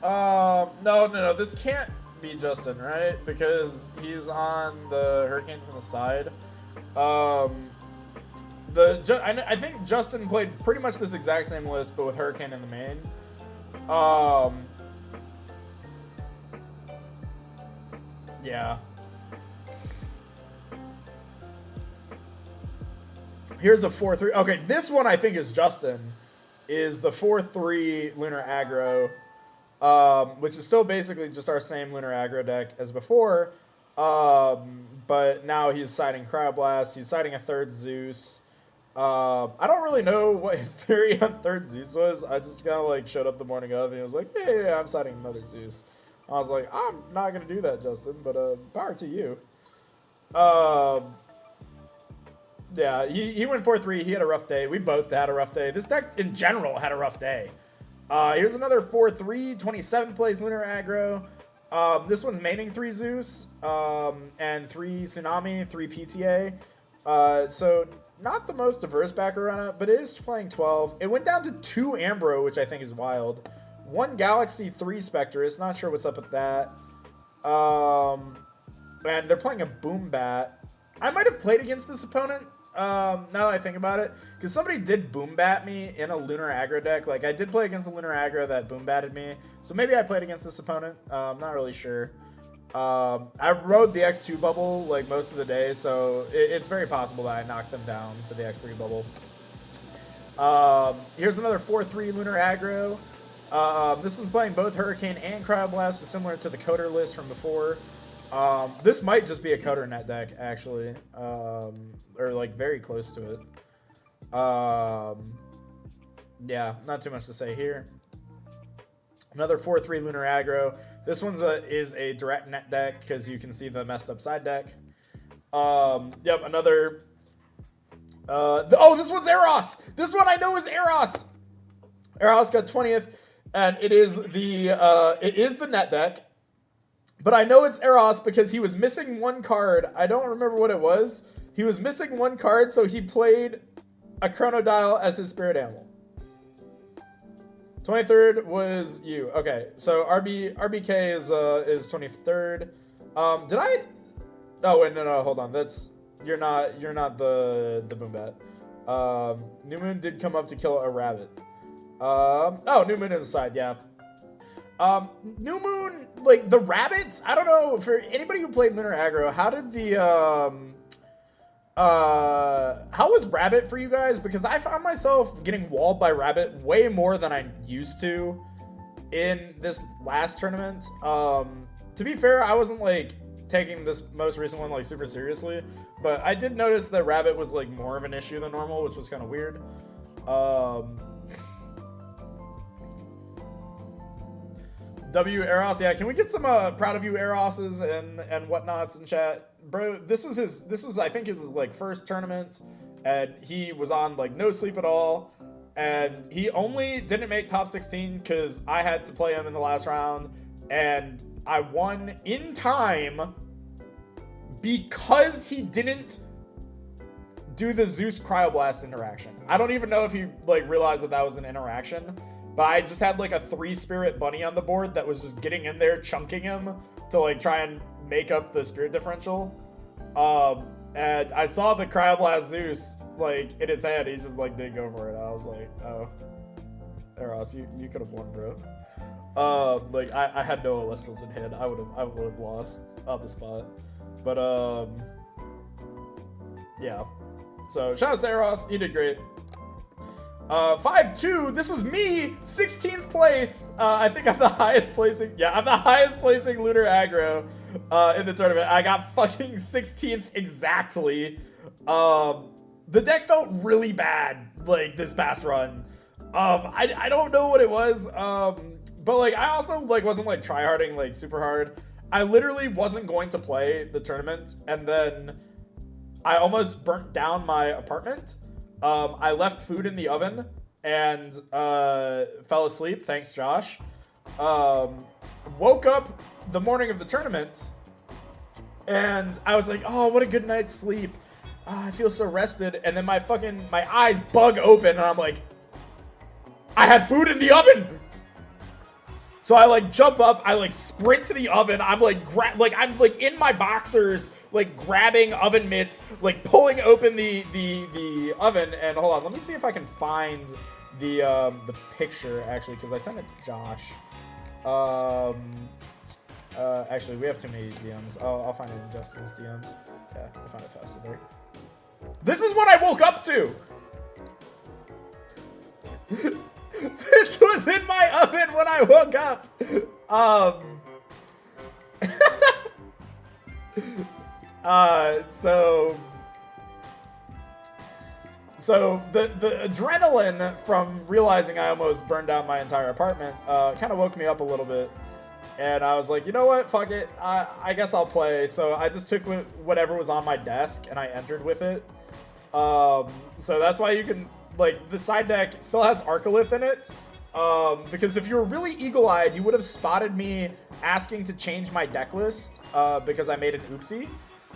No, this can't. beat Justin, right? Because he's on the Hurricanes on the side. I think Justin played pretty much this exact same list, but with Hurricane in the main. Yeah. Here's a 4-3. Okay, this one I think is Justin. Is the 4-3 Lunar Aggro, which is still basically just our same Lunar Aggro deck as before. But now he's siding Cryoblast. He's siding a third Zeus. I don't really know what his theory on third Zeus was. I just kind of like showed up the morning of and he was like, yeah, I'm siding another Zeus. I was like, I'm not going to do that, Justin, but power to you. Yeah, he went 4-3. He had a rough day. We both had a rough day. This deck, in general, had a rough day. Here's another 4-3, 27th place Lunar Aggro. This one's maining 3 Zeus, and 3 Tsunami, 3 PTA. So, not the most diverse backer on it, but it is playing 12. It went down to 2 Ambro, which I think is wild. 1 Galaxy, 3 Spectrus. Not sure what's up with that. And they're playing a Boom Bat. I might have played against this opponent. Now that I think about it, because somebody did boom bat me in a Lunar Aggro deck. Like, I did play against a Lunar Aggro that boom batted me, so maybe I played against this opponent. I'm not really sure. I rode the X2 bubble like most of the day, so it's very possible that I knocked them down to the X3 bubble. Here's another 4-3 Lunar Aggro. This one's playing both Hurricane and Cryoblast, so similar to the Coder list from before. This might just be a Coder net deck, actually. Or, like, very close to it. Yeah, not too much to say here. Another 4-3 Lunar Aggro. This one's is a direct net deck, because you can see the messed up side deck. Yep, another... oh, this one's Eros! This one I know is Eros! Eros got 20th, and it is the net deck. But I know it's Eros because he was missing 1 card. I don't remember what it was. He was missing 1 card, so he played a Chronodial as his spirit animal. 23rd was you. Okay, so RBK is 23rd. Did I? Oh wait, no, hold on. You're not the Boom Bat. New Moon did come up to kill a rabbit. Oh, New Moon in the side, yeah. New Moon, like, the rabbits, I don't know, for anybody who played Lunar Aggro, how did the, how was Rabbit for you guys? Because I found myself getting walled by Rabbit way more than I used to in this last tournament. To be fair, I wasn't, like, taking this most recent one, like, super seriously, but I did notice that Rabbit was, like, more of an issue than normal, which was kind of weird. W Eros, yeah, can we get some proud of you Eroses and whatnots in chat? Bro, this was I think his like first tournament, and he was on like no sleep at all, and he only didn't make top 16 because I had to play him in the last round, and I won in time because he didn't do the Zeus Cryoblast interaction. I don't even know if he like realized that was an interaction. But I just had like a 3-spirit bunny on the board that was just getting in there, chunking him to like try and make up the spirit differential. And I saw the Cryoblast Zeus like in his hand. He just like didn't go for it. I was like, oh, Eros, you could have won, bro. Like I had no Elestrals in hand. I would have lost on the spot. But yeah. So shout out to Eros, you did great. 5-2, this was me, 16th place. I think I'm the highest placing, yeah, I'm the highest placing Lunar Aggro in the tournament. I got fucking 16th exactly. The deck felt really bad, like, this past run. I don't know what it was, but, like, I also, like, wasn't, like, tryharding, like, super hard. I literally wasn't going to play the tournament, and then I almost burnt down my apartment. I left food in the oven and fell asleep. Thanks, Josh. Woke up the morning of the tournament and I was like, oh, what a good night's sleep. I feel so rested. And then my eyes bug open and I'm like, I had food in the oven. So I like jump up, I like sprint to the oven. I'm like I'm like in my boxers, like grabbing oven mitts, like pulling open the oven. And hold on, let me see if I can find the picture actually, because I sent it to Josh. Actually, we have too many DMs. I'll find it in Justin's DMs. Yeah, I'll find it faster there. This is what I woke up to. This was in my oven when I woke up. So the adrenaline from realizing I almost burned down my entire apartment kind of woke me up a little bit. And I was like, you know what? Fuck it. I guess I'll play. So I just took whatever was on my desk and I entered with it. So that's why you can, like, the side deck still has Arcolith in it. Because if you were really eagle-eyed, you would have spotted me asking to change my deck list because I made an oopsie.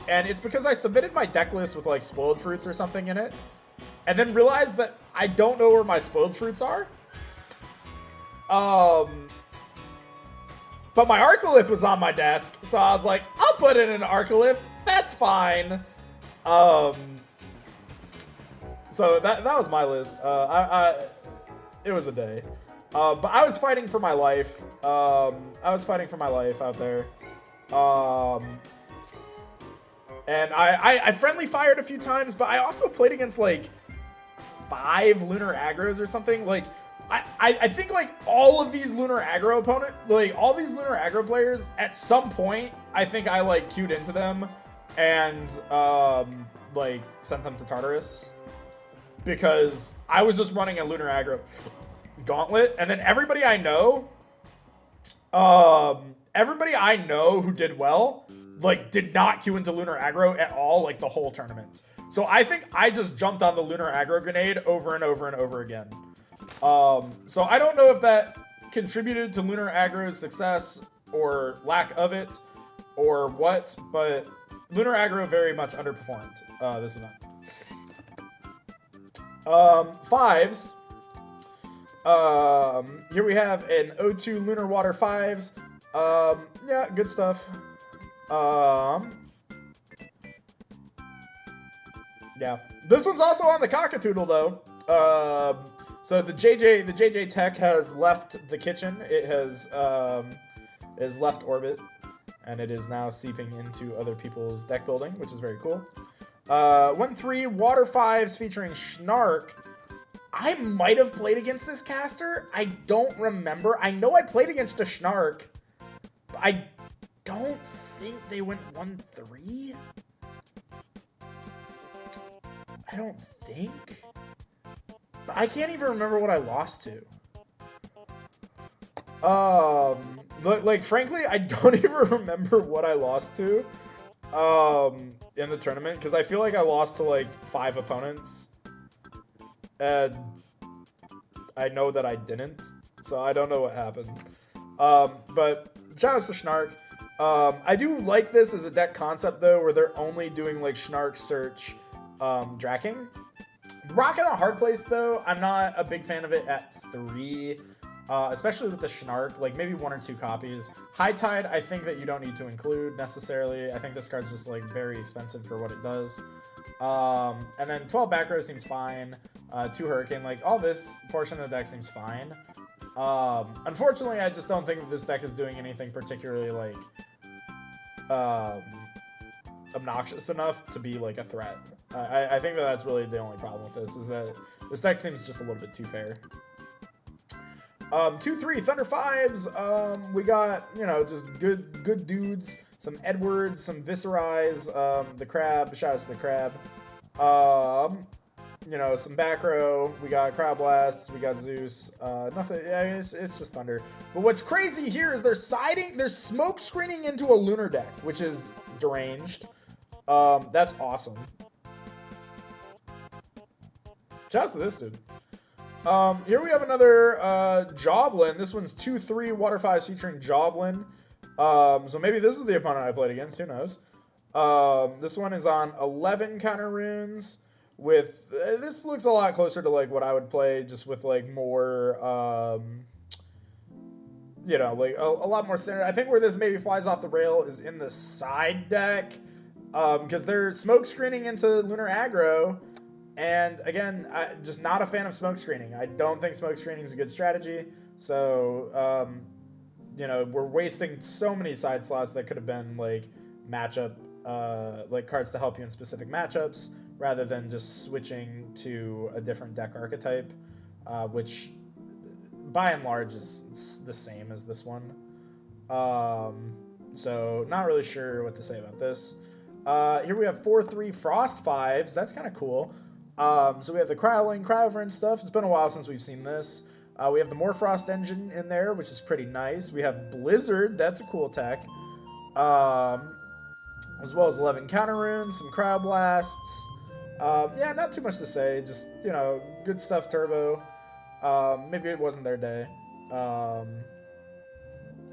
And it's because I submitted my deck list with, like, spoiled fruits or something in it. And then realized that I don't know where my spoiled fruits are. But my Arcolith was on my desk, so I was like, I'll put it in Arcolith. That's fine. So that was my list. It was a day. But I was fighting for my life. I was fighting for my life out there. And I friendly fired a few times, but I also played against like 5 lunar aggros or something. Like, I think like all of these lunar aggro all these lunar aggro players, at some point, I think I like queued into them and like sent them to Tartarus because I was just running a lunar aggro gauntlet, and then everybody I know who did well, like did not queue into lunar aggro at all, like the whole tournament. So I think I just jumped on the lunar aggro grenade over and over and over again. So I don't know if that contributed to lunar aggro's success or lack of it or what, but lunar aggro very much underperformed this event. Fives. Here we have an O2 Lunar Water 5s. Yeah, good stuff. Yeah. This one's also on the Cockatoodle though. So the JJ Tech has left the kitchen. It has left orbit, and it is now seeping into other people's deck building, which is very cool. 1-3 Water 5s featuring Schnark. I might have played against this caster. I don't remember. I know I played against a Schnark, but I don't think they went 1-3. I don't think. I can't even remember what I lost to. Like frankly, I don't even remember what I lost to in the tournament, because I feel like I lost to like 5 opponents, and I know that I didn't, so I don't know what happened. But shout out to Schnark. I do like this as a deck concept though, where they're only doing like Schnark search Draking. Rock in a hard place though, I'm not a big fan of it at 3, especially with the Schnark, like maybe 1 or 2 copies. High Tide, I think that you don't need to include necessarily. I think this card's just like very expensive for what it does. And then 12 back row seems fine. 2 Hurricane, like all this portion of the deck seems fine. Unfortunately, I just don't think that this deck is doing anything particularly like obnoxious enough to be like a threat. I think that that's really the only problem with this, is that this deck seems just a little bit too fair. 2-3 Thunder 5s. We got, you know, just good dudes. Some Edwards, some Viscerais, the Crab. Shout out to the Crab. You know, some back row. We got Crab Blasts. We got Zeus. Nothing. Yeah, it's just Thunder. But what's crazy here is they're smoke screening into a Lunar deck, which is deranged. That's awesome. Shout out to this dude. Here we have another Joblin. This one's 2-3 Water 5s featuring Joblin. So maybe this is the opponent I played against. Who knows? This one is on 11 counter runes. With this looks a lot closer to like what I would play, just with like more, you know, like a lot more standard. I think where this maybe flies off the rail is in the side deck, because they're smoke screening into Lunar Aggro, and again, just not a fan of smoke screening. I don't think smoke screening is a good strategy. So, you know, we're wasting so many side slots that could have been like matchup, like cards to help you in specific matchups, rather than just switching to a different deck archetype, which by and large is the same as this one. So not really sure what to say about this. Here we have 4/3 Frost 5s. That's kind of cool. So we have the Cryoling, Cryover stuff. It's been a while since we've seen this. We have the Morfrost engine in there, which is pretty nice. We have Blizzard. That's a cool tech. As well as 11 Counter Runes, some Cryoblasts. Yeah, not too much to say. Just, you know, good stuff, Turbo. Maybe it wasn't their day.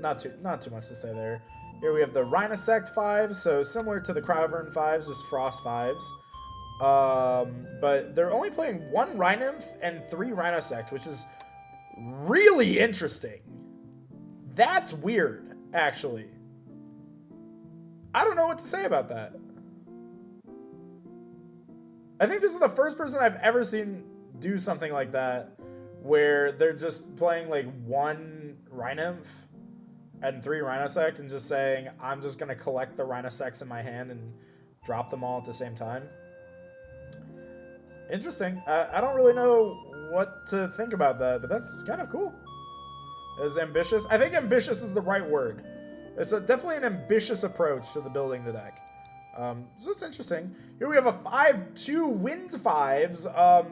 Not too much to say there. Here we have the Rhinosect 5s, so similar to the Cryovern 5s, just Frost 5s. But they're only playing 1 Rhinymph and 3 Rhinosect, which is really interesting. That's weird, actually. I don't know what to say about that. I think this is the first person I've ever seen do something like that, where they're just playing like 1 Rhinymph and 3 Rhinosect and just saying, I'm just going to collect the Rhinosects in my hand and drop them all at the same time. Interesting. I don't really know what to think about that, but that's kind of cool. It's ambitious. I think ambitious is the right word. It's definitely an ambitious approach to the building the deck. So it's interesting. Here we have a 5/2 Wind 5s.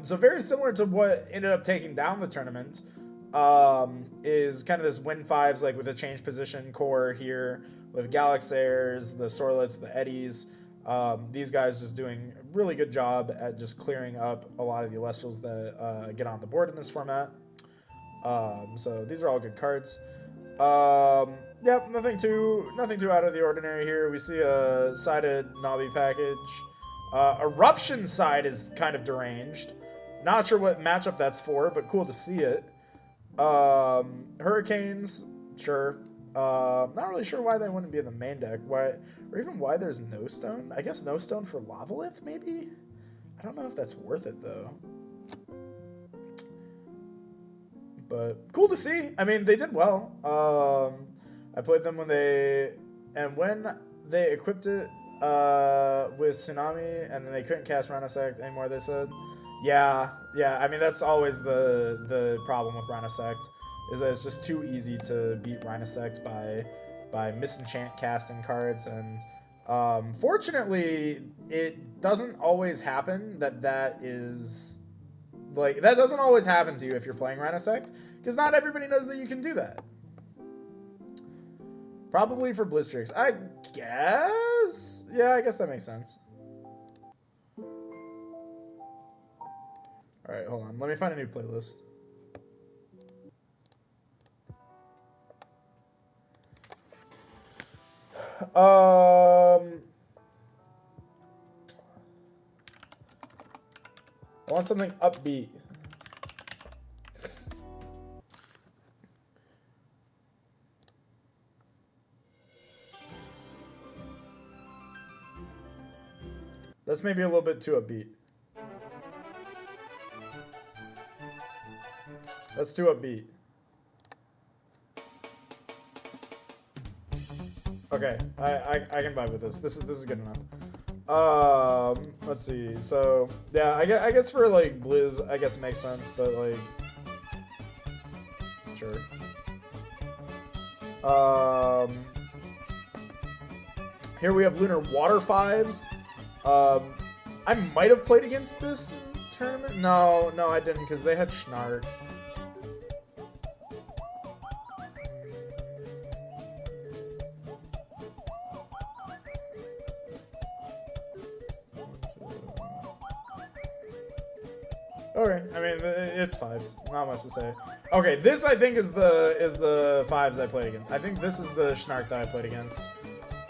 So very similar to what ended up taking down the tournament. Is kind of this Wind 5s, like with a change position core here, with Galaxairs, the Sorlets, the Eddies. These guys just doing a really good job at just clearing up a lot of the Elestrials that get on the board in this format. So these are all good cards. Yep, nothing too out of the ordinary here. We see a sided Navi package. Eruption side is kind of deranged. Not sure what matchup that's for, but cool to see it. Hurricanes, sure. Not really sure why they wouldn't be in the main deck. Why, or even why there's no stone. I guess no stone for Lavalith, maybe? I don't know if that's worth it, though. But cool to see. I mean, they did well. I played them when they equipped it with Tsunami, and then they couldn't cast Rhinosect anymore, they said. Yeah. I mean, that's always the problem with Rhinosect, is that it's just too easy to beat Rhinosect by misenchant casting cards, and fortunately, it doesn't always happen that is... Like, that doesn't always happen to you if you're playing Rhinosect, because not everybody knows that you can do that. Probably for Blitztrix, I guess? Yeah, I guess that makes sense. Alright, hold on. Let me find a new playlist. I want something upbeat. That's maybe a little bit too upbeat. That's too upbeat. Okay, I can vibe with this. This is good enough. Let's see. So yeah, I guess for like Blizz, I guess it makes sense, but like, sure. Here we have Lunar Water 5s. I might have played against this tournament. No, I didn't, because they had Schnark. Okay, I mean, it's 5s. Not much to say. Okay, this I think is the 5s I played against. I think this is the Schnark that I played against.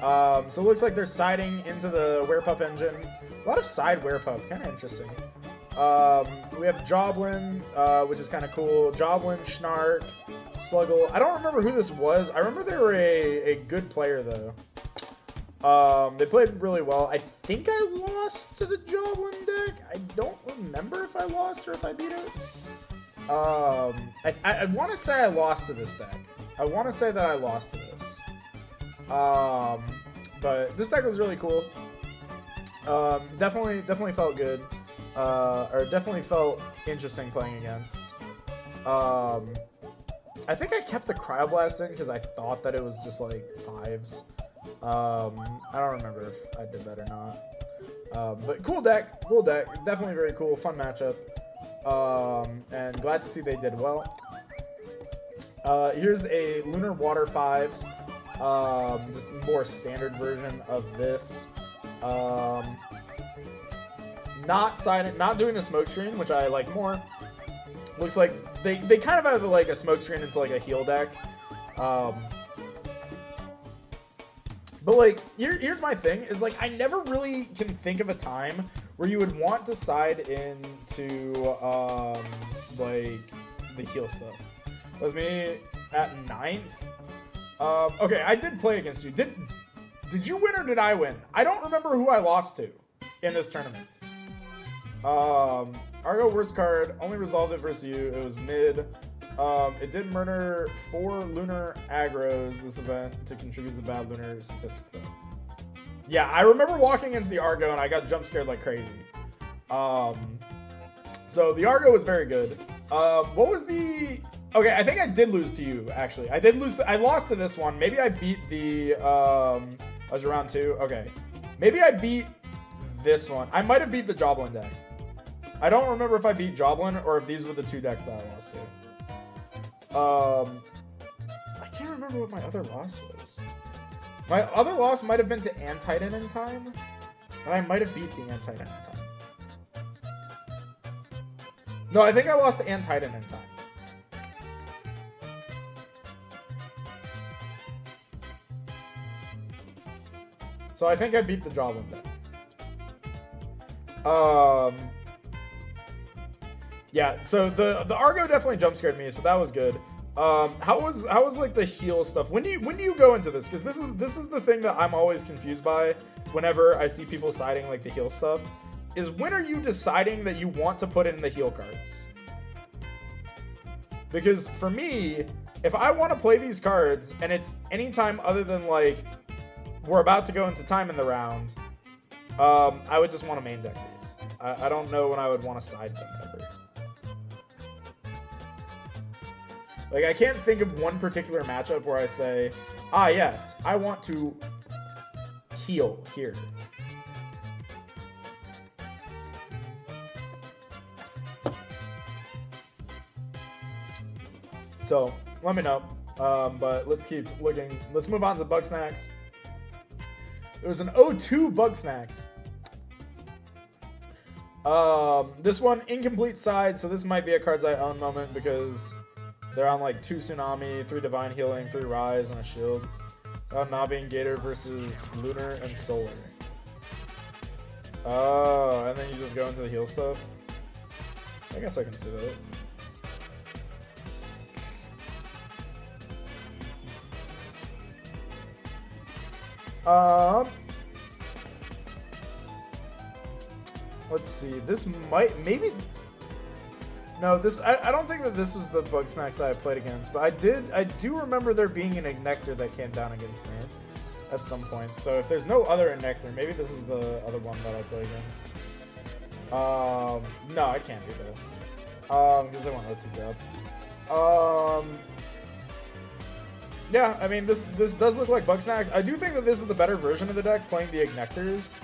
So it looks like they're siding into the Werepup engine. A lot of side Werepup, kind of interesting. We have Joblin, which is kind of cool. Joblin, Schnark, Sluggle. I don't remember who this was. I remember they were a good player, though. They played really well. I think I lost to the Joblin deck. I don't remember if I lost or if I beat it. I want to say I lost to this deck. I want to say that I lost to this. But this deck was really cool. Definitely felt good. Or definitely felt interesting playing against. I think I kept the Cryoblast in because I thought that it was just like 5s. I don't remember if I did that or not. But cool deck, definitely very cool, fun matchup. And glad to see they did well. Here's a Lunar Water 5s, just more standard version of this. Not doing the smoke screen, which I like more. Looks like they kind of have like a smoke screen into like a heal deck. But like here's my thing is like I never really can think of a time where you would want to side into like the heal stuff. That was me at 9th. Okay, I did play against you. Did you win or did I win? I don't remember who I lost to in this tournament. Argo worst card, only resolved it versus you. It was mid. It did murder 4 lunar aggros this event to contribute to the bad lunar statistics though. Yeah, I remember walking into the Argo and I got jump scared like crazy. So the Argo was very good. What was the... Okay, I think I did lose to you, actually. I lost to this one. Maybe I beat the... was it round 2? Okay. Maybe I beat this one. I might have beat the Joblin deck. I don't remember if I beat Joblin or if these were the 2 decks that I lost to. I can't remember what my other loss was. My other loss might have been to Antitan in time, and I might have beat the Antitan in time. No, I think I lost to Antitan in time. So I think I beat the Joblin deck. Yeah, so the Argo definitely jump scared me, so that was good. How was like the heal stuff? When do you go into this? Because this is the thing that I'm always confused by whenever I see people siding like the heal stuff. Is when are you deciding that you want to put in the heal cards? Because for me, if I want to play these cards and it's any time other than like we're about to go into time in the round, I would just want to main deck these. I don't know when I would want to side them ever. Like, I can't think of one particular matchup where I say, ah, yes, I want to heal here. So, let me know. But let's keep looking. Let's move on to Bugsnax. There was an 0-2 Bugsnax. This one, incomplete side, so this might be a cards I own moment because they're on like 2 Tsunami, 3 Divine Healing, 3 Rise, and a Shield. Navi and Gator versus Lunar and Solar. Oh, and then you just go into the heal stuff? I guess I can see that. Let's see. This might, maybe... No, this I don't think that this was the Bugsnax that I played against, but I do remember there being an Ignector that came down against me at some point. So if there's no other Ignector, maybe this is the other one that I played against. No, I can't do that. Because I want O2 grab. Yeah, I mean this does look like Bugsnax. I do think that this is the better version of the deck, playing the Ignectors.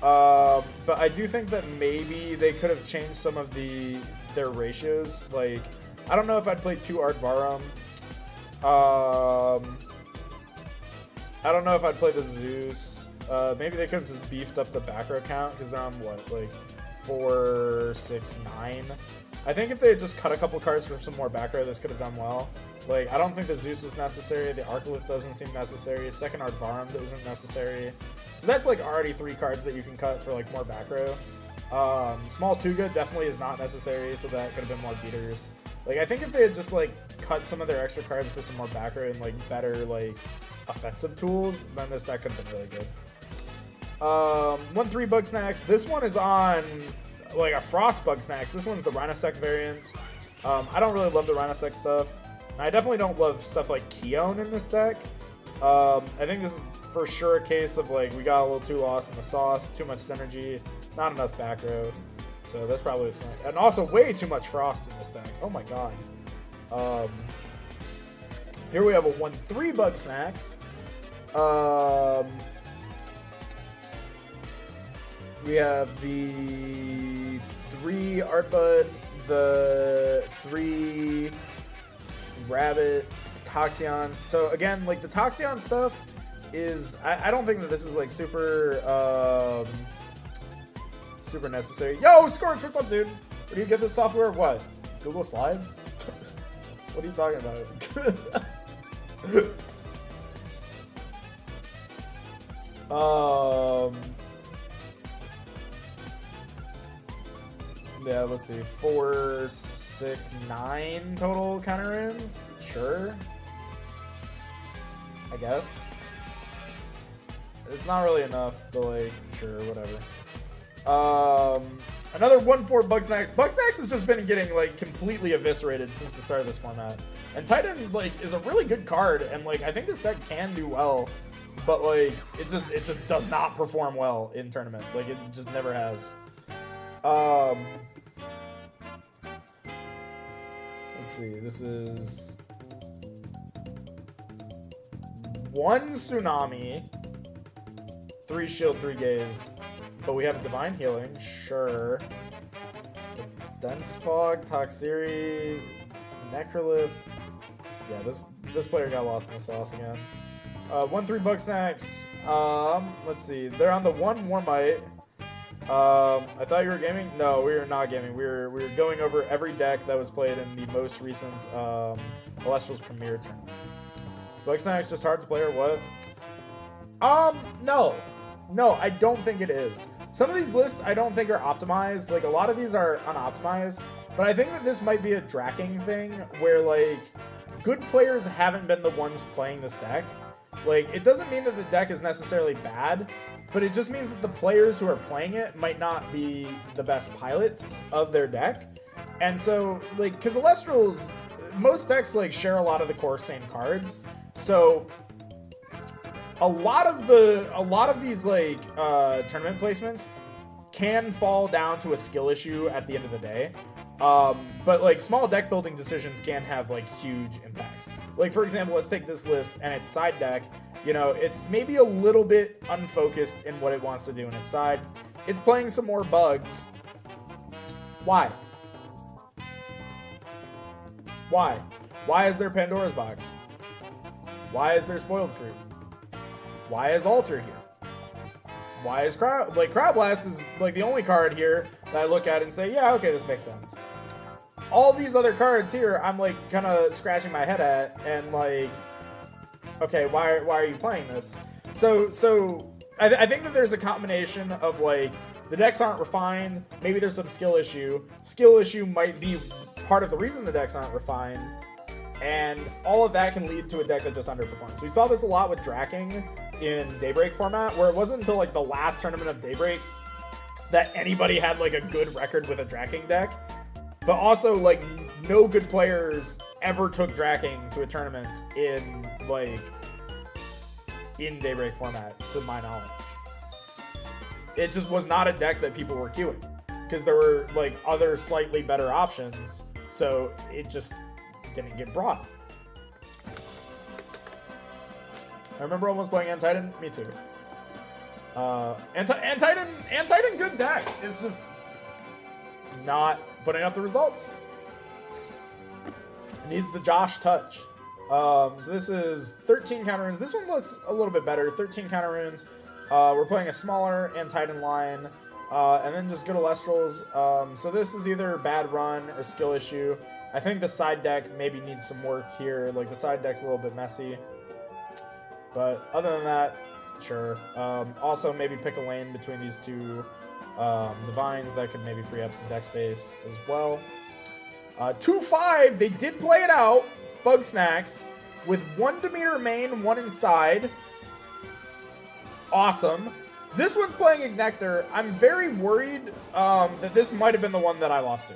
But I do think that maybe they could have changed some of their ratios. Like, I don't know if I'd play 2 Aardvark. I don't know if I'd play the Zeus. Maybe they could have just beefed up the back row count because they're on what, like 4, 6, 9. I think if they had just cut a couple cards from some more back row, this could have done well. Like, I don't think the Zeus was necessary. The Arcolith doesn't seem necessary. Second Aardvark isn't necessary. So that's like already 3 cards that you can cut for like more back row. Small Tuga definitely is not necessary, so that could have been more beaters. Like, I think if they had just, like, cut some of their extra cards for some more back row and, like, better, like, offensive tools, then this deck could have been really good. 1-3 Bugsnax. This one is on, like, a Frost Bugsnax. This one's the Rhinosect variant. I don't really love the Rhinosect stuff. I definitely don't love stuff like Keone in this deck. I think this is for sure a case of, like, we got a little too lost in the sauce, too much synergy, not enough back row. So that's probably what's going to... And also way too much Frost in this deck. Oh my god. Here we have a 1-3 Bugsnax. We have the 3 Artbud, the 3 Rabbit, Toxion's. So again, like, the Toxion stuff is... I don't think that this is, like, super necessary. Yo, Scorch, what's up, dude? Where do you get this software? What? Google Slides? What are you talking about? Yeah, let's see. 4, 6, 9 total counter runes? Sure. I guess. It's not really enough, but, like, sure, whatever. Another 1-4 Bugsnax. Bugsnax has just been getting, like, completely eviscerated since the start of this format. And Titan, like, is a really good card, and, like, I think this deck can do well, but, like, it just does not perform well in tournament. Like, it just never has. Let's see, this is 1 Tsunami, 3 Shield, 3 Gaze. But we have Divine Healing, sure. Dense Fog, Toxiri, Necrolith. Yeah, this player got lost in the sauce again. 1-3 Bugsnax. Let's see. They're on the 1 Warmite. I thought you were gaming? No, we were not gaming. We were going over every deck that was played in the most recent Elestrals Premier tournament. Bugsnax just hard to play or what? No. No, I don't think it is. Some of these lists I don't think are optimized. Like, a lot of these are unoptimized. But I think that this might be a Dracking thing where, like, good players haven't been the ones playing this deck. Like, it doesn't mean that the deck is necessarily bad, but it just means that the players who are playing it might not be the best pilots of their deck. And so, like, because Elestrals, most decks, like, share a lot of the core same cards. So a lot of these, like, tournament placements can fall down to a skill issue at the end of the day. But, like, small deck building decisions can have, like, huge impacts. Like, for example, let's take this list and its side deck. You know, it's maybe a little bit unfocused in what it wants to do in its side. It's playing some more bugs. Why? Why? Why is there Pandora's Box? Why is there Spoiled Fruit? Why is Alter here? Why is Crowd Blast is, like, the only card here that I look at and say, yeah, okay, this makes sense. All these other cards here, I'm, like, kind of scratching my head at, and, like, okay, why are you playing this? So I think that there's a combination of, like, the decks aren't refined, maybe there's some skill issue. Skill issue might be part of the reason the decks aren't refined, and all of that can lead to a deck that just underperforms. We saw this a lot with Dracking in Daybreak format, where it wasn't until, like, the last tournament of Daybreak that anybody had, like, a good record with a Dracking deck. But also, like, no good players ever took Dracking to a tournament in, like, in Daybreak format, to my knowledge. It just was not a deck that people were queuing, because there were, like, other slightly better options, so it just didn't get brought. I remember almost playing Antitan. Me too. Antitan good deck. It's just not putting up the results. It needs the Josh touch. So this is 13 counter runes. This one looks a little bit better. 13 counter runes. We're playing a smaller Antitan line. And then just good Elestrals. So this is either bad run or skill issue. I think the side deck maybe needs some work here. Like, the side deck's a little bit messy. But other than that, sure. Also, maybe pick a lane between these two Divines that could maybe free up some deck space as well. 2-5, they did play it out. Bug Snacks with 1 Demeter main, 1 inside. Awesome. This one's playing Ignector. I'm very worried that this might have been the one that I lost to.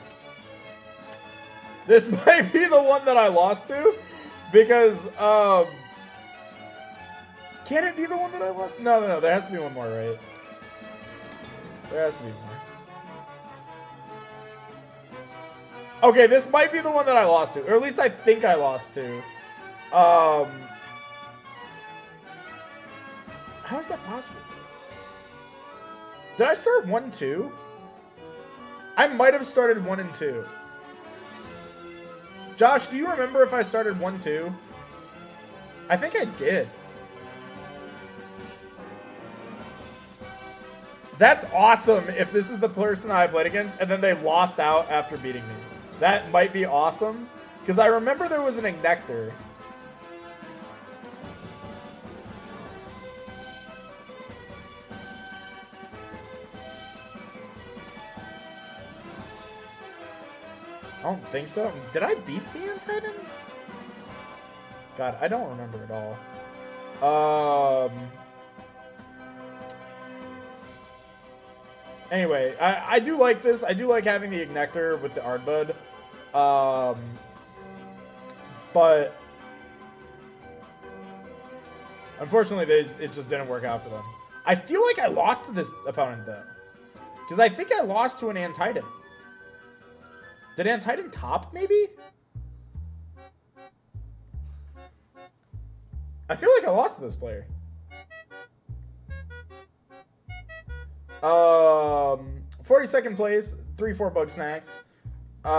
This might be the one that I lost to because, can it be the one that I lost? No. There has to be one more, right? There has to be more. Okay, this might be the one that I lost to, or at least I think I lost to. How is that possible? Did I start 1-2? I might have started 1 and 2. Josh, do you remember if I started 1-2? I think I did. That's awesome if this is the person I played against and then they lost out after beating me. That might be awesome. Because I remember there was an Ignector. I don't think so. Did I beat the Antitan? God, I don't remember at all. Anyway, I do like this. I do like having the Ignector with the Ardbud. But unfortunately, it just didn't work out for them. I feel like I lost to this opponent, though. Because I think I lost to an Antitan. Did Antitan top, maybe? I feel like I lost to this player. 42nd place, 3-4 Bug Snacks. You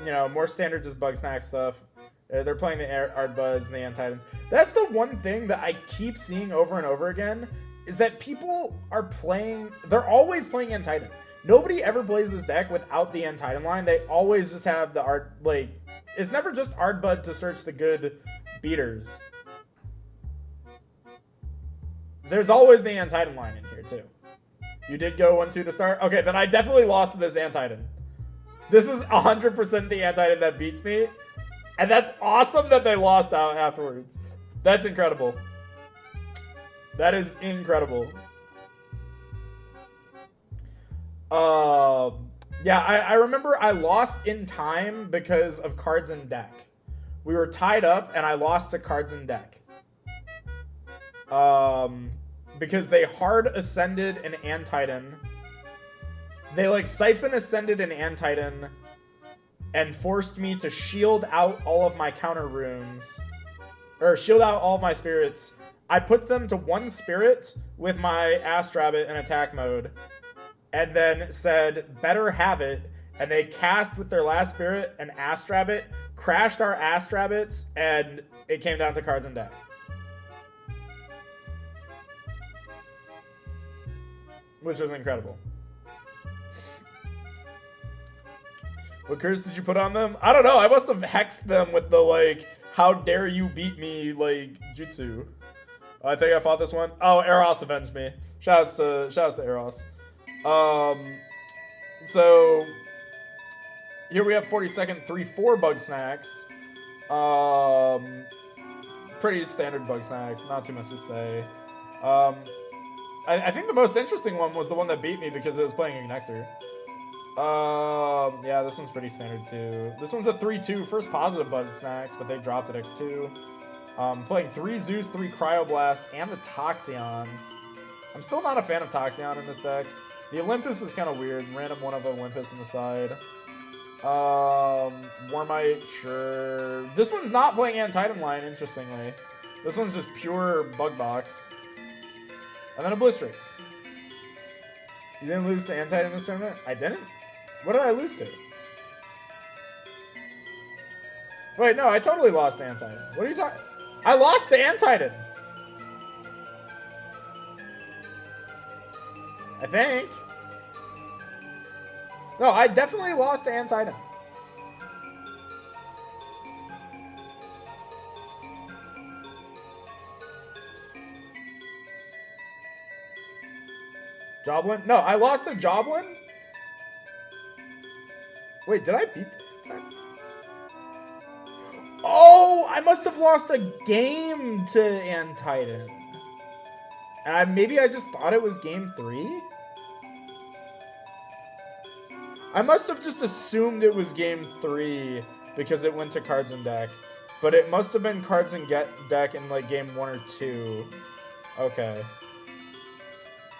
know, more standard just Bug Snack stuff. They're playing the Ardbuds and the Antitans. That's the one thing that I keep seeing over and over again, is that people are playing, they're always playing Antitan. Nobody ever plays this deck without the Antitan line. They always just have the it's never just Ardbud to search the good beaters. There's always the Antitan line in here, too. You did go 1-2 to start? Okay, then I definitely lost to this Antitan. This is 100% the Antitan that beats me. And that's awesome that they lost out afterwards. That's incredible. That is incredible. Yeah, I remember I lost in time because of cards in deck. We were tied up, and I lost to cards in deck. Because they hard ascended an Antitan. They like siphon ascended an Antitan and forced me to shield out all of my counter runes. Or shield out all of my spirits. I put them to 1 spirit with my Astrabbit in attack mode. And then said, better have it. And they cast with their last spirit an Astrabbit, crashed our Astrabbits, and it came down to cards in deck. Which was incredible. What curse did you put on them? I don't know. I must have hexed them with the, like, how dare you beat me, like, jutsu. I think I fought this one. Oh, Eros avenged me. Shoutouts to Eros. So, here we have 42nd, 3-4 Bug Snacks. Pretty standard Bug Snacks. Not too much to say. I think the most interesting one was the one that beat me because it was playing Ignector. Yeah, this one's pretty standard too. This one's a 3-2, first positive Bug Snacks, but they dropped it X2. Playing 3 Zeus, 3 Cryoblast, and the Toxion's. I'm still not a fan of Toxion in this deck. The Olympus is kind of weird. Random one of Olympus on the side. Warmite, sure. This one's not playing Antitan line, interestingly. This one's just pure Bug Box. And then a Blistrix. You didn't lose to Antitan in this tournament? I didn't? What did I lose to? Wait, no, I totally lost to Antitan. What are you talking? I lost to Antitan! I think. No, I definitely lost to Antitan. Joblin? No, I lost to Joblin? Wait, did I beat the Titan? Oh, I must have lost a game to Antitan. Maybe I just thought it was game 3? I must have just assumed it was game 3 because it went to cards and deck. But it must have been cards and deck in like game 1 or 2. Okay.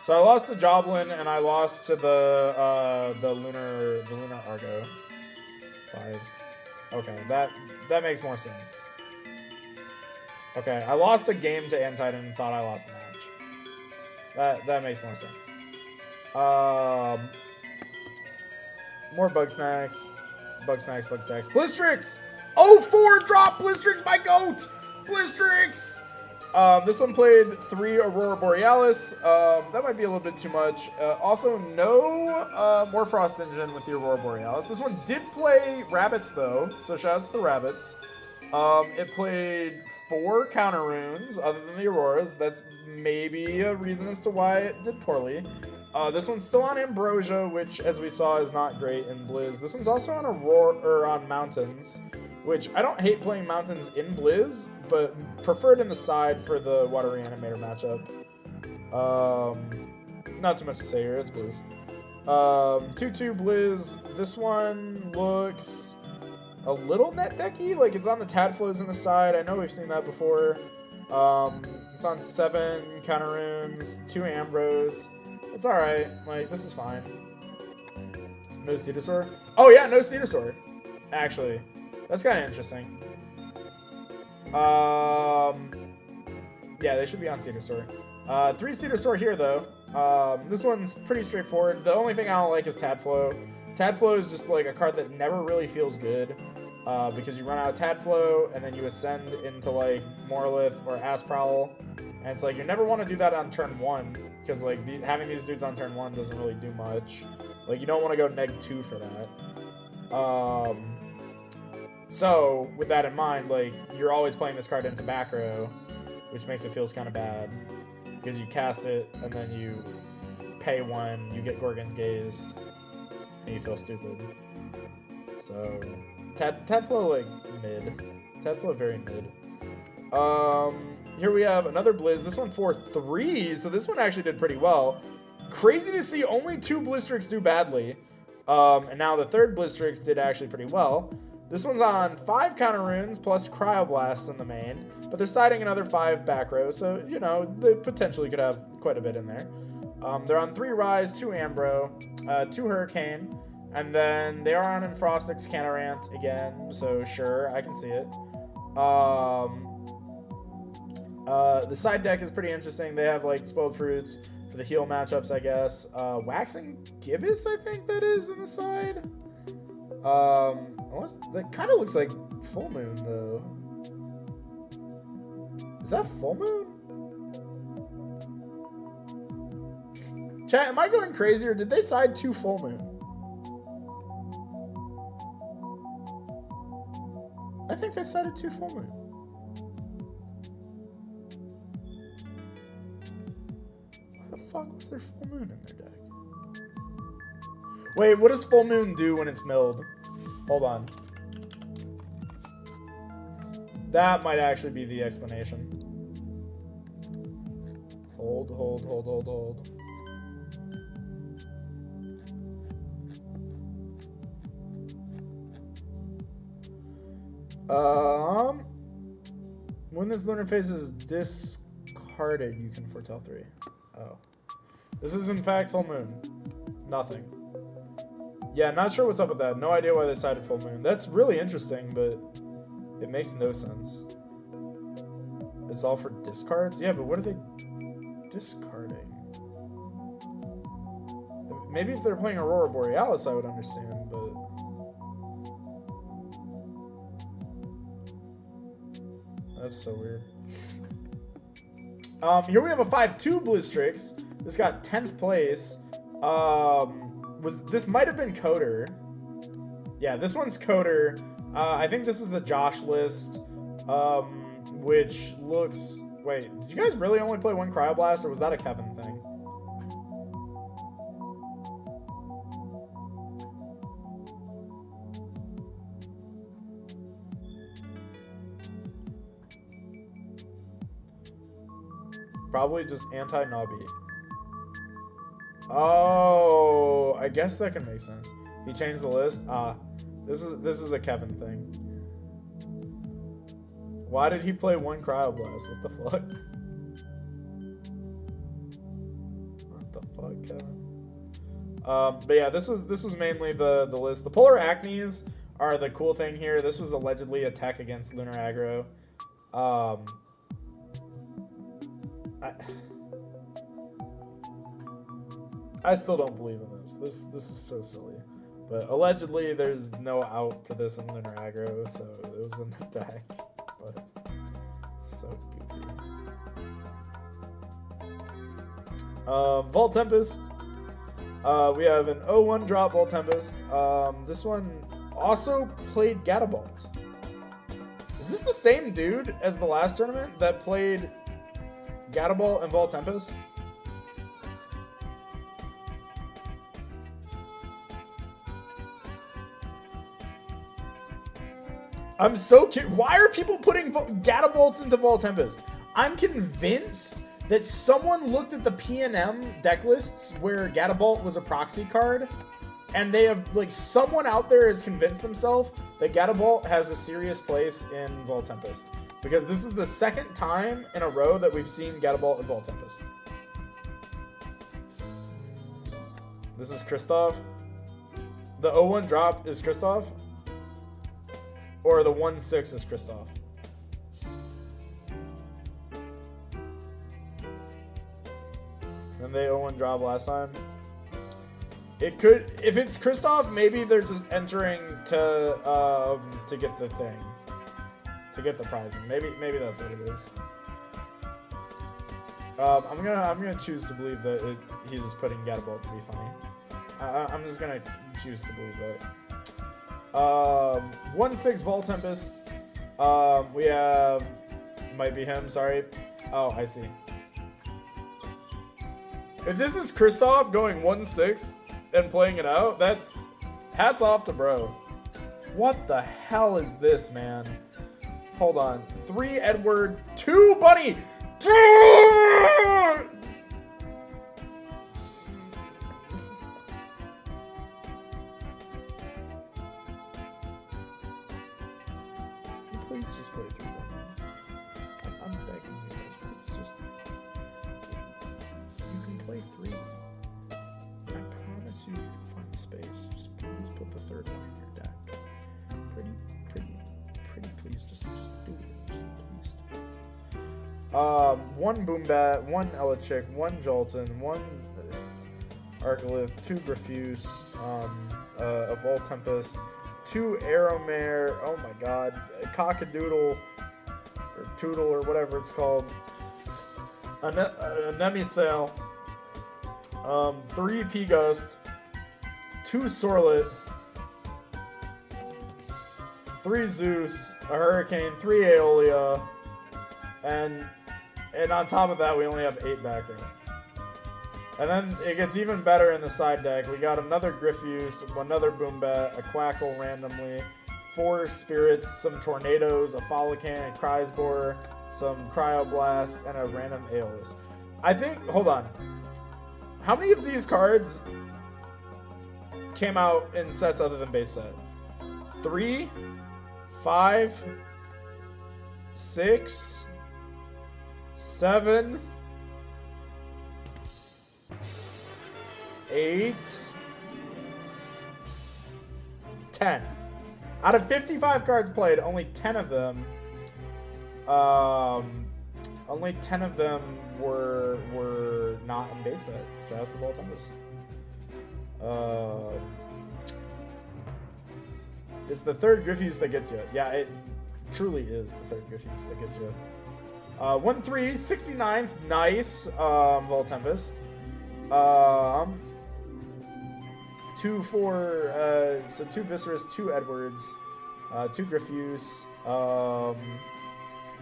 So I lost to Joblin and I lost to the Lunar Argo 5s. Okay, that makes more sense. Okay, I lost a game to Antitan and thought I lost the match. That makes more sense. More Bug Snacks. Blistrix! Oh, 4 drop Blistrix, my goat! Blistrix! This one played 3 Aurora Borealis. That might be a little bit too much. Also, no more Frost Engine with the Aurora Borealis. This one did play Rabbits, though, so shouts to the Rabbits. It played 4 counter runes, other than the Auroras. That's maybe a reason as to why it did poorly. This one's still on Ambrosia, which, as we saw, is not great in Blizz. This one's also on on Mountains, which I don't hate playing Mountains in Blizz, but preferred in the side for the Water Reanimator matchup. Not too much to say here, it's Blizz. 2-2 Blizz. This one looks a little net decky, like it's on the Tadflows in the side. I know we've seen that before. It's on 7 counter runes, 2 Ambros. It's alright, like, this is fine. No Cetosaur? Oh yeah, no Cetosaur, actually. That's kind of interesting. Yeah, they should be on Cetosaur. 3 Cetosaur here, though. This one's pretty straightforward. The only thing I don't like is Tadflow. Tadflow is just like a card that never really feels good. Because you run out of Tadflow, and then you ascend into like Morlith or Asprowl. And it's like, you never want to do that on turn 1. Because like, having these dudes on turn 1 doesn't really do much. Like, you don't want to go neg-2 for that. So, with that in mind, like, you're always playing this card into back row, which makes it feels kind of bad. Because you cast it, and then you pay 1, you get Gorgon's Gazed, and you feel stupid. So, Tadflow, like, mid. Tadflow, very mid. Here we have another Blizz. This one 4-3, so this one actually did pretty well. Crazy to see only 2 Blistrix do badly. And now the third Blistrix did actually pretty well. This one's on 5 counter runes plus Cryoblasts in the main, but they're siding another 5 back row, so, you know, they potentially could have quite a bit in there. They're on 3 Rise, 2 Ambro, 2 Hurricane, and then they are on Enfrostix Canarant again, so sure, I can see it. The side deck is pretty interesting. They have, like, Spoiled Fruits for the heal matchups, I guess. Waxing Gibbous, I think that is, in the side. That kind of looks like Full Moon, though. Is that Full Moon? Chat, am I going crazy, or did they side 2 Full Moon? I think they sided 2 Full Moon. Why the fuck was there Full Moon in their deck? Wait, what does Full Moon do when it's milled? Hold on. That might actually be the explanation. Hold. When this lunar phase is discarded, you can foretell 3. Oh. This is in fact Full Moon. Nothing. Yeah, not sure what's up with that. No idea why they sided Full Moon. That's really interesting, but it makes no sense. It's all for discards? Yeah, but what are they discarding? Maybe if they're playing Aurora Borealis, I would understand, but... That's so weird. Here we have a 5-2 Blistrix. This got 10th place. This might have been Coder. Yeah, this one's Coder. I think this is the Josh list, which looks... Wait, did you guys really only play 1 Cryoblast, or was that a Kevin thing? Probably just anti-Nobby. Oh, I guess that can make sense. He changed the list. This is a Kevin thing. Why did he play one Cryoblast? What the fuck? What the fuck, Kevin? But yeah, this was mainly the list. The Polar Acnes are the cool thing here. This was allegedly a tech against Lunar Aggro. I still don't believe in this. This is so silly. But allegedly, there's no out to this in Lunar Aggro, so it was in the deck. But it's so goofy. Vault Tempest. We have an 0-1 drop Vault Tempest. This one also played Gatabolt. Is this the same dude as the last tournament that played Gatabolt and Vault Tempest? I'm so curious. Why are people putting Gatabolts into Vault Tempest? I'm convinced that someone looked at the PNM deck lists where Gatabolt was a proxy card, and they have, like, someone out there has convinced themselves that Gatabolt has a serious place in Vault Tempest. Because this is the second time in a row that we've seen Gatabolt in Vault Tempest. This is Kristoff. The 0-1 drop is Kristoff. Or the 1-6 is Kristoff. And they 0-1 drop last time. It could, if it's Kristoff, maybe they're just entering to get the thing, to get the prizing. Maybe that's what it is. I'm gonna choose to believe that he's just putting Gatabolt to be funny. I'm just gonna choose to believe that. 1-6 Vault Tempest. We have, might be him, sorry. Oh, I see. If this is Kristoff going 1-6 and playing it out, that's hats off to bro. What the hell is this, man? Hold on. 3 Edward, 2 Bunny. Please just play 3 Bunny. I'm begging you guys, please just. You can play 3. I promise you can find space. Just please put the 3rd one in your deck. Pretty please, just do it. Just please do it. 1 Boombat, 1 Elichick, 1 Jolton, 1 Arcolith, 2 Grafuse, a Vault Tempest, 2 Aeromare, oh my god, Cockadoodle, or Toodle, or whatever it's called, a Nemisail, 3 P-Gust, 2 Sorlet, 3 Zeus, a Hurricane, 3 Aeolia, and on top of that, we only have 8 back row. And then it gets even better in the side deck. We got another Grifuse, another Boombat, a Quackle randomly, 4 Spirits, some Tornadoes, a Folican, a Crysbore, some Cryoblast, and a random Aeolus. I think, hold on. How many of these cards came out in sets other than base set? 3, 5, 6, 7, 8, 10. Out of 55 cards played, only 10 of them were not in base set. Just the Vault Tempest. It's the 3rd Grifuse that gets you. Yeah, it truly is the 3rd Grifuse that gets you. 1-3, 69th, nice, Vault Tempest. 2, 4, so 2 Viscerus, 2 Edwards, 2 Grifuse,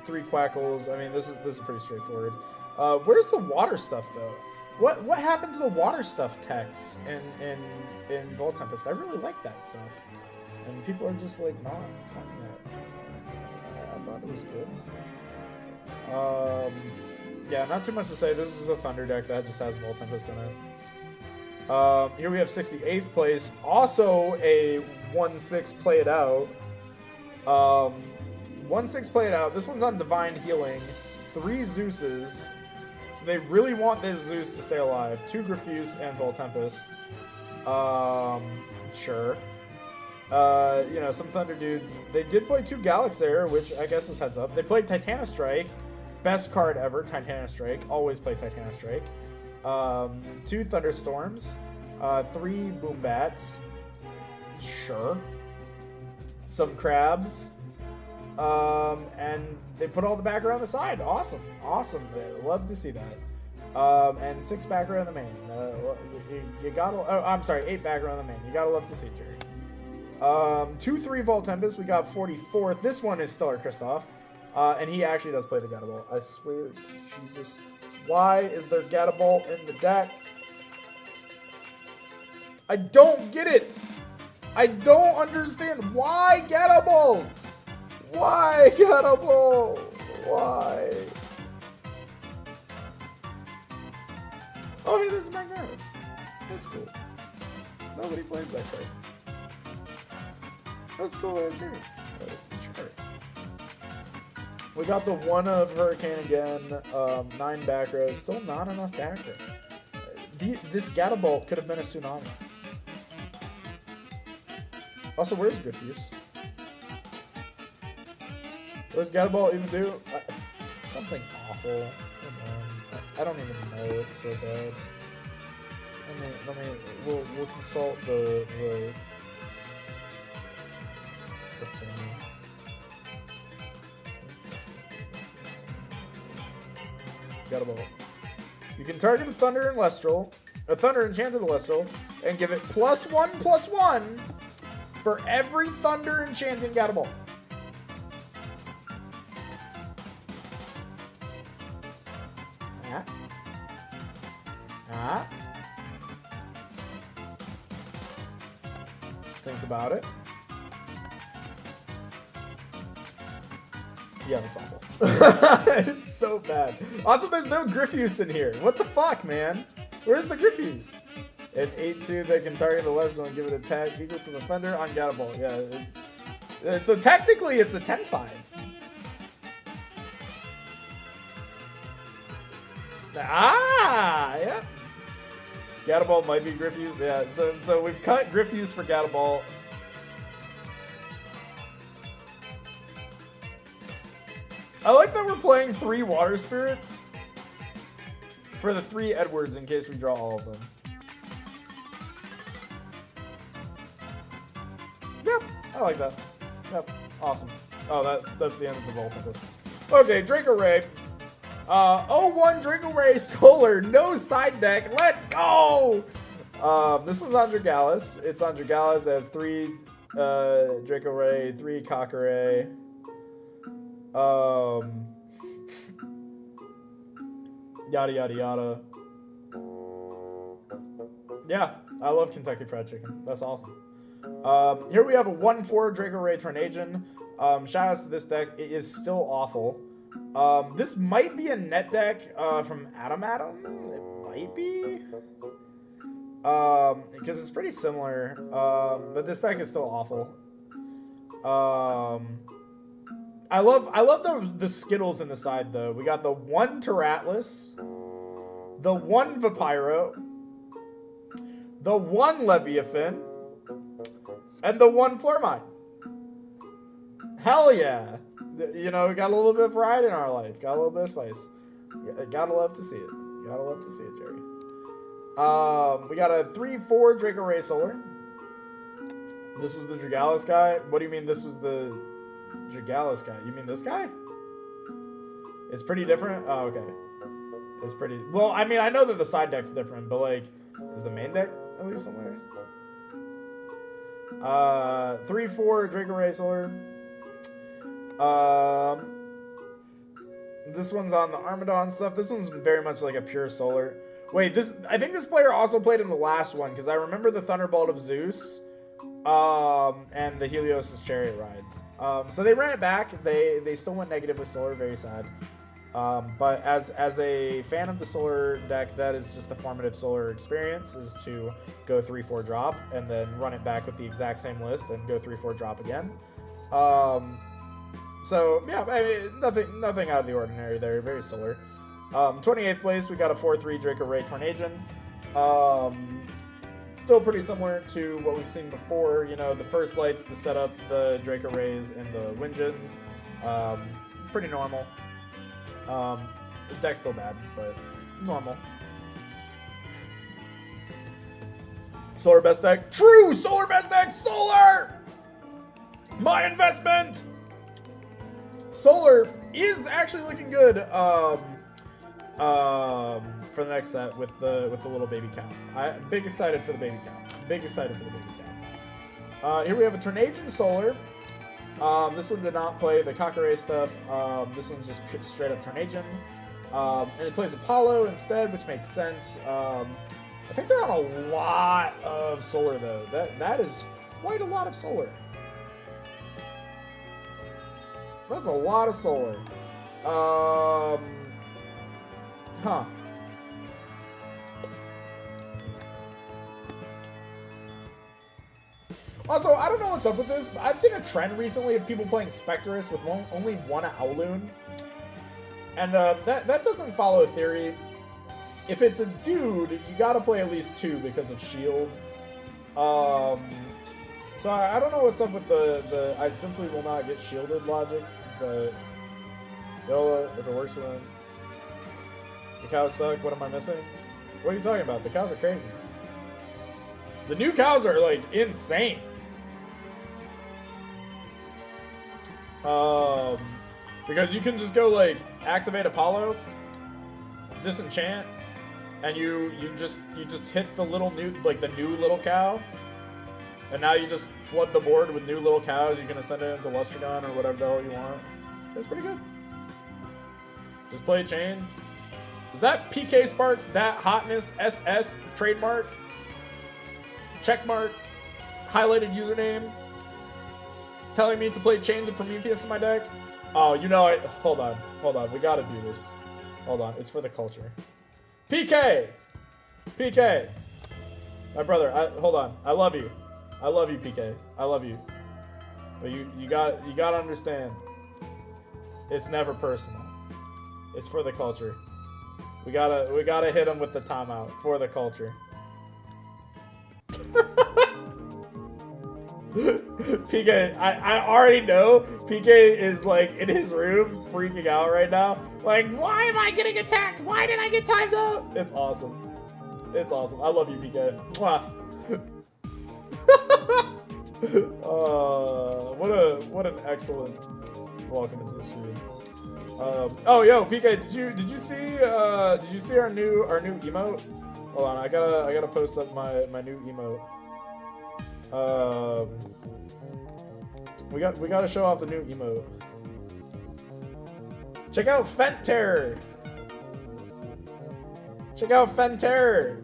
3 Quackles. I mean, this is pretty straightforward. Where's the water stuff though? What happened to the water stuff text in Vault Tempest? I really like that stuff, and people are just like not playing that. I thought it was good. Yeah, not too much to say. This is a Thunder deck that just has Volt Tempest in it. Here we have 68th place. Also a 1/6 Play It Out. 1/6 Play It Out. This one's on Divine Healing. 3 Zeuses. So they really want this Zeus to stay alive. 2 Grafuse and Volt Tempest. Sure. You know, some Thunder dudes. They did play 2 Galaxair, which I guess is heads up. They played Titana Strike. Best card ever, Titana Strike. Always play Titana Strike. 2 Thunderstorms. 3 Boom Bats. Sure. Some Crabs. And they put all the back around the side. Awesome. Awesome. Love to see that. And 6 back around the main. You gotta... Oh, I'm sorry. 8 back around the main. You gotta love to see it, Jerry. 2-3 Volt Tempest. We got 44th. This one is Stellar Kristoff. And he actually does play the Gataball. I swear, Jesus. Why is there Gataball in the deck? I don't get it. I don't understand. Why Gataball? Why Gataball? Why? Oh, hey, this is Magneris. That's cool. Nobody plays that card. That's cool. I see. Sure. We got the 1 of Hurricane again. 9 back row. Still not enough back row. This Gataball could have been a Tsunami. Also, where's Grafuse? What does Gataball even do? Something awful. I don't even know. It's so bad. We'll consult the thing. Gataball. You can target a Thunder and Lestral, a Thunder Enchanted Lestral, and give it +1/+1 for every Thunder Enchanted Gataball. Think about it. Yeah, that's awful. It's so bad. Also, there's no Grifuse in here. What the fuck, man? Where's the Grifuse? An 8-2 that can target the Lestral and give it attack equal to the Thunder on Gataball. Yeah. So technically, it's a 10-5. Yeah. Gataball might be Grifuse. Yeah. So we've cut Grifuse for Gataball. I like that we're playing 3 Water Spirits for the 3 Edwards in case we draw all of them. Yep, I like that. Yep, awesome. Oh, that's the end of the Volt Tempests. Okay, Draco Ray. 0-1 Draco Ray Solar, no side deck. Let's go! This one's on Dragalis. It's on Dragalis as 3 Draco Ray, 3 Kokiri. Yada yada yada. Yeah, I love Kentucky Fried Chicken. That's awesome. Here we have a 1/4 Draco Ray Tornadron. Shout outs to this deck. It is still awful. This might be a net deck from Adam. It might be. Because it's pretty similar. But this deck is still awful. I love the Skittles in the side though. We got the 1 Terratlas, the 1 Vapiro, the 1 Leviathan, and the 1 Flormine. Hell yeah. You know, we got a little bit of variety in our life. Got a little bit of spice. Gotta love to see it. Gotta love to see it, Jerry. We got a 3/4 Draco Ray Solar. This was the Dragalis guy. What do you mean this was the Dragalis guy? You mean this guy? It's pretty different? Oh, okay. It's pretty... Well, I mean, I know that the side deck's different, but, like, is the main deck at least similar? 3/4 Draco Ray Solar. This one's on the Armadon stuff. This one's very much like a pure Solar. Wait, I think this player also played in the last one, because I remember the Thunderbolt of Zeus. And the Helios' Chariot Rides. So they ran it back. They still went negative with Solar. Very sad. But as a fan of the solar deck, that is just the formative solar experience, is to go 3/4 drop and then run it back with the exact same list and go 3/4 drop again. So yeah, I mean, nothing out of the ordinary there. Very solar. 28th place, we got a 4/3 Draco Ray Tornagion. Still pretty similar to what we've seen before. You know, the first lights to set up the Draco Rays and the Wingens. Pretty normal. The deck's still bad, but normal. Solar best deck. True! Solar best deck! Solar! My investment! Solar is actually looking good for the next set with the little baby count. I'm big excited for the baby count. Big excited for the baby count. Here we have a Tornagion Solar. This one did not play the Kakare stuff. This one's just straight up Tornagion. And it plays Apollo instead, which makes sense. I think they're on a lot of solar though. That is quite a lot of solar. That's a lot of solar. Huh. Also, I don't know what's up with this, but I've seen a trend recently of people playing Spectrus with only one Owloon. And that doesn't follow theory. If it's a dude, you gotta play at least two because of shield. So I don't know what's up with the I simply will not get shielded logic, but Yola, if it works for them. The cows suck, what am I missing? What are you talking about? The cows are crazy. The new cows are like insane. Because you can just go like activate Apollo, disenchant, and you just hit the little new little cow, and now you just flood the board with new little cows. You can send it into Lustragon or whatever the hell you want. That's pretty good. Just play chains. Is that PK Sparks, that hotness SS trademark? Checkmark, highlighted username, telling me to play Chains of Prometheus in my deck? Oh, you know it. Hold on. We gotta do this. Hold on. It's for the culture. PK! PK! My brother, hold on. I love you. I love you, PK. I love you. But you gotta understand. It's never personal. It's for the culture. We gotta hit him with the timeout for the culture. PK, I already know PK is like in his room freaking out right now. Like, why am I getting attacked? Why did I get timed out? It's awesome. It's awesome. I love you, PK. Mwah. What an excellent welcome into the stream. Oh, yo, PK, did you see our new emote? Hold on, I gotta post up my new emote. We gotta show off the new emote. Check out Fenter. Check out Fenter.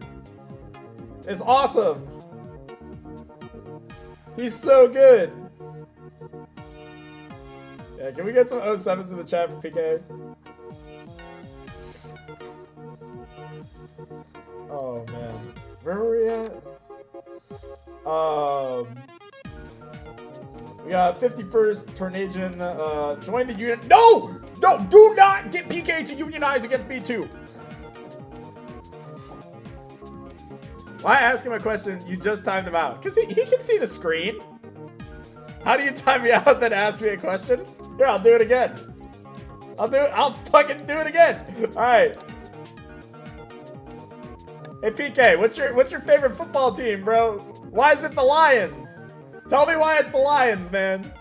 It's awesome. He's so good. Yeah, can we get some 07s in the chat for PK? Oh man, where were we at? We got 51st Tornagion. Join the union. No, do not get PK to unionize against me too. Why ask him a question? You just timed him out. Because he can see the screen. How do you time me out then ask me a question? Here, I'll do it again. I'll fucking do it again. Alright. Hey PK, what's your favorite football team, bro? Why is it the Lions? Tell me why it's the Lions, man.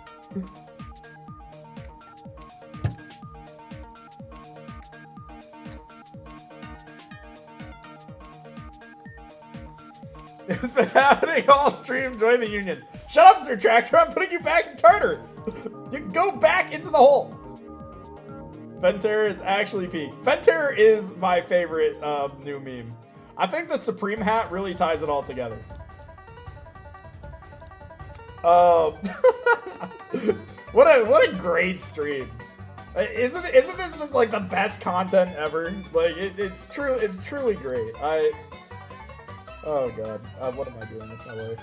It's been happening all stream. Join the unions. Shut up, Sir Tractor. I'm putting you back in Tartarus. You go back into the hole. Fenter is actually peak. Fenter is my favorite new meme. I think the Supreme hat really ties it all together. What a great stream. Isn't this just like the best content ever? Like it's truly great. Oh god, what am I doing with my life?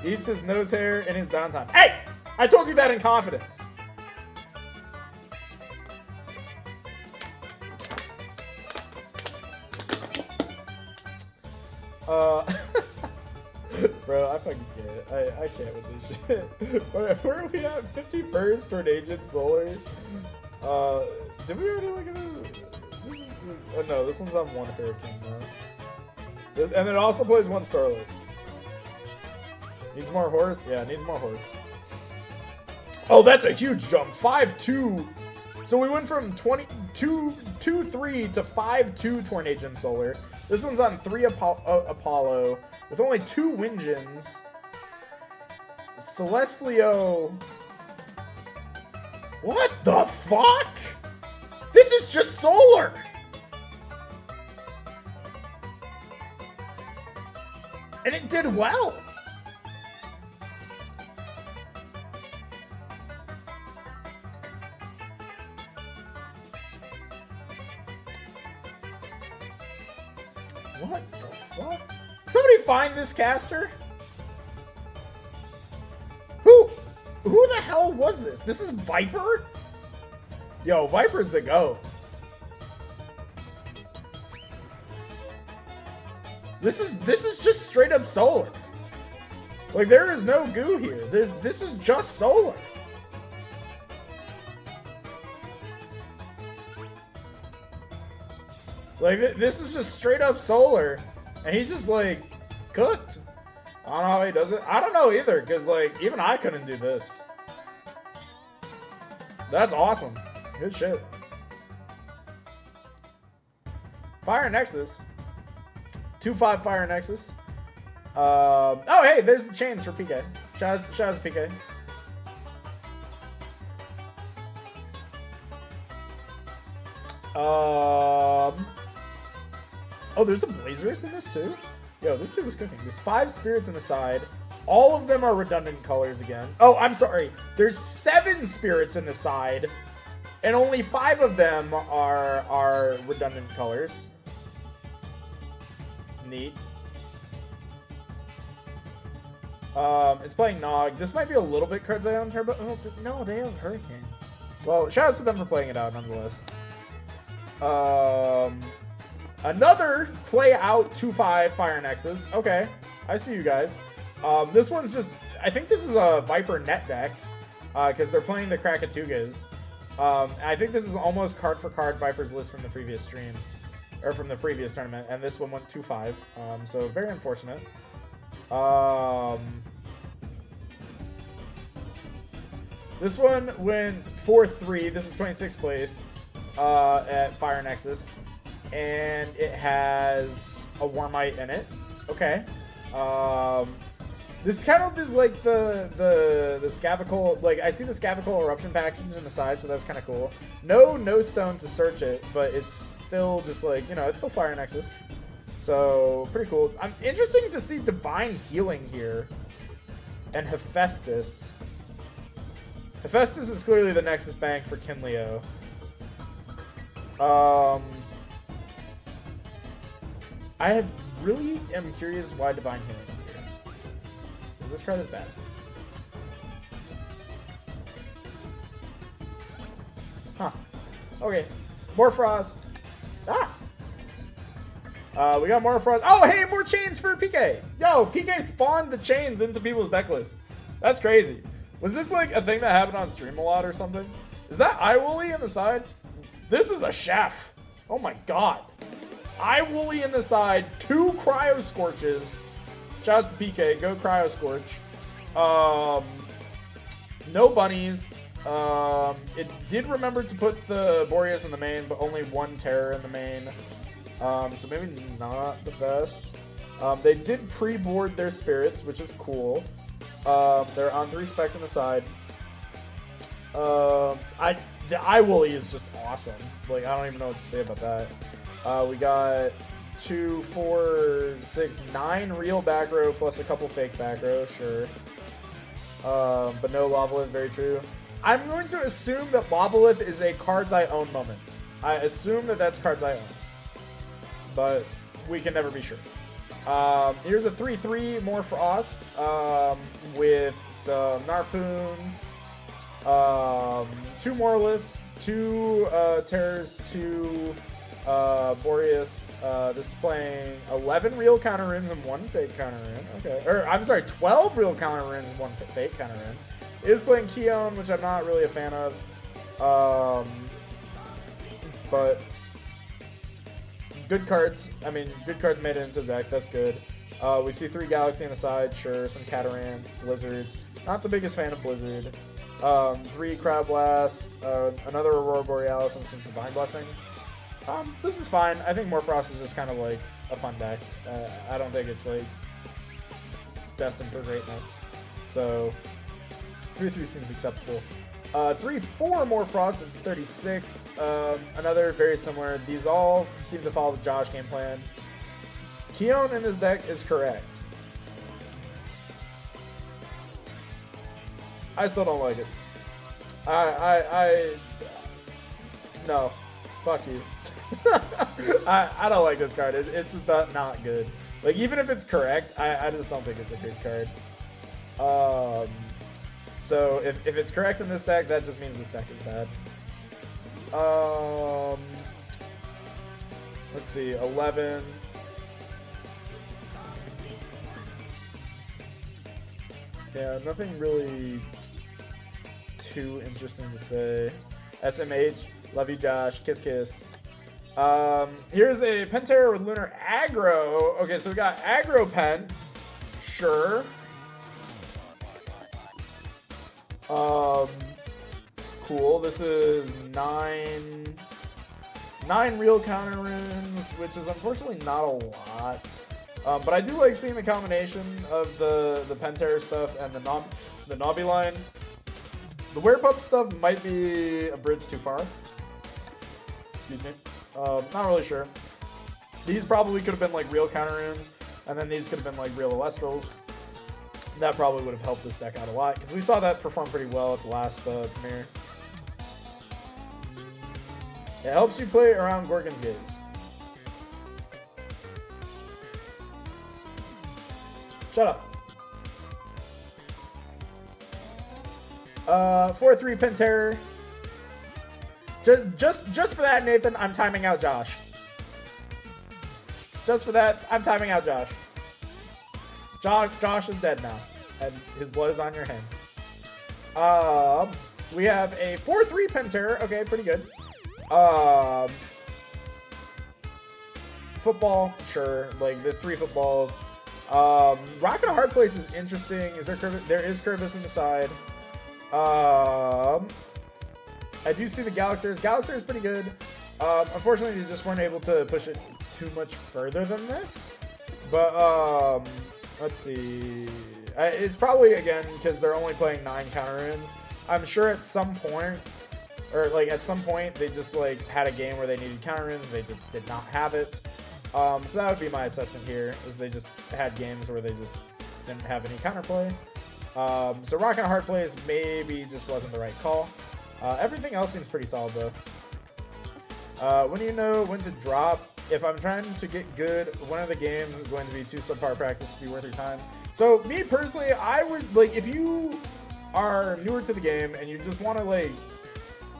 Eats his nose hair in his downtime. Hey, I told you that in confidence. Bro, I fucking can't. I can't with this shit. Where are we at? 51st, Tornadian Solar. Did we already look at this? No, this one's on one Hurricane now. And then it also plays one Starlight. Needs more horse? Yeah, needs more horse. Oh, that's a huge jump. 5-2. So we went from 2-3 to 5-2 Tornadian Solar. This one's on 3 Apollo with only 2 Wingens. Celestlio. What the fuck? This is just solar. And it did well. What the fuck? Somebody find this caster? Who the hell was this? This is Viper? Yo, Viper's the go. This is just straight up solar. Like there is no goo here. This is just solar. Like, this is just straight up solar, and he just, like, cooked. I don't know how he does it. I don't know either, because, like, even I couldn't do this. That's awesome. Good shit. Fire Nexus. 2-5 Fire Nexus. Oh, hey, there's the chains for PK. Shout out to PK. Oh, there's a Blazers in this too? Yo, this dude was cooking. There's 5 spirits in the side. All of them are redundant colors again. Oh, I'm sorry. There's 7 spirits in the side, and only 5 of them are redundant colors. Neat. It's playing Nog. This might be a little bit cards on Turbo. Oh, no, they have Hurricane. Well, shout out to them for playing it out nonetheless. Another play out 2-5 Fire Nexus. Okay, I see you guys. This one's just, I think this is a Viper net deck, because they're playing the Krakatugas. I think this is almost card for card Viper's list from the previous stream, or from the previous tournament, and this one went 2-5. So very unfortunate. This one went 4-3. This is 26th place at Fire Nexus. And it has a Warmite in it. Okay. This kind of is like the Scavical. Like, I see the Scavical Eruption package in the side, so that's kind of cool. No stone to search it, but it's still just like, you know, it's still Fire Nexus. So, pretty cool. I'm interesting to see Divine Healing here. And Hephaestus. Hephaestus is clearly the Nexus bank for Kinleo. I really am curious why Divine Healing is here. Because this card is bad. Huh. Okay. More Frost. Ah! We got more Frost. Oh, hey, more chains for PK! Yo, PK spawned the chains into people's deck lists. That's crazy. Was this like a thing that happened on stream a lot or something? Is that iWooly in the side? This is a chef. Oh my god. iWooly in the side, 2 Cryo Scorches. Shouts to PK, go Cryo Scorch. No bunnies. It did remember to put the Boreas in the main, but only 1 Terror in the main. So maybe not the best. They did pre-board their spirits, which is cool. They're on 3 spec in the side. The iWooly is just awesome. Like, I don't even know what to say about that. We got 2, 4, 6, 9 real back row plus a couple fake back row, sure. But no Lava Limb, very true. I'm going to assume that Lobolith is a cards I own moment. I assume that that's cards I own. But we can never be sure. Here's a 3-3 more Frost with some Narpoons, 2 Morliths, 2 Terrors, 2 Boreas. This is playing 11 real counter runes and 1 fake counter rune. Okay. Or, I'm sorry, 12 real counter runes and 1 fake counter rune. It is playing Keon, which I'm not really a fan of. But good cards. I mean, good cards made it into the deck. That's good. We see 3 Galaxy on the side. Sure, some Catarans, Blizzards. Not the biggest fan of Blizzard. 3 Crowd Blast, another Aurora Borealis, and some Divine Blessings. This is fine. I think Morphrost is just kind of like a fun deck. I don't think it's like destined for greatness. So 3-3 seems acceptable. 3-4 Morphrost is 36th. Another very similar. These all seem to follow the Josh game plan. Keon in this deck is correct. I still don't like it. No. Fuck you. I don't like this card. It's just not good. Like, even if it's correct, I just don't think it's a good card. So if it's correct in this deck, that just means this deck is bad. Let's see, 11. Yeah, nothing really too interesting to say. SMH, love you, Josh. Kiss, kiss. Here's a Pentair with Lunar Aggro. Okay, so we got Aggro Pent. Sure. Cool. This is 9 real counter runes, which is unfortunately not a lot. But I do like seeing the combination of the Pentair stuff and the Nobby line. The Werepup stuff might be a bridge too far. Excuse me. Not really sure. These probably could have been like real counter runes, and then these could have been like real Alestrals. That probably would have helped this deck out a lot, because we saw that perform pretty well at the last premiere. It helps you play around Gorgon's Gaze. Shut up. 4-3 Pentair. Just for that, Nathan, I'm timing out Josh. Just for that, I'm timing out Josh. Josh is dead now, and his blood is on your hands. We have a 4-3 Pentair. Okay, pretty good. Football, sure. Like the 3 footballs. Rock and a Hard Place is interesting. There is Curvus in the side. I do see the Galaxers. Galaxer is pretty good. Unfortunately, they just weren't able to push it too much further than this. But let's see. It's probably, again, because they're only playing 9 counter runes. I'm sure at some point, or like at some point, they just like had a game where they needed counter runes. They just did not have it. So that would be my assessment here, is they just had games where they just didn't have any counterplay. So Rock and a Hard Place maybe just wasn't the right call. Everything else seems pretty solid though. When do you know when to drop? If I'm trying to get good, one of the games is going to be too subpar practice to be worth your time. So me personally, I would like, if you are newer to the game and you just want to like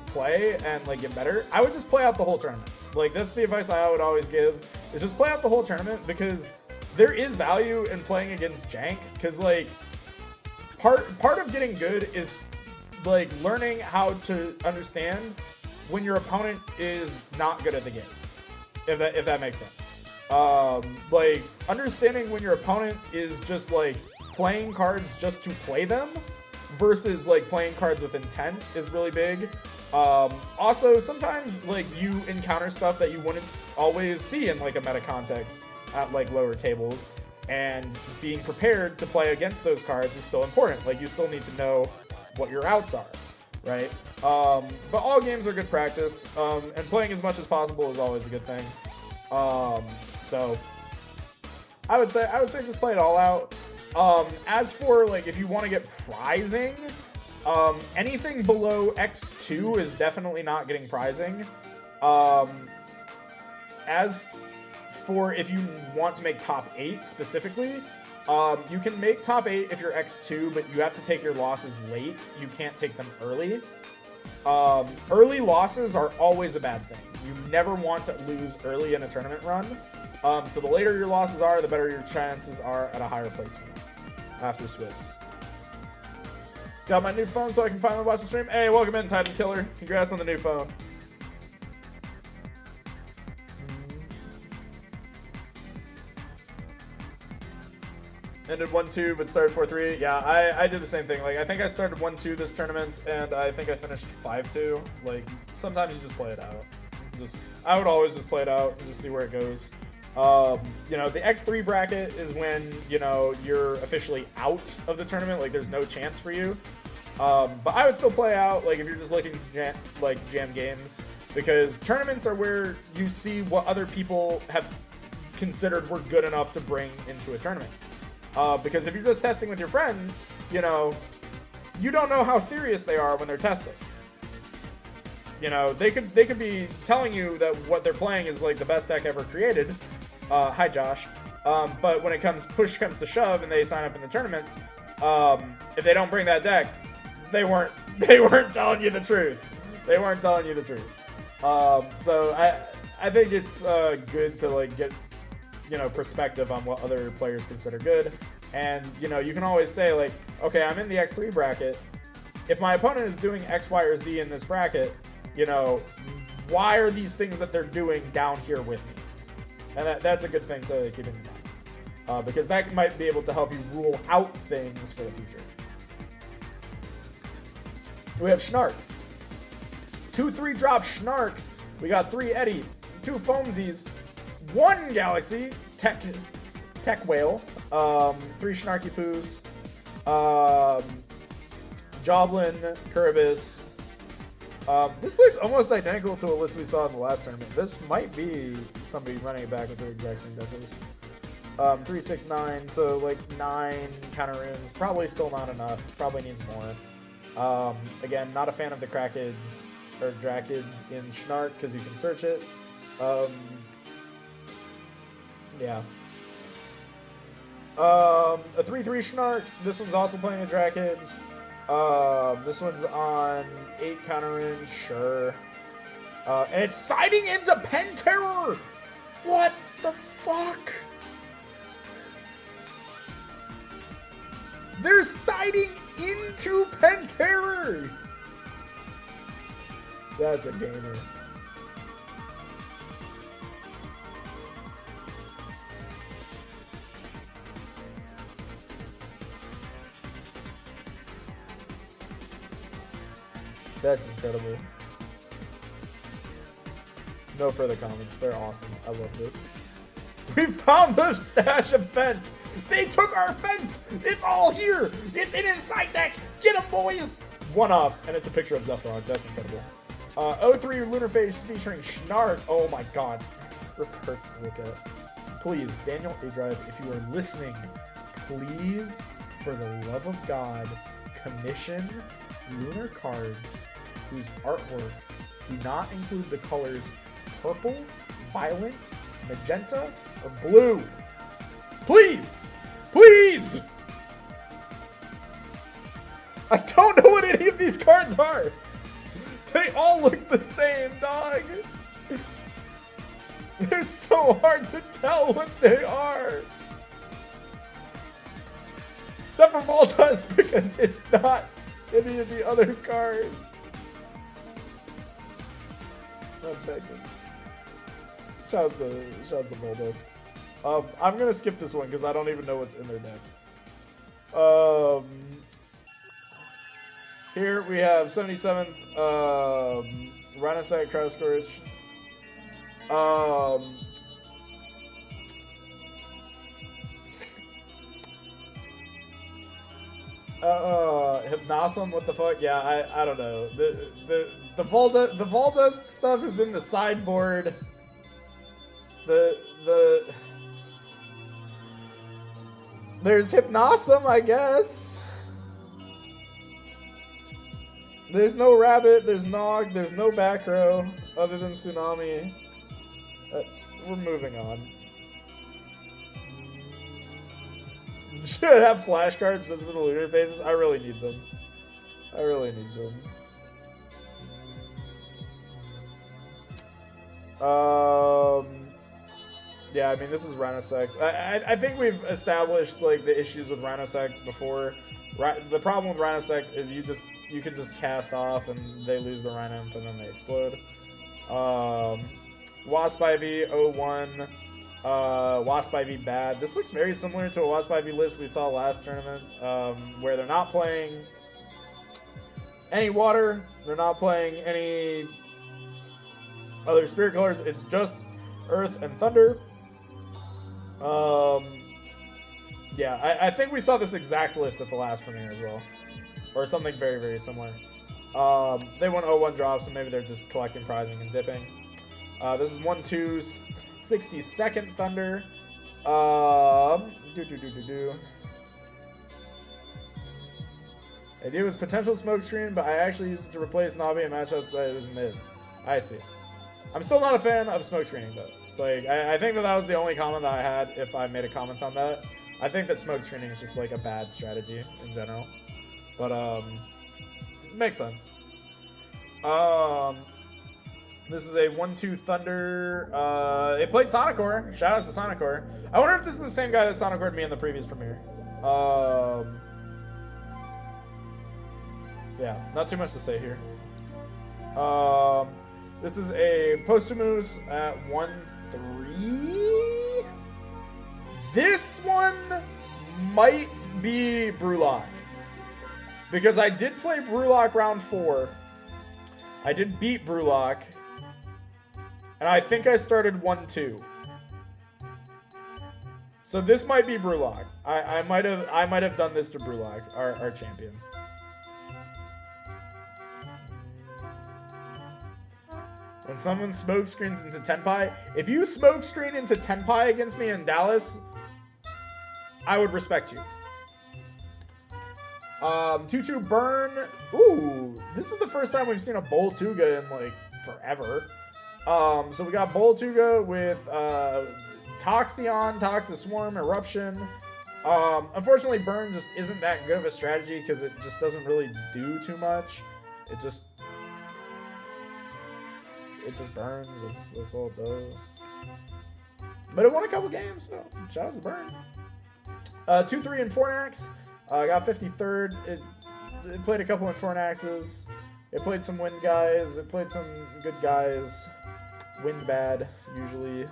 play and like get better, I would just play out the whole tournament. Like that's the advice I would always give, is just play out the whole tournament, because there is value in playing against jank, because like part of getting good is like learning how to understand when your opponent is not good at the game, if that makes sense. Like understanding when your opponent is just like playing cards just to play them versus like playing cards with intent is really big. Also, sometimes like you encounter stuff that you wouldn't always see in like a meta context at like lower tables, and being prepared to play against those cards is still important. Like you still need to know what your outs are, right? But all games are good practice, and playing as much as possible is always a good thing. So I would say just play it all out. As for like if you want to get prizing, Anything below X2 is definitely not getting prizing. As for if you want to make top 8 specifically, you can make top 8 if you're X2, but you have to take your losses late. You can't take them early. Early losses are always a bad thing. You never want to lose early in a tournament run. So the later your losses are, the better your chances are at a higher placement after Swiss. Got my new phone so I can finally watch the stream. Hey, welcome in, Titan Killer. Congrats on the new phone. Ended 1-2, but started 4-3. Yeah, I did the same thing. Like, I think I started 1-2 this tournament, and I think I finished 5-2. Like, sometimes you just play it out. I would always just play it out and just see where it goes. You know, the X3 bracket is when, you know, you're officially out of the tournament. Like, there's no chance for you. But I would still play out, like, if you're just looking to jam games. Because tournaments are where you see what other people have considered were good enough to bring into a tournament. Because if you're just testing with your friends, you know, you don't know how serious they are when they're testing. You know, they could be telling you that what they're playing is like the best deck ever created. Hi Josh. But when push comes to shove and they sign up in the tournament, if they don't bring that deck, they weren't telling you the truth. They weren't telling you the truth. So I think it's good to like get, you know, perspective on what other players consider good. And, you know, you can always say, like, okay, I'm in the X3 bracket. If my opponent is doing X, Y, or Z in this bracket, you know, why are these things that they're doing down here with me? And that's a good thing to keep in mind. Because that might be able to help you rule out things for the future. We have Schnark. 2-3 drop Schnark. We got 3 Eddie, 2 Foamsies, 1 Galaxy, Tech Whale, 3 Snarky Poos, Joblin, Kuribus. This looks almost identical to a list we saw in the last tournament. This might be somebody running it back with their exact same deck list. 3, 6, 9, so like 9 counter runes. Probably still not enough. Probably needs more. Again, not a fan of the Crakids or Drakids in Schnark because you can search it. Yeah. A 3-3 Schnark. This one's also playing the Drakids. This one's on 8 counter rune, sure. And it's siding into Pen Terror! What the fuck? They're siding into Pen Terror! That's a gamer. That's incredible. No further comments. They're awesome. I love this. We found the stash of Fent. They took our Fent. It's all here. It's in his side deck. Get him, boys. One-offs. And it's a picture of Zephrog. That's incredible. 03 Lunarphage featuring Schnark. Oh my god. This hurts to look at. Please, Daniel Adrive, if you are listening, please, for the love of God, commission lunar cards whose artwork do not include the colors purple, violet, magenta, or blue. Please! Please! I don't know what any of these cards are. They all look the same, dog. They're so hard to tell what they are. Except for Voltus, because it's not any of the other cards. Not begging. Shouts to Voltus. I'm gonna skip this one because I don't even know what's in their deck. Here we have 77th Rhinosite Crowd Scourge. Hypnosum, what the fuck? Yeah, I don't know. The Voldusk stuff is in the sideboard. There's Hypnosum, I guess. There's no Rabbit, there's Nog, there's no back row other than Tsunami. We're moving on. Should have flashcards just for the lunar phases. I really need them. I really need them. Yeah, I mean, this is Rhinosect. I think we've established like the issues with Rhinosect before. The problem with Rhinosect is you can just cast off and they lose the Rhino and then they explode. Wasp IV 01. Wasp IV bad. This looks very similar to a Wasp IV list we saw last tournament, where they're not playing any water, they're not playing any other spirit colors, it's just Earth and Thunder. Yeah, I think we saw this exact list at the last premiere as well, or something very, very similar. They went 0-1 drops, so maybe they're just collecting, prizing, and dipping. This is 1-2, 62nd Thunder. Idea was potential smokescreen, but I actually used it to replace Navi in matchups that it was mid. I see. I'm still not a fan of smokescreening though. Like, I think that was the only comment that I had if I made a comment on that. I think that smokescreening is just like a bad strategy in general. But, makes sense. This is a 1-2 Thunder. It played Sonicore. Shout out to Sonicore. I wonder if this is the same guy that Sonicored me in the previous premiere. Yeah, not too much to say here. This is a Postumus at 1-3. This one might be Brewlock, because I did play Brewlock round 4. I did beat Brewlock, and I think I started 1-2. So this might be Brewlock. I might have done this to Brewlock, our champion. When someone smoke screens into Tenpai, if you smoke screen into Tenpai against me in Dallas, I would respect you. 2-2 Burn. Ooh, this is the first time we've seen a Boltuga in like forever. So we got Boltuga with Toxion, Toxic Swarm, Eruption. Unfortunately, Burn just isn't that good of a strategy because it just doesn't really do too much. It just burns. This all it does. But it won a couple games, so shout out to Burn. 2-3 in Fornax. Got 53rd. It played a couple in Fornaxes. It played some wind guys. It played some good guys. Wind bad, usually.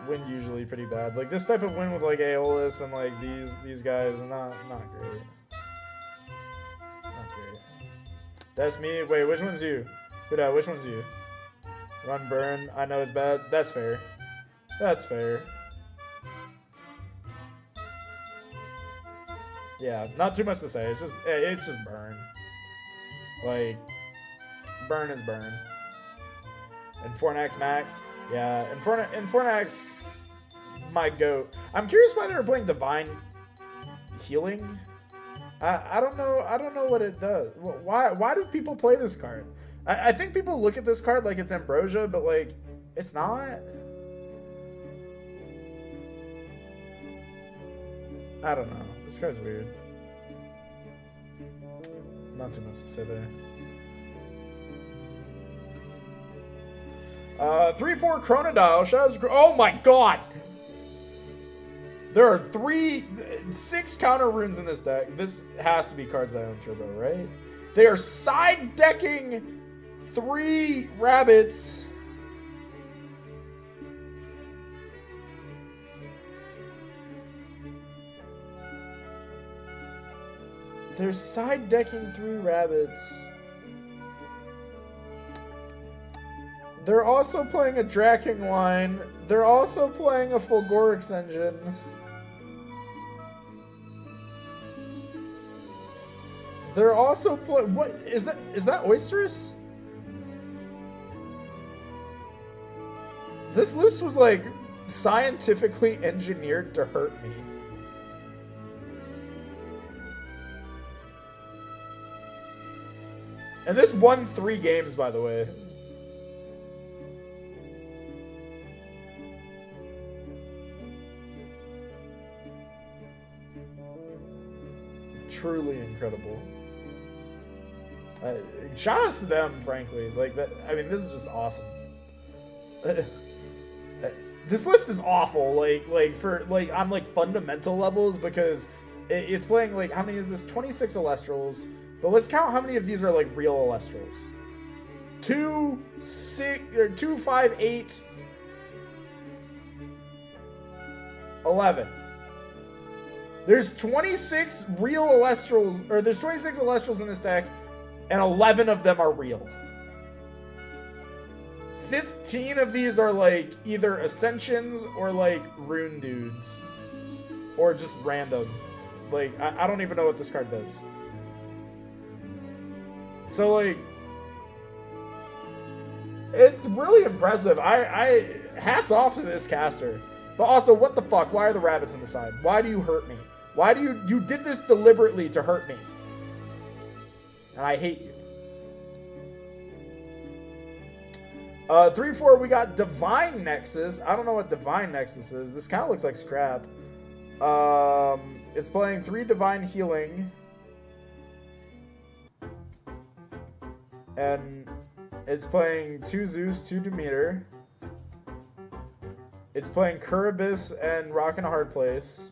Wind usually pretty bad. Like this type of wind with like Aeolus and like these guys, not great. Not great. That's me. Wait, which one's you? Huda, which one's you? Run Burn. I know it's bad. That's fair. That's fair. Yeah, not too much to say. It's just Burn. Like, Burn is Burn. And Fornax Max, yeah. And Fornax, my goat. I'm curious why they were playing Divine Healing. I don't know what it does. Why do people play this card? I think people look at this card like it's Ambrosia, but like it's not. I don't know. This guy's weird. Not too much to say there. 3-4 Chronodile. Oh my god! There are 6 counter runes in this deck. This has to be cards I own Turbo, right? They are side decking 3 rabbits. They're side decking 3 rabbits. They're also playing a Draking line. They're also playing a Fulgorix engine. They're also playing. What is that? Is that Oysterus? This list was like scientifically engineered to hurt me. And this won 3 games, by the way. Truly incredible. Shout outs to them, frankly. Like that. I mean, this is just awesome. This list is awful. Like for on like fundamental levels, because it's playing like, how many is this? 26 Elestrals. But let's count how many of these are like real Elestrals. 2, 6, or 2, 5, 8, 11. There's 26 real Elestrals, or there's 26 Elestrals in this deck, and 11 of them are real. 15 of these are like either Ascensions or like Rune dudes. Or just random. Like, I don't even know what this card does. So like, it's really impressive. I hats off to this caster. But also, what the fuck? Why are the rabbits on the side? Why do you hurt me? Why do you did this deliberately to hurt me? And I hate you. 3-4, we got Divine Nexus. I don't know what Divine Nexus is. This kind of looks like scrap. It's playing 3 Divine Healing. And it's playing 2 Zeus, 2 Demeter. It's playing Curibus and Rock in a Hard Place.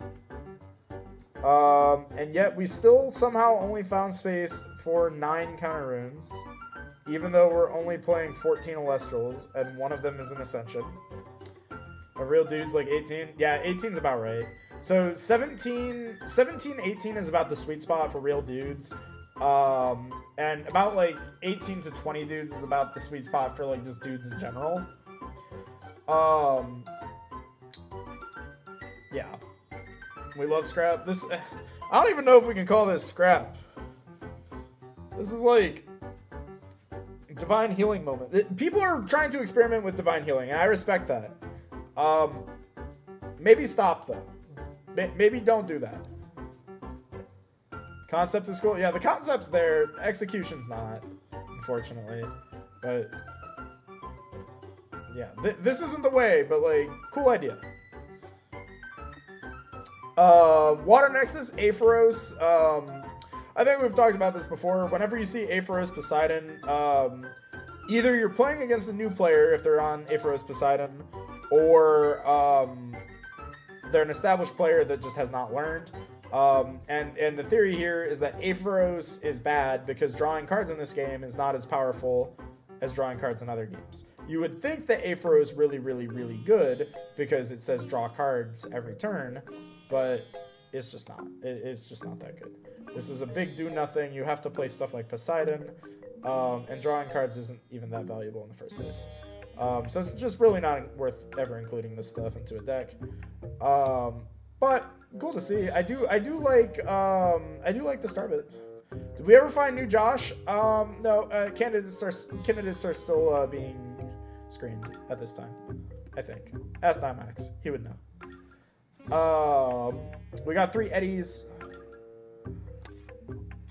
And yet we still somehow only found space for 9 counter runes. Even though we're only playing 14 Elestrals, and one of them is an Ascension. A real dude's like 18. Yeah, 18's about right. So 17, 18 is about the sweet spot for real dudes. And about like 18 to 20 dudes is about the sweet spot for like just dudes in general. Yeah. We love scrap. This, I don't even know if we can call this scrap. This is like Divine Healing moment. People are trying to experiment with Divine Healing, and I respect that. Maybe stop though. Maybe don't do that. Concept is cool. Yeah, the concept's there. Execution's not, unfortunately. But yeah, this isn't the way, but like, cool idea. Water Nexus, Aepharos. I think we've talked about this before. Whenever you see Aepharos Poseidon, either you're playing against a new player if they're on Aepharos Poseidon, or they're an established player that just has not learned. And the theory here is that Aepharos is bad because drawing cards in this game is not as powerful as drawing cards in other games. You would think that Aepharos is really, really, really good because it says draw cards every turn, but it's just not. It's just not that good. This is a big do-nothing. You have to play stuff like Poseidon, and drawing cards isn't even that valuable in the first place. So it's just really not worth ever including this stuff into a deck. But cool to see. I do like the Starbit. Did we ever find new Josh? No. Candidates are still being screened at this time, I think. Ask Dimax. He would know. We got 3 Eddies.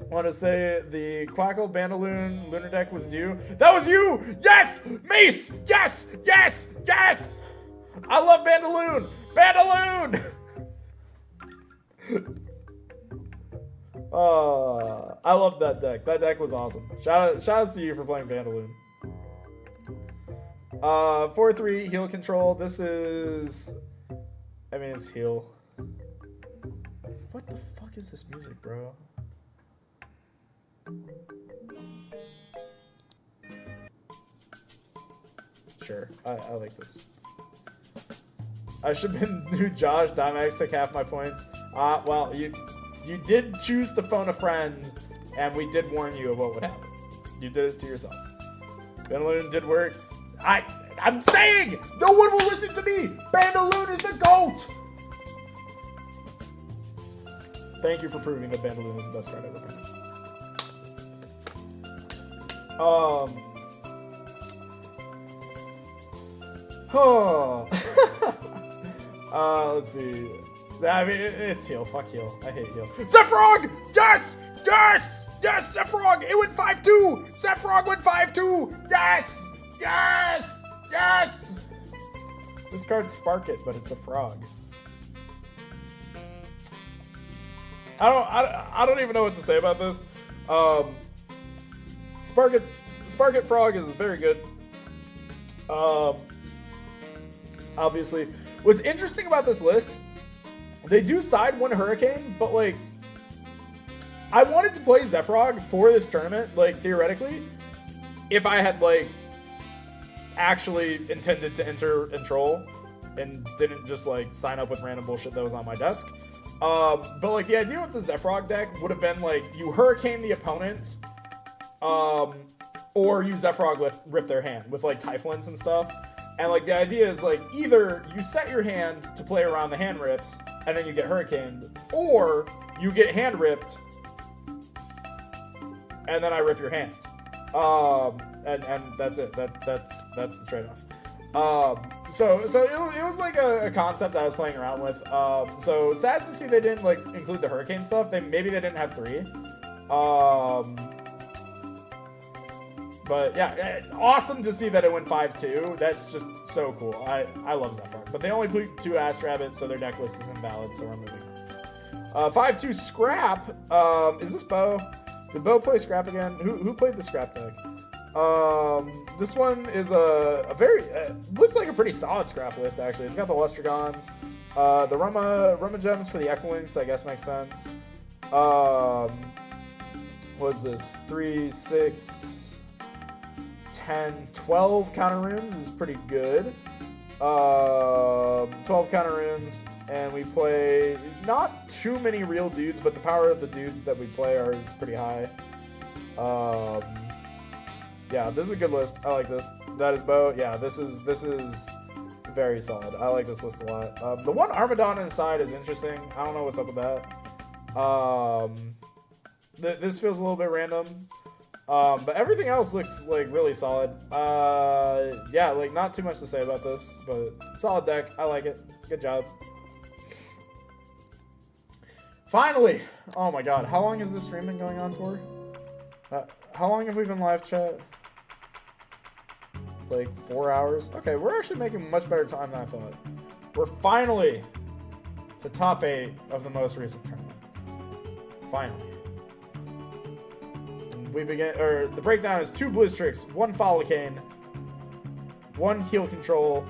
I want to say the Quackle Bandaloon Lunar deck was you. That was you! Yes! Mace! Yes! Yes! Yes! I love Bandaloon! Bandaloon! I love that deck. That deck was awesome. Shout outs to you for playing Bandaloon. 4-3 heal control. This is, I mean, it's heal. What the fuck is this music, bro? Sure, I like this. I should have been new Josh. Dimax took half my points. Well, you did choose to phone a friend, and we did warn you of what would happen. You did it to yourself. Bandaloon did work. I'm saying! No one will listen to me! Bandaloon is the GOAT! Thank you for proving that Bandaloon is the best card ever printed. Let's see. I mean, it's heal. Fuck heal. I hate heal. Zephyrog! Yes! Yes! Yes, Zephrog! It went 5-2! Zephrog went 5-2! Yes! Yes! Yes! This card's Spark It, but it's a frog. I don't even know what to say about this. Spark It Frog is very good. Obviously. What's interesting about this list, they do side one Hurricane, but like, I wanted to play Zephrog for this tournament, like, theoretically, if I had, like, actually intended to enter and troll and didn't just, like, sign up with random bullshit that was on my desk. But, like, the idea with the Zephrog deck would have been, like, you Hurricane the opponent, or you Zephrog rip their hand with, like, Typhlints and stuff. And, like, the idea is, like, either you set your hand to play around the hand rips, and then you get Hurricaned, or you get hand ripped, and then I rip your hand. And that's it. That's the trade-off. So it was like a concept that I was playing around with. So sad to see they didn't like include the Hurricane stuff. Maybe they didn't have 3. But yeah, awesome to see that it went 5-2. That's just so cool. I love Zephrog. But they only played 2 Ash Rabbits, so their deck list is invalid, so we're moving on. 5-2 Scrap. Is this Bo? Did Bo play Scrap again? Who played the Scrap deck? This one is a very looks like a pretty solid Scrap list actually. It's got the Lustrogons, the Roma Gems for the Echolinks, I guess makes sense. What is this? 3, 6, 10, 12 counter runes is pretty good. 12 counter runes, and we play not too many real dudes, but the power of the dudes that we play is pretty high. Yeah, this is a good list. I like this. That is Bo. Yeah, this is very solid. I like this list a lot. The one Armadon inside is interesting. I don't know what's up with that. This feels a little bit random. But everything else looks like really solid. Yeah, like not too much to say about this, but solid deck. I like it. Good job. Finally! Oh my god, how long has this stream been going on for? How long have we been live chat? Like 4 hours? Okay, we're actually making much better time than I thought. We're finally to top 8 of the most recent tournament. Finally. The breakdown is 2 Blitztricks, 1 Follicane, 1 Heal Control,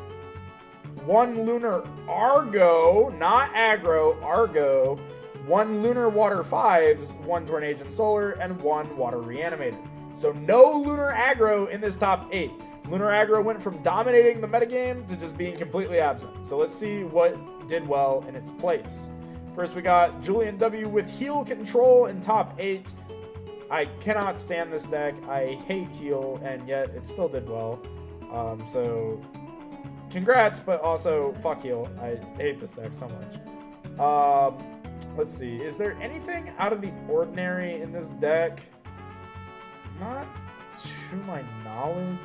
1 Lunar Argo, not aggro, Argo, 1 Lunar Water 5s, 1 Tornadient Solar, and 1 Water Reanimator. So no Lunar Aggro in this top 8. Lunar Aggro went from dominating the metagame to just being completely absent. So let's see what did well in its place. First we got Julian W with Heal Control in top 8. I cannot stand this deck. I hate heal, and yet it still did well. So congrats, but also fuck heal. I hate this deck so much. Let's see. Is there anything out of the ordinary in this deck? Not to my knowledge.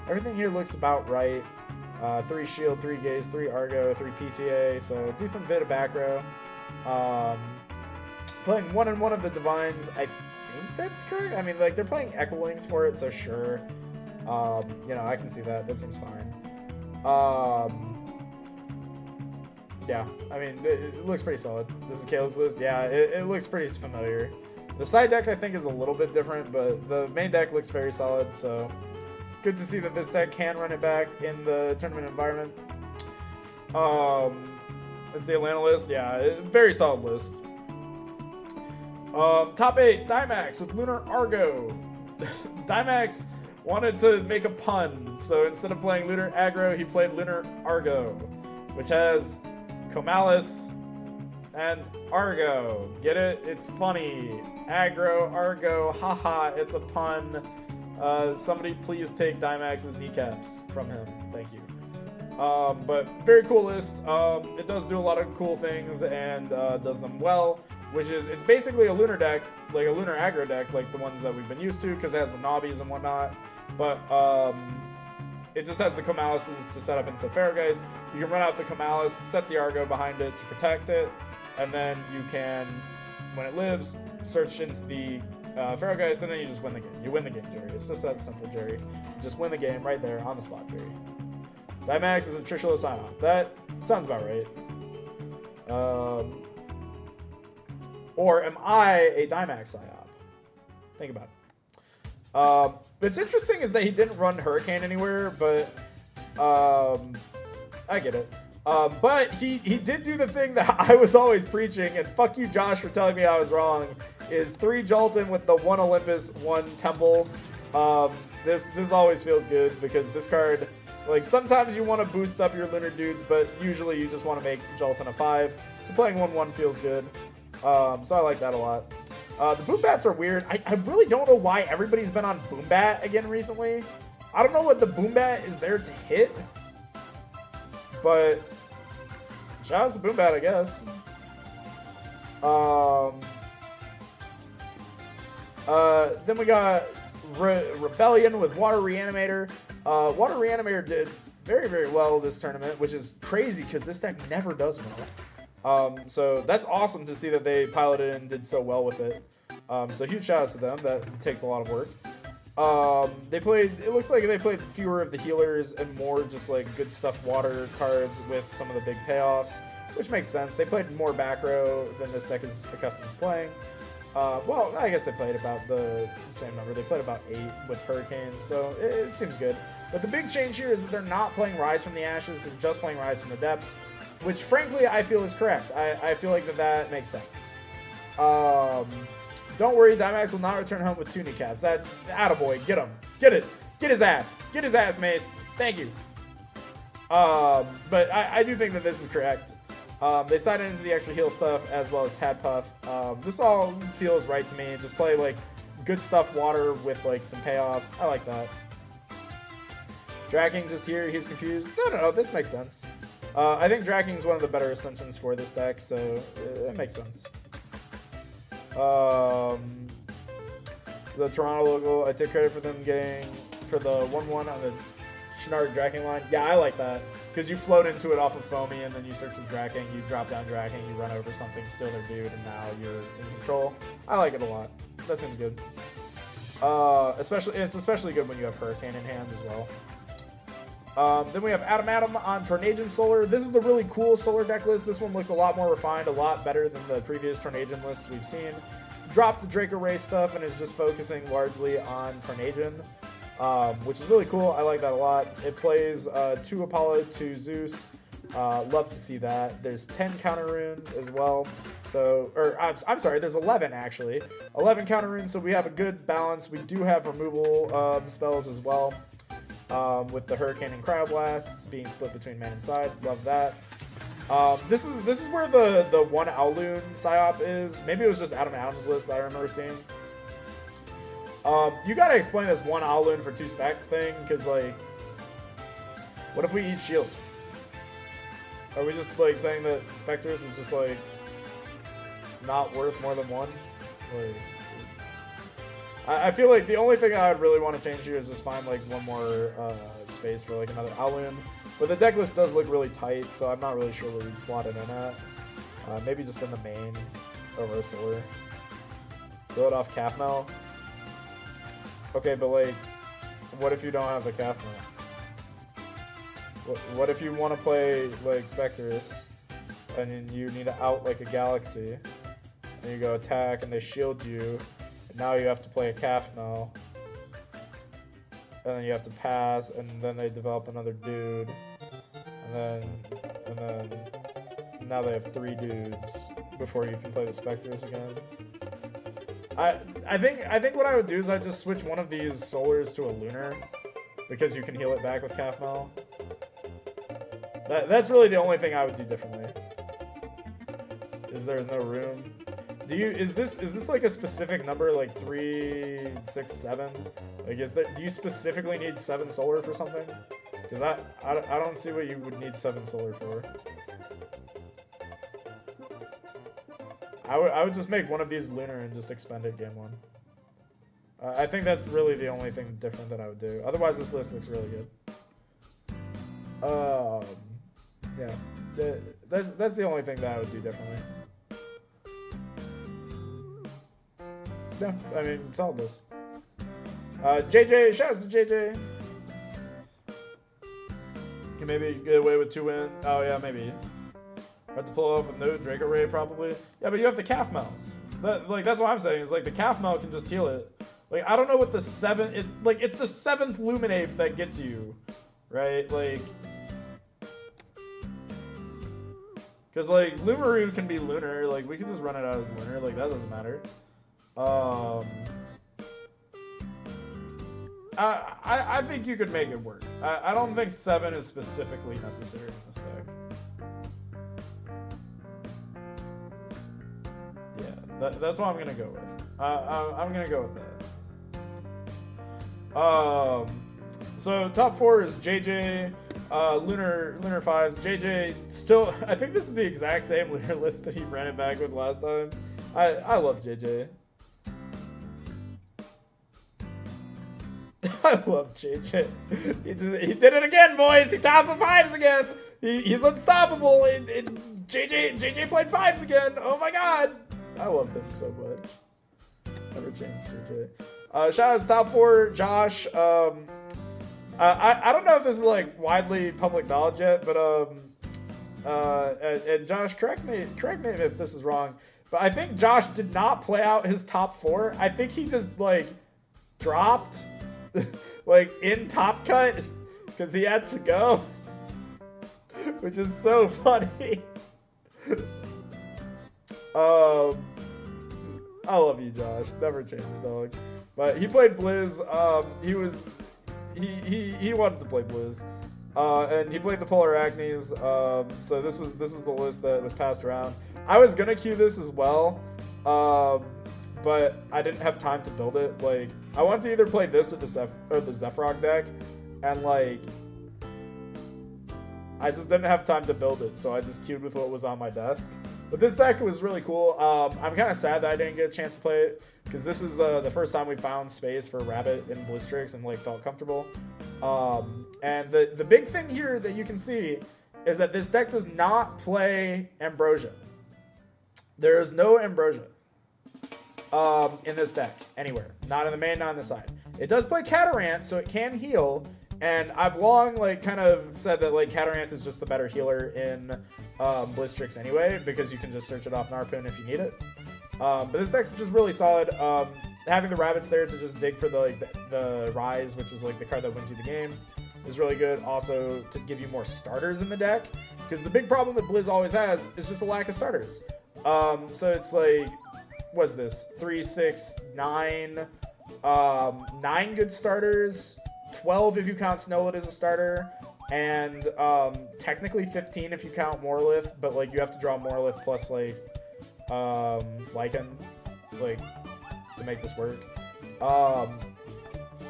Everything here looks about right. 3 shield, 3 gaze, 3 Argo, 3 PTA. So decent bit of back row. Playing 1 and 1 of the Divines. I think that's correct. I mean, like, they're playing Echolinks for it, so sure. You know, I can see that. That seems fine. Yeah, I mean, it looks pretty solid. This is Caleb's list. Yeah, it looks pretty familiar. The side deck, I think, is a little bit different, but the main deck looks very solid, so good to see that this deck can run it back in the tournament environment. It's the Atlanta list. Yeah, very solid list. Top 8, Dimax with Lunar Argo. Dimax wanted to make a pun, so instead of playing Lunar Aggro, he played Lunar Argo, which has Comalis and Argo. Get it? It's funny. Aggro, Argo, haha, it's a pun. Somebody please take Dimax's kneecaps from him. Thank you. But very cool list. It does do a lot of cool things and does them well, which is, it's basically a Lunar deck, like a Lunar Aggro deck, like the ones that we've been used to, because it has the Nobbies and whatnot. But it just has the Comalises to set up into Farrageist. You can run out the Comalis, set the Argo behind it to protect it, and then you can when it lives, search into the Ferrogeist, and then you just win the game. You win the game, Jerry. It's just that simple, Jerry. You just win the game right there on the spot, Jerry. Dynamax is a Trishula Scion. That sounds about right. Or am I a Dynamax Psyop? Think about it. What's interesting is that he didn't run Hurricane anywhere, but I get it. But he did do the thing that I was always preaching, and fuck you, Josh, for telling me I was wrong, is 3 Jolton with the 1 Olympus, 1 Temple. This always feels good, because this card, like, sometimes you want to boost up your Lunar dudes, but usually you just want to make Jolton a 5. So playing 1/1 feels good. So I like that a lot. The Boombats are weird. I really don't know why everybody's been on Boombat again recently. I don't know what the Boombat is there to hit. But shout out to Boombat, I guess. Then we got Rebellion with Water Reanimator. Water Reanimator did very, very well this tournament, which is crazy because this deck never does well. So that's awesome to see that they piloted and did so well with it. So huge shout outs to them. That takes a lot of work. It looks like they played fewer of the healers and more just like good stuff water cards with some of the big payoffs, which makes sense. They played more back row than this deck is accustomed to playing. Well, I guess they played about the same number. They played about 8 with Hurricane, so it seems good. But the big change here is that they're not playing Rise from the Ashes, they're just playing Rise from the Depths, which frankly I feel is correct. I feel like that makes sense. Don't worry, Dynamax will not return home with 2 kneecaps. That, attaboy, get him. Get it. Get his ass. Get his ass, Mace. Thank you. But I do think that this is correct. They sided into the extra heal stuff as well as Tad Puff. This all feels right to me. Just play like good stuff water with like some payoffs. I like that. Draking just here, he's confused. No, this makes sense. I think Draking is one of the better Ascensions for this deck, so it makes sense. The Toronto logo, I take credit for them getting for the 1/1 on the Schnark Draking line. Yeah, I like that. Because you float into it off of Foamy, and then you search the Draking, you drop down Draking, you run over something, steal their dude, and now you're in control. I like it a lot. That seems good. It's especially good when you have Hurricane in hand as well. Then we have Atom on Tornadin Solar. This is the really cool Solar deck list. This one looks a lot more refined, a lot better than the previous Tornadin lists we've seen. Dropped the Draco Ray stuff and is just focusing largely on Tornadin. Which is really cool. I like that a lot. It plays 2 Apollo, 2 Zeus. Love to see that. There's 10 counter runes as well. So, I'm sorry, there's 11 actually. 11 counter runes, so we have a good balance. We do have removal spells as well. With the Hurricane and Cryoblasts being split between man and side. Love that. This is where the 1 Owloon Psyop is. Maybe it was just Adam Adams' list that I remember seeing. You gotta explain this 1 Owloon for 2 spec thing, because, like, what if we eat shield? Are we just, like, saying that Spectres is just, like, not worth more than 1? Like, I feel like the only thing I would really want to change here is just find, like, 1 more space for, like, another Owloon. But the deck list does look really tight, so I'm not really sure where we'd slot it in at. Maybe just in the main over a Solar. Throw it off Calfmel. Okay, but like, what if you don't have the Calfmel? What if you want to play like Spectres, and you need to out like a Galaxy, and you go attack and they shield you, and now you have to play a Calfmel, and then you have to pass, and then they develop another dude, and then now they have 3 dudes before you can play the Spectres again. I think what I would do is I'd just switch one of these Solars to a Lunar, because you can heal it back with Calfmel. That's really the only thing I would do differently. Is there's no room. Is this like a specific number, like 3, 6, 7? Like do you specifically need 7 Solar for something? Because I don't see what you would need 7 Solar for. I would just make one of these Lunar and just expend it game 1. I think that's really the only thing different that I would do. Otherwise, this list looks really good. Yeah, that's the only thing that I would do differently. Yeah, I mean, solid list. JJ, shouts to JJ. Can maybe get away with 2 wins. Oh yeah, maybe. Have to pull off with no Draco Ray probably. Yeah, but you have the calf mouse. That's what I'm saying. Is like the calf mount can just heal it. Like I don't know what the 7. It's like it's the 7th Luminape that gets you, right? Like, because like Lumaru can be lunar. Like we can just run it out as lunar. Like that doesn't matter. I think you could make it work. I don't think 7 is specifically necessary in this deck. Yeah, that's what I'm gonna go with. I'm gonna go with that. So top 4 is JJ, Lunar 5s. JJ still, I think this is the exact same Lunar list that he ran it back with last time. I love JJ. I love JJ. He did it again, boys. He top of 5s again. He's unstoppable. It's JJ. JJ played 5s again. Oh my god. I love him so much. Never change JJ. Shout out to top 4, Josh. I don't know if this is like widely public knowledge yet, but and Josh, correct me if this is wrong, but I think Josh did not play out his top 4. I think he just like dropped like in Top Cut because he had to go, which is so funny. I love you, Josh. Never change, dog. But he played Blizz. He wanted to play Blizz, and he played the Polar Acnes. So this was the list that was passed around. I was gonna queue this as well, but I didn't have time to build it. Like I wanted to either play this or the Zephyrock deck, and like I just didn't have time to build it, so I just queued with what was on my desk. But this deck was really cool. I'm kind of sad that I didn't get a chance to play it, because this is the first time we found space for Rabbit in Blistrix and like felt comfortable. And the big thing here that you can see is that this deck does not play Ambrosia. There is no Ambrosia in this deck anywhere. Not in the main, not on the side. It does play Catarant, so it can heal. And I've long like kind of said that like Catarant is just the better healer in Blistrix anyway, because you can just search it off Narpun if you need it. But this deck's just really solid. Having the rabbits there to just dig for the Rise, which is like the card that wins you the game, is really good. Also to give you more starters in the deck, because the big problem that Blizz always has is just a lack of starters. So it's like, what's this? 3, 6, 9, 9 good starters. 12 if you count Snowlet as a starter, and technically 15 if you count Morlith, but like you have to draw Morlith plus like Lycan, like to make this work.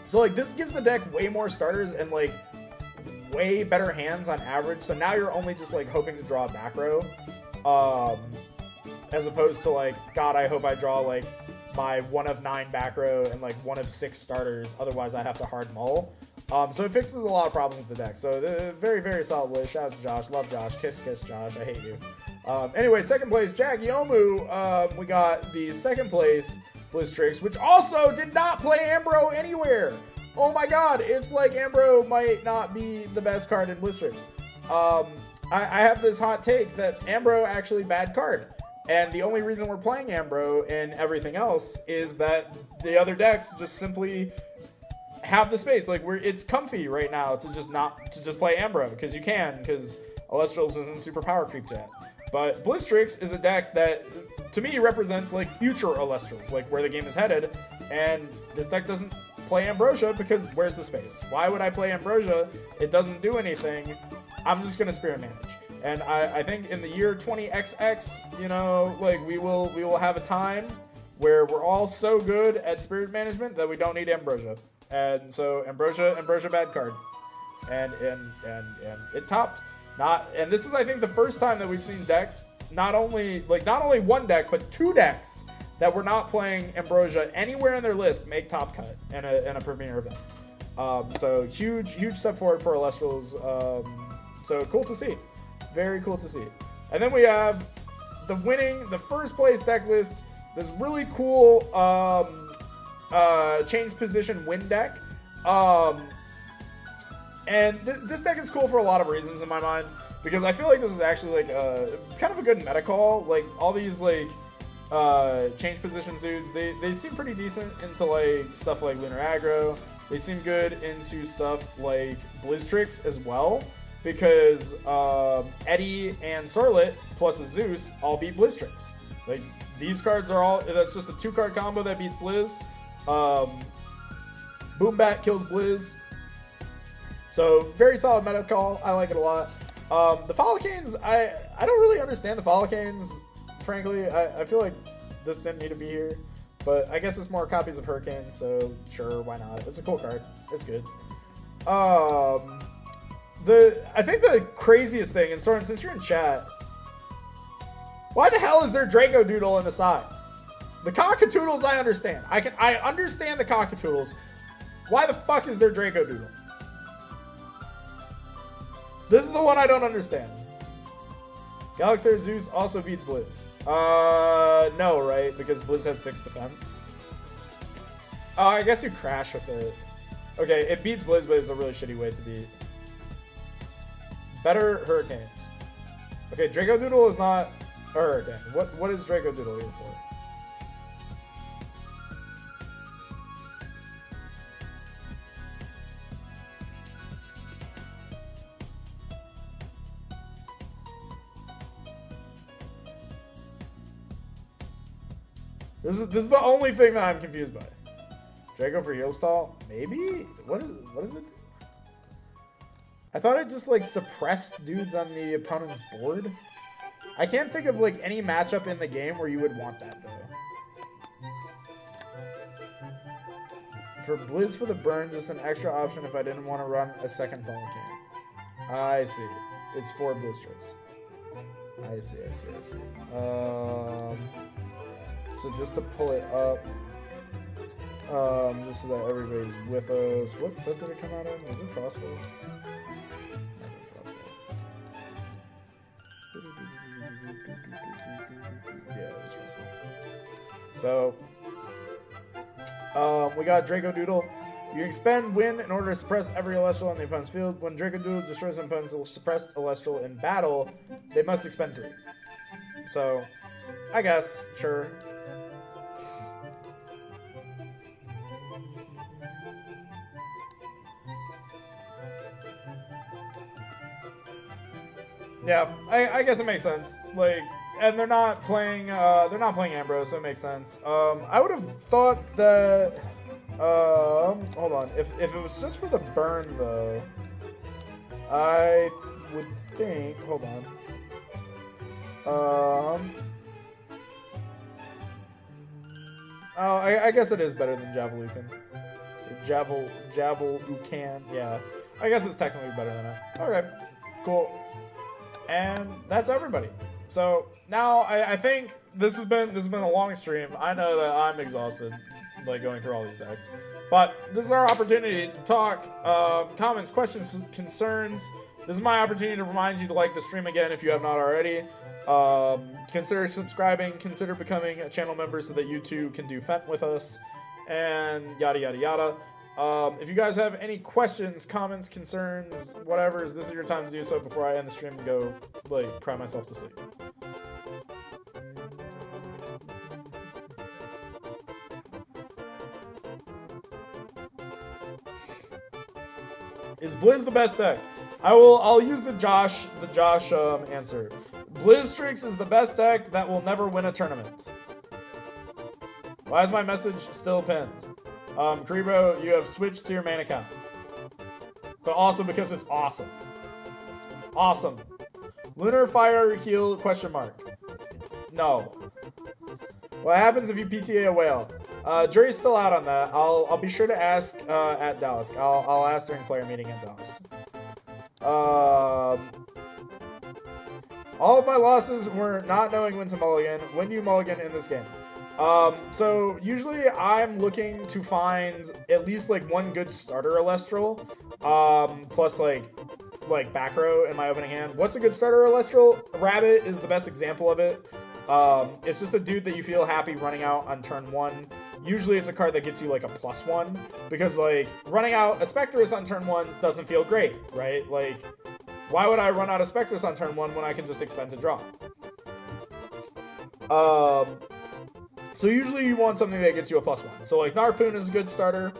So like this gives the deck way more starters and like way better hands on average. So now you're only just like hoping to draw a back row, as opposed to like, God, I hope I draw like my 1 of 9 back row and like 1 of 6 starters, otherwise I have to hard mull. So it fixes a lot of problems with the deck. So very, very solid list. Shout out to Josh. Love Josh. Kiss, kiss, Josh. I hate you. Anyway, second place, Jag Yomu. We got the second place Blistrix, which also did not play Ambro anywhere. Oh my god, it's like Ambro might not be the best card in Blistrix. I have this hot take that Ambro actually bad card. And the only reason we're playing Ambro and everything else is that the other decks just simply have the space. Like it's comfy right now to just play Ambro because you can, because Elestrals isn't super power creeped yet. But Blistrix is a deck that to me represents like future Elestrals, like where the game is headed. And this deck doesn't play Ambrosia because where's the space? Why would I play Ambrosia? It doesn't do anything. I'm just gonna Spirit Manage. And I think in the year 20XX, you know, like we will have a time where we're all so good at Spirit Management that we don't need Ambrosia. And so Ambrosia bad card. And it topped. And this is, I think, the first time that we've seen decks, not only one deck, but 2 decks that were not playing Ambrosia anywhere in their list make top cut in a premier event. So huge step forward for Elestrals. So cool to see. Very cool to see. And then we have the first place deck list, this really cool change position win deck. And this deck is cool for a lot of reasons in my mind, because I feel like this is actually like a kind of a good meta call. Like all these like change positions dudes, they seem pretty decent into like stuff like Lunar Aggro. They seem good into stuff like Blitztrix as well, because Eddie and Sarlet plus a Zeus all beat Blitztrix. Like these cards are all, that's just a 2-card combo that beats Blizz. Boombat kills Blizz. So very solid meta call. I like it a lot. The Follicanes, I don't really understand the Follicanes, frankly. I feel like this didn't need to be here, but I guess it's more copies of Hurricane, so sure, why not? It's a cool card. It's good. I think the craziest thing, and Soren, since you're in chat, why the hell is there Draco Doodle in the side? The Cockatoodles I understand. I understand the Cockatoodles. Why the fuck is there Draco Doodle? This is the one I don't understand. Galaxy Zeus also beats Blizz. No, right? Because Blizz has 6 defense. Oh, I guess you crash with it. Okay, it beats Blizz, but it's a really shitty way to beat. Better Hurricanes. Okay, Draco Doodle is not a Hurricane. What is Draco Doodle here for? This is the only thing that I'm confused by. Draco for heal stall? Maybe? What does it do? I thought it just like suppressed dudes on the opponent's board. I can't think of like any matchup in the game where you would want that though. For Blizz for the burn, just an extra option if I didn't want to run a second Follicane. I see. It's 4 Blitztrix. I see. So just to pull it up, just so that everybody's with us. What set did it come out in? Was it Frostfall? Yeah, it was Frostfall. So, we got Draco Doodle. You expend win in order to suppress every Celestial on the opponent's field. When Draco Doodle destroys an opponent's suppressed Celestial in battle, they must expend 3. So, I guess, sure. Yeah, I guess it makes sense. Like, and they're not playing Ambrose, so it makes sense. I would have thought that. Hold on. If it was just for the burn though, I would think. Hold on. Oh, I guess it is better than Javelucan. Javelucan. Yeah, I guess it's technically better than it. Okay, cool. And that's everybody. So now I think this has been a long stream. I know that I'm exhausted, like going through all these decks, but this is our opportunity to talk. Comments, questions, concerns. This is my opportunity to remind you to like the stream again if you have not already. Consider subscribing. Consider becoming a channel member so that you too can do Fent with us, and yada yada yada. If you guys have any questions, comments, concerns, whatever, this is your time to do so before I end the stream and go, like, cry myself to sleep. Is Blizz the best deck? I'll use the Josh answer. Blitztrix is the best deck that will never win a tournament. Why is my message still pinned? Karibo, you have switched to your main account. But also because it's awesome. Awesome. Lunar Fire Heal, question mark. No. What happens if you PTA a whale? Jury's still out on that. I'll be sure to ask at Dallas. I'll ask during player meeting at Dallas. All of my losses were not knowing when to mulligan. When do you mulligan in this game? So usually I'm looking to find at least like one good starter Celestial, plus like back row in my opening hand. What's a good starter Celestial? Rabbit is the best example of it. It's just a dude that you feel happy running out on turn 1. Usually it's a card that gets you like a +1, because like running out a Spectrus on turn 1 doesn't feel great, right? Like, why would I run out of Spectrus on turn 1 when I can just expend to draw? So usually you want something that gets you a +1. So like Narpoon is a good starter.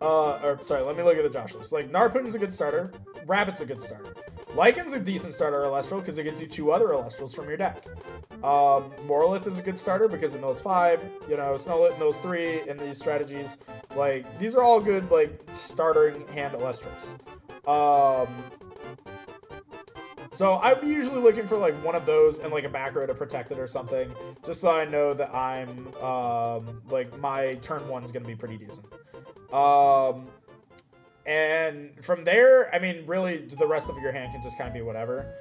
Let me look at the Josh list. Like, Narpoon is a good starter. Rabbit's a good starter. Lycan's a decent starter Elestral because it gets you 2 other Elestrals from your deck. Morlith is a good starter because it knows 5. You know, Snowlit knows 3 in these strategies. Like, these are all good, like, starting hand Elestrals. So I'd be usually looking for like one of those and like a back row to protect it or something, just so I know that I'm like my turn 1's gonna be pretty decent. And from there, I mean, really, the rest of your hand can just kind of be whatever.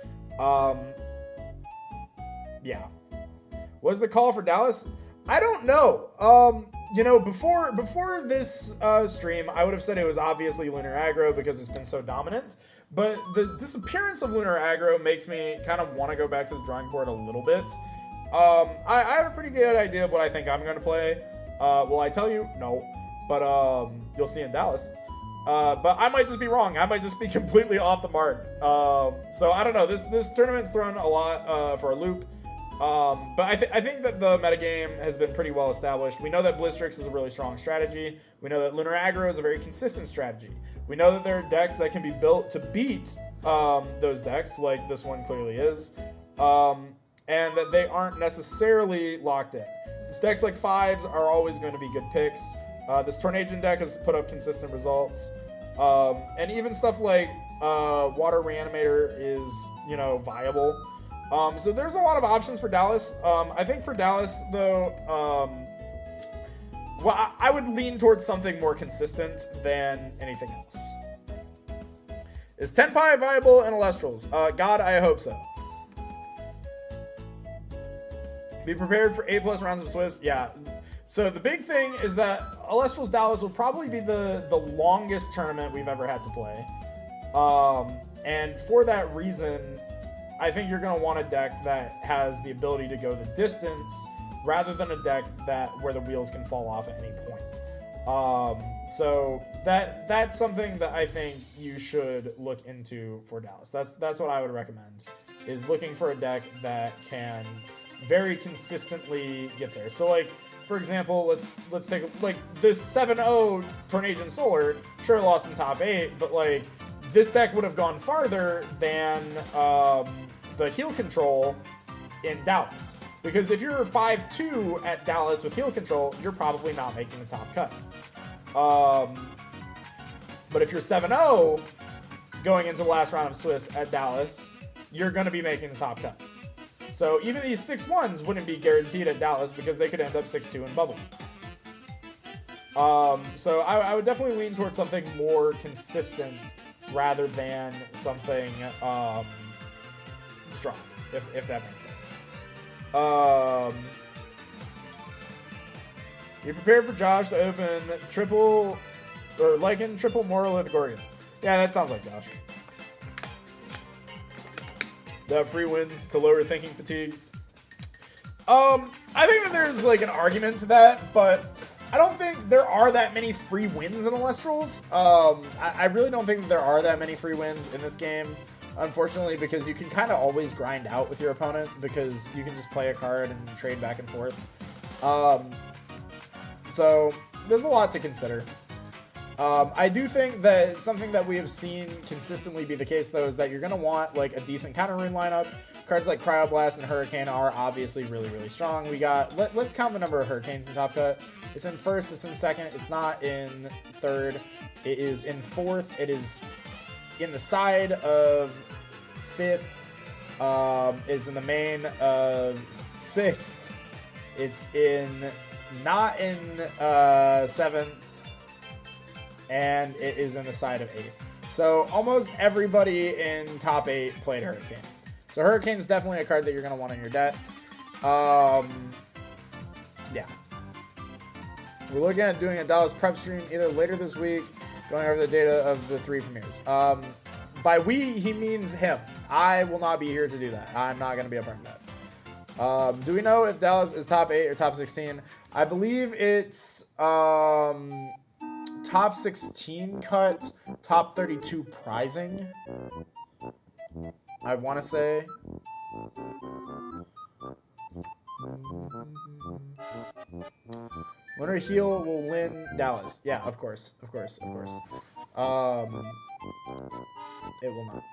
Yeah. What's the call for Dallas? I don't know. You know, before this stream, I would have said it was obviously Lunar Aggro because it's been so dominant. But the disappearance of Lunar Aggro makes me kind of want to go back to the drawing board a little bit. I have a pretty good idea of what I think I'm going to play. Will I tell you? No. But you'll see in Dallas. But I might just be wrong. I might just be completely off the mark. So I don't know. This tournament's thrown a lot for a loop. But I think that the metagame has been pretty well established. We know that Blistrix is a really strong strategy. We know that Lunar Aggro is a very consistent strategy. We know that there are decks that can be built to beat those decks, like this one clearly is, and that they aren't necessarily locked in. These decks like 5s are always going to be good picks. This Tornadron deck has put up consistent results. And even stuff like Water Reanimator is, you know, viable. So there's a lot of options for Dallas. I think for Dallas, though, well, I would lean towards something more consistent than anything else. Is Tenpai viable in Elestrals? God, I hope so. Be prepared for 8+ rounds of Swiss. Yeah. So the big thing is that Elestrals Dallas will probably be the longest tournament we've ever had to play. And for that reason, I think you're going to want a deck that has the ability to go the distance rather than a deck where the wheels can fall off at any point. So that's something that I think you should look into for Dallas. That's what I would recommend, is looking for a deck that can very consistently get there. So like, for example, let's take like this 7-0 Tornadron Solar, sure lost in top 8, but like this deck would have gone farther than the heal control in Dallas. Because if you're 5-2 at Dallas with heal control, you're probably not making the top cut. But if you're 7-0 going into the last round of Swiss at Dallas, you're going to be making the top cut. So even these 6-1s wouldn't be guaranteed at Dallas because they could end up 6-2 in bubble. So I would definitely lean towards something more consistent rather than something strong, if that makes sense. You prepared for Josh to open triple Morolith Gorgons. Yeah, that sounds like Josh. They have free wins to lower thinking fatigue. I think that there's like an argument to that, but I don't think there are that many free wins in Elestrals. I really don't think that there are that many free wins in this game, unfortunately, because you can kind of always grind out with your opponent because you can just play a card and trade back and forth. So there's a lot to consider. I do think that something that we have seen consistently be the case, though, is that you're going to want like a decent counter rune lineup. Cards like Cryoblast and Hurricane are obviously really, really strong. We got, let's count the number of Hurricanes in Top Cut. It's in first, it's in second, it's not in third, it is in fourth, it is in the side of fifth, it's in the main of sixth, it's not in seventh, and it is in the side of 8th. So almost everybody in top 8 played Hurricane. So Hurricane is definitely a card that you're going to want in your deck. Yeah. We're looking at doing a Dallas prep stream either later this week, going over the data of the 3 premieres. By we, he means him. I will not be here to do that. I'm not going to be a part of that. Do we know if Dallas is top 8 or top 16? I believe it's top 16 cut, top 32 prizing. I want to say. Winner heel will win Dallas. Yeah, of course. Of course. Of course. It will not.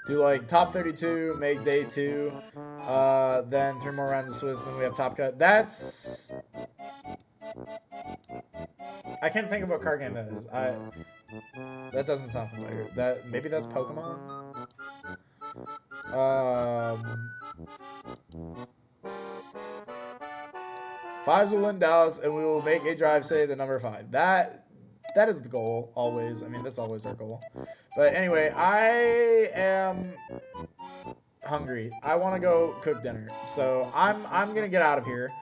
Do like top 32, make day 2, then 3 more rounds of Swiss, then we have top cut. That's... I can't think of what card game that is. That doesn't sound familiar. Maybe that's Pokemon? Fives will win Dallas, and we will make a drive say the number 5. That is the goal, always. I mean, that's always our goal. But anyway, I am hungry. I want to go cook dinner. So I'm going to get out of here.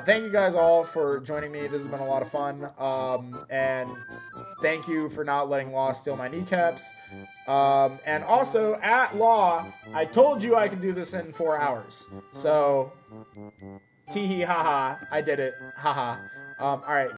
Thank you guys all for joining me. This has been a lot of fun. And thank you for not letting Law steal my kneecaps. And also, at Law, I told you I could do this in 4 hours. So, tee-hee, haha, I did it. Haha. All right.